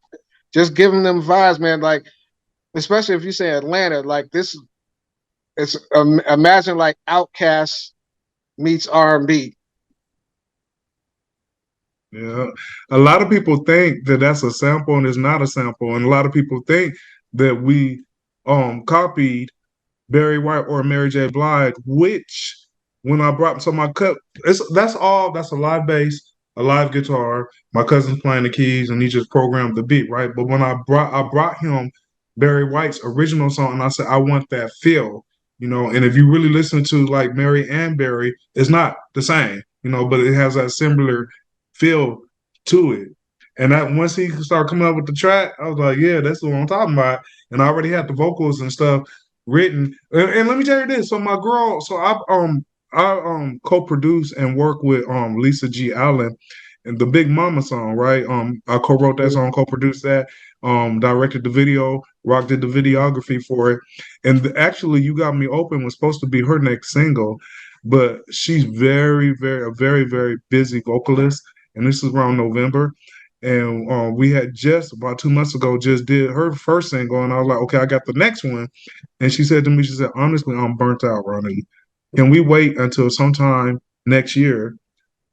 giving them vibes, man. Like, especially if you say Atlanta, like this. It's imagine like Outkast meets R&B. Yeah, a lot of people think that that's a sample and it's not a sample, and a lot of people think that we copied Barry White or Mary J. Blige. Which, when I brought my cut, that's a live bass, a live guitar. My cousin's playing the keys and he just programmed the beat, right? But when I brought him Barry White's original song, and I said I want that feel. And if you really listen to like Mary and Barry, it's not the same, but it has that similar feel to it. And that once he started coming up with the track, I was like, yeah, that's what I'm talking about. And I already had the vocals and stuff written. And let me tell you this. So my girl, I co-produce and work with Lisa G. Allen and the Big Mama song, right? I co-wrote that song, co-produced that, directed the video, Rock did the videography for it. And actually, You Got Me Open was supposed to be her next single, but she's very, very busy vocalist. And this is around November. And we had just about 2 months ago just did her first single. And I was like, okay, I got the next one. And she said to me, honestly, I'm burnt out, Ronnie. Can we wait until sometime next year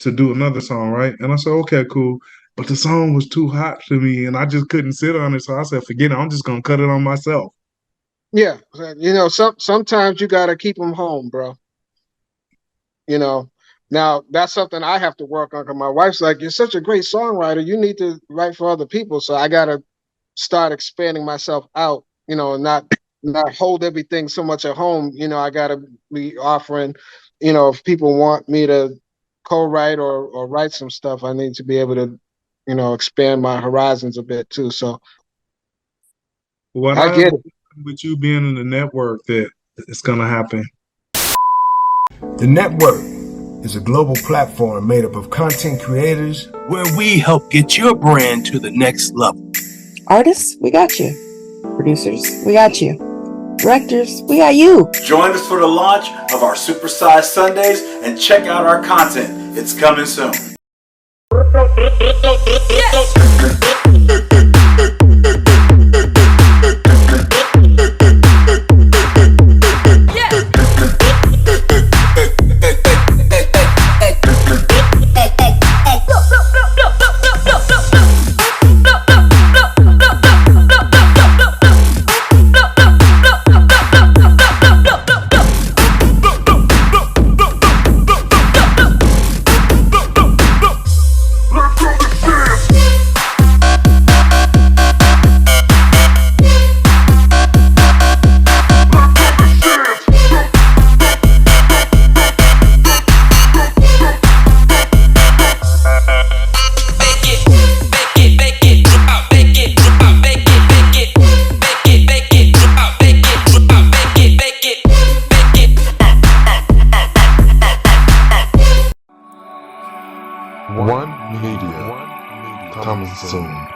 to do another song, right? And I said, okay, cool. But the song was too hot to me, and I just couldn't sit on it. So I said, forget it. I'm just going to cut it on myself. Yeah. Sometimes you got to keep them home, bro. Now that's something I have to work on because my wife's like, you're such a great songwriter. You need to write for other people. So I got to start expanding myself out, and not hold everything so much at home. I got to be offering, if people want me to co-write or write some stuff, I need to be able to, expand my horizons a bit too. So I get it. With you being in the network, that it's going to happen. The network is a global platform made up of content creators where we help get your brand to the next level. Artists, we got you. Producers, we got you. Directors, we got you. Join us for the launch of our Supersized Sundays and check out our content. It's coming soon. One Media. Coming soon.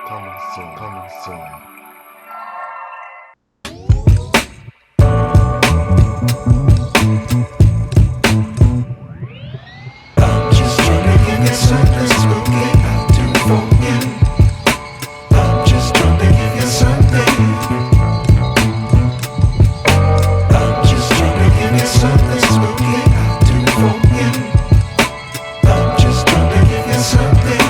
Just trying to give you something spooky to forget. I'm just trying to give you something. I'm just trying to give you something spooky to forget. I'm just trying to give you something.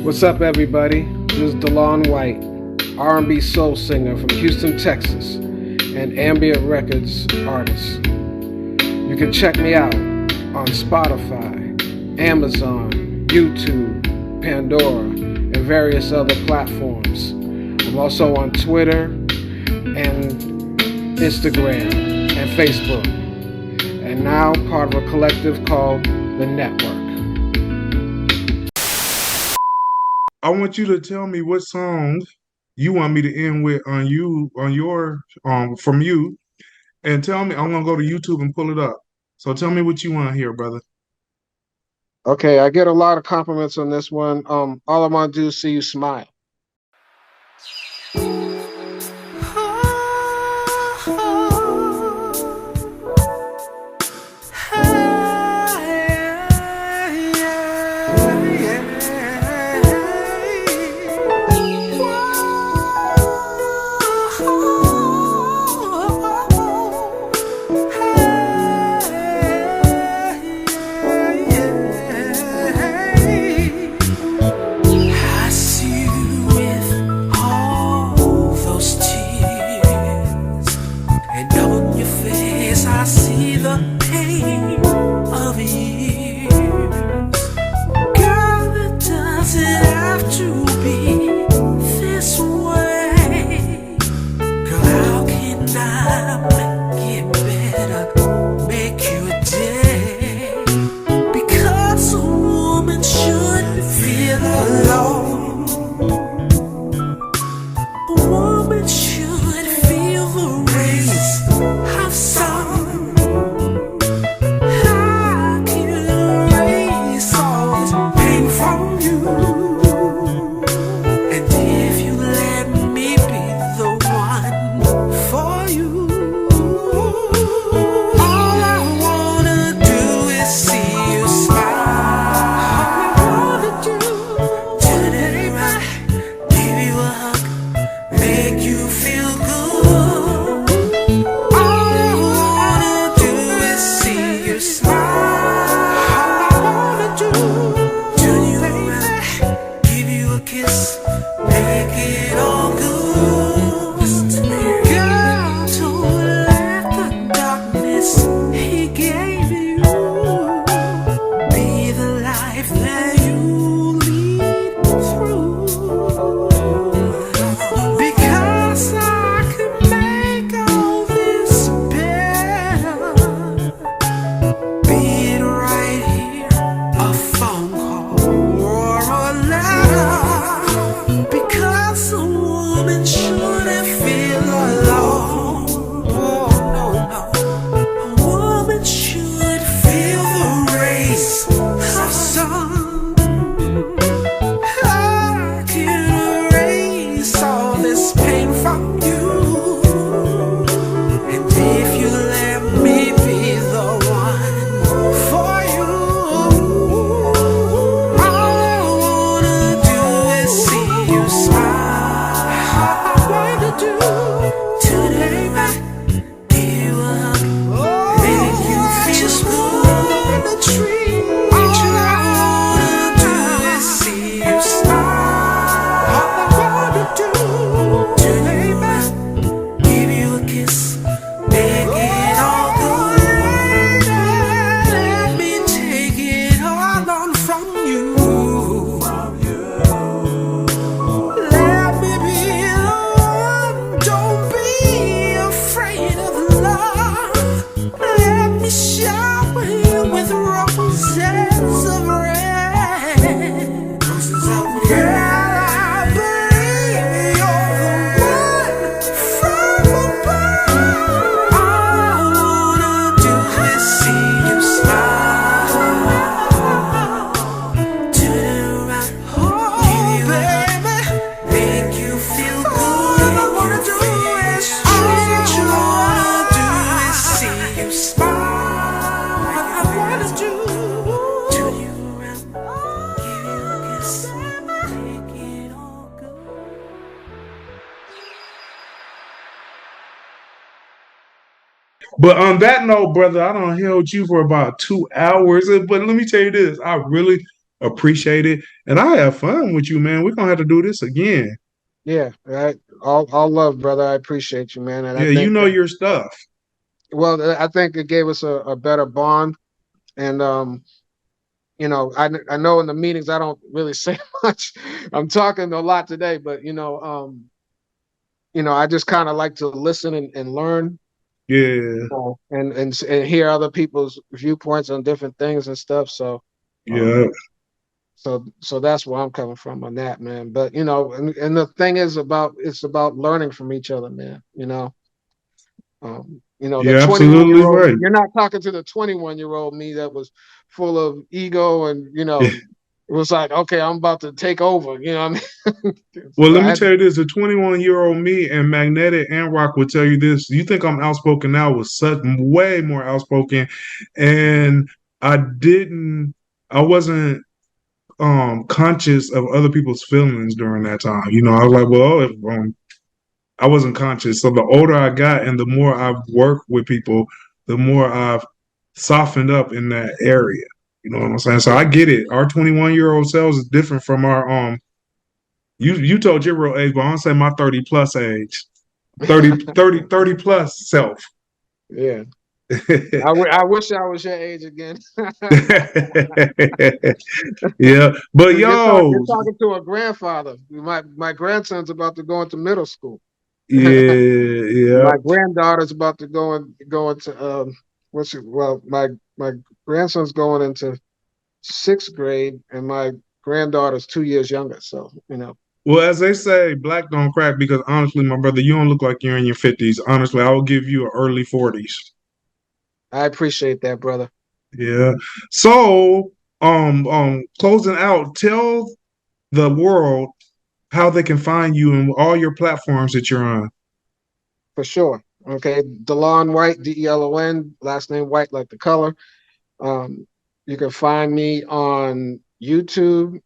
What's up, everybody? This is DeLon White, R&B soul singer from Houston, Texas, and ambient records artist. You can check me out on Spotify, Amazon, YouTube, Pandora, and various other platforms. I'm also on Twitter and Instagram and Facebook, and now part of a collective called The Network. I want you to tell me what song you want me to end with on your from you, and tell me. I'm gonna go to YouTube and pull it up. So tell me what you want to hear, brother. Okay, I get a lot of compliments on this one. All I want to do is see you smile. I see you with all those tears, and on your face I see the pain of years. Girl, it doesn't have to be this way. Girl, how can I make it better, make you a day? Because a woman shouldn't feel alone. A woman should feel the rays of sun. I can erase all this pain from you, and if you let me be the one for you, all I wanna do is see you smile. All I wanna do today, give you a hug, make you feel good. All I wanna do is see you smile. All I wanna do, turn you around, give you a kiss, make it all good. Listen to me, girl, don't let the darkness he gave you be the life that you lead through. Because I can make all this better, be it right here, a phone call or a letter. Because a woman shouldn't feel alone. Oh, no, no. A woman should feel the rays of sun. I can erase all this pain from you, and if you let me be the one for you, all I wanna do is see you smile. All I wanna do today, give you a hug, make you feel good. The tree, all I wanna do is see you smile. All I wanna do today, But on that note, brother, I don't held you for about 2 hours. But let me tell you this, I really appreciate it, and I have fun with you, man. We're gonna have to do this again. Yeah, all love, brother. I appreciate you, man. And Yeah, I think you know your stuff. Well, I think it gave us a better bond, and you know, I know in the meetings I don't really say much. I'm talking a lot today, but you know, I just kind of like to listen and learn. Yeah. And hear other people's viewpoints on different things and stuff. So Yeah. So that's where I'm coming from on that, man. But you know, and the thing is it's about learning from each other, man. You know, the You're absolutely 21-year-old, right. you're not talking to the 21-year-old me that was full of ego and it was like, okay, I'm about to take over. You know what I mean? Well, let me tell you this: the 21-year-old me and Magnetic and Rock will tell you this. You think I'm outspoken now? Was such way more outspoken, and I wasn't conscious of other people's feelings during that time. You know, I was like, well, I wasn't conscious. So the older I got, and the more I've worked with people, the more I've softened up in that area. You know what I'm saying? So I get it. Our 21-year-old selves is different from our You told your real age, but I'm gonna say my 30 plus age, 30 plus self. Yeah. I wish I was your age again. Yeah, but you're talking to a grandfather. My grandson's about to go into middle school. Yeah. My granddaughter's about to go into my grandson's going into 6th grade, and my granddaughter's 2 years younger. So you know. Well, as they say, black don't crack, because honestly, my brother, you don't look like you're in your 50s. Honestly, I will give you an early 40s. I appreciate that, brother. Yeah. So, closing out, tell the world how they can find you and all your platforms that you're on. For sure. Okay. Delon White, DELON, last name White like the color. You can find me on YouTube,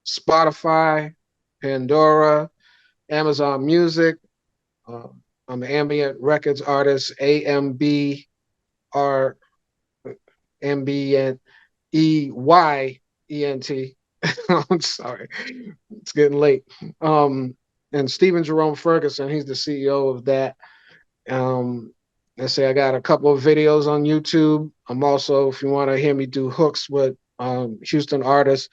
Spotify, Pandora, Amazon Music. I'm an ambient records artist, AMBEYENT. I'm sorry, it's getting late. And Stephen Jerome Ferguson, he's the CEO of that. Let's say I got a couple of videos on YouTube. I'm also, if you want to hear me do hooks with Houston artist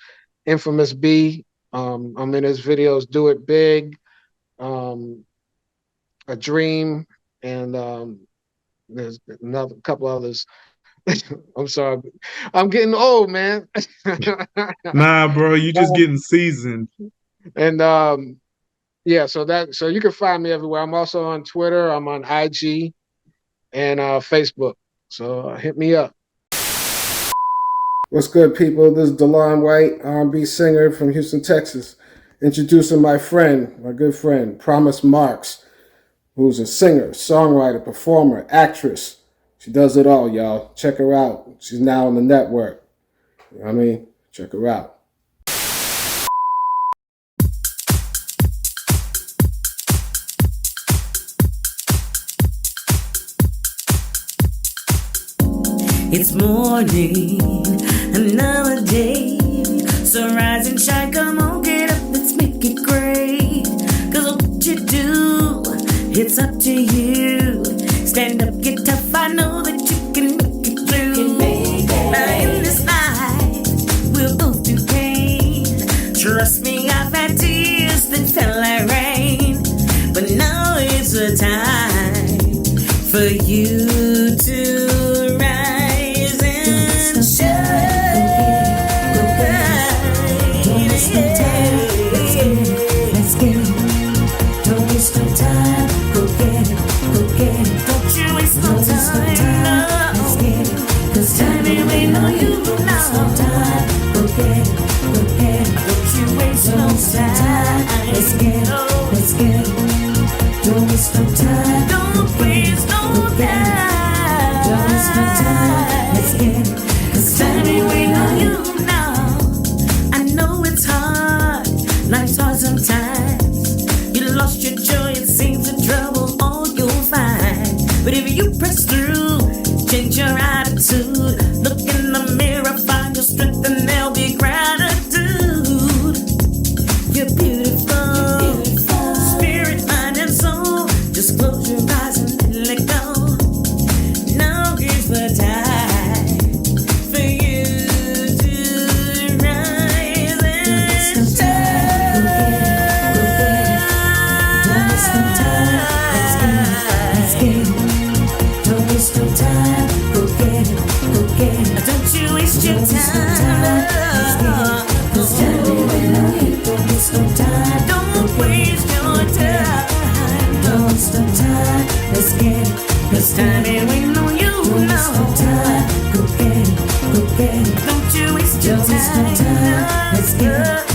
Infamous B, I'm in his videos Do It Big, A Dream, and there's another couple others. I'm sorry, I'm getting old, man. Nah, bro, you just getting seasoned. And yeah, so you can find me everywhere. I'm also on Twitter. I'm on IG and Facebook. So hit me up. What's good, people? This is Delon White, R&B singer from Houston, Texas. Introducing my good friend, Promise Marks, who's a singer, songwriter, performer, actress. She does it all, y'all. Check her out. She's now on the network. You know what I mean? Check her out. It's morning, another day. So rise and shine, come on, get up, let's make it great. 'Cause what you do, it's up to you. Stand up, get tough, I know that you can make it through. In this life, we'll both do pain. Trust me, I've had tears that felt like rain. But now it's the time for you to rise and shine. Don't waste no time, let's get it. Don't waste no time, go get it, go get it. Don't you waste no time, no. Let's get it, 'cause time ain't waiting on you now. No time, go get it, go get it. Don't you waste no time, let's get it, let's get it. Don't waste no time, don't waste no time. Don't waste no time, let's get it, 'cause time ain't waiting on you now. I know it's hard, life's hard sometimes. You lost your joy, it seems the trouble all you'll find. But if you press through, let's get it. Cause time ain't waiting on you, don't waste no time. Go get it, go get it. Don't you waste your time. Let's get it.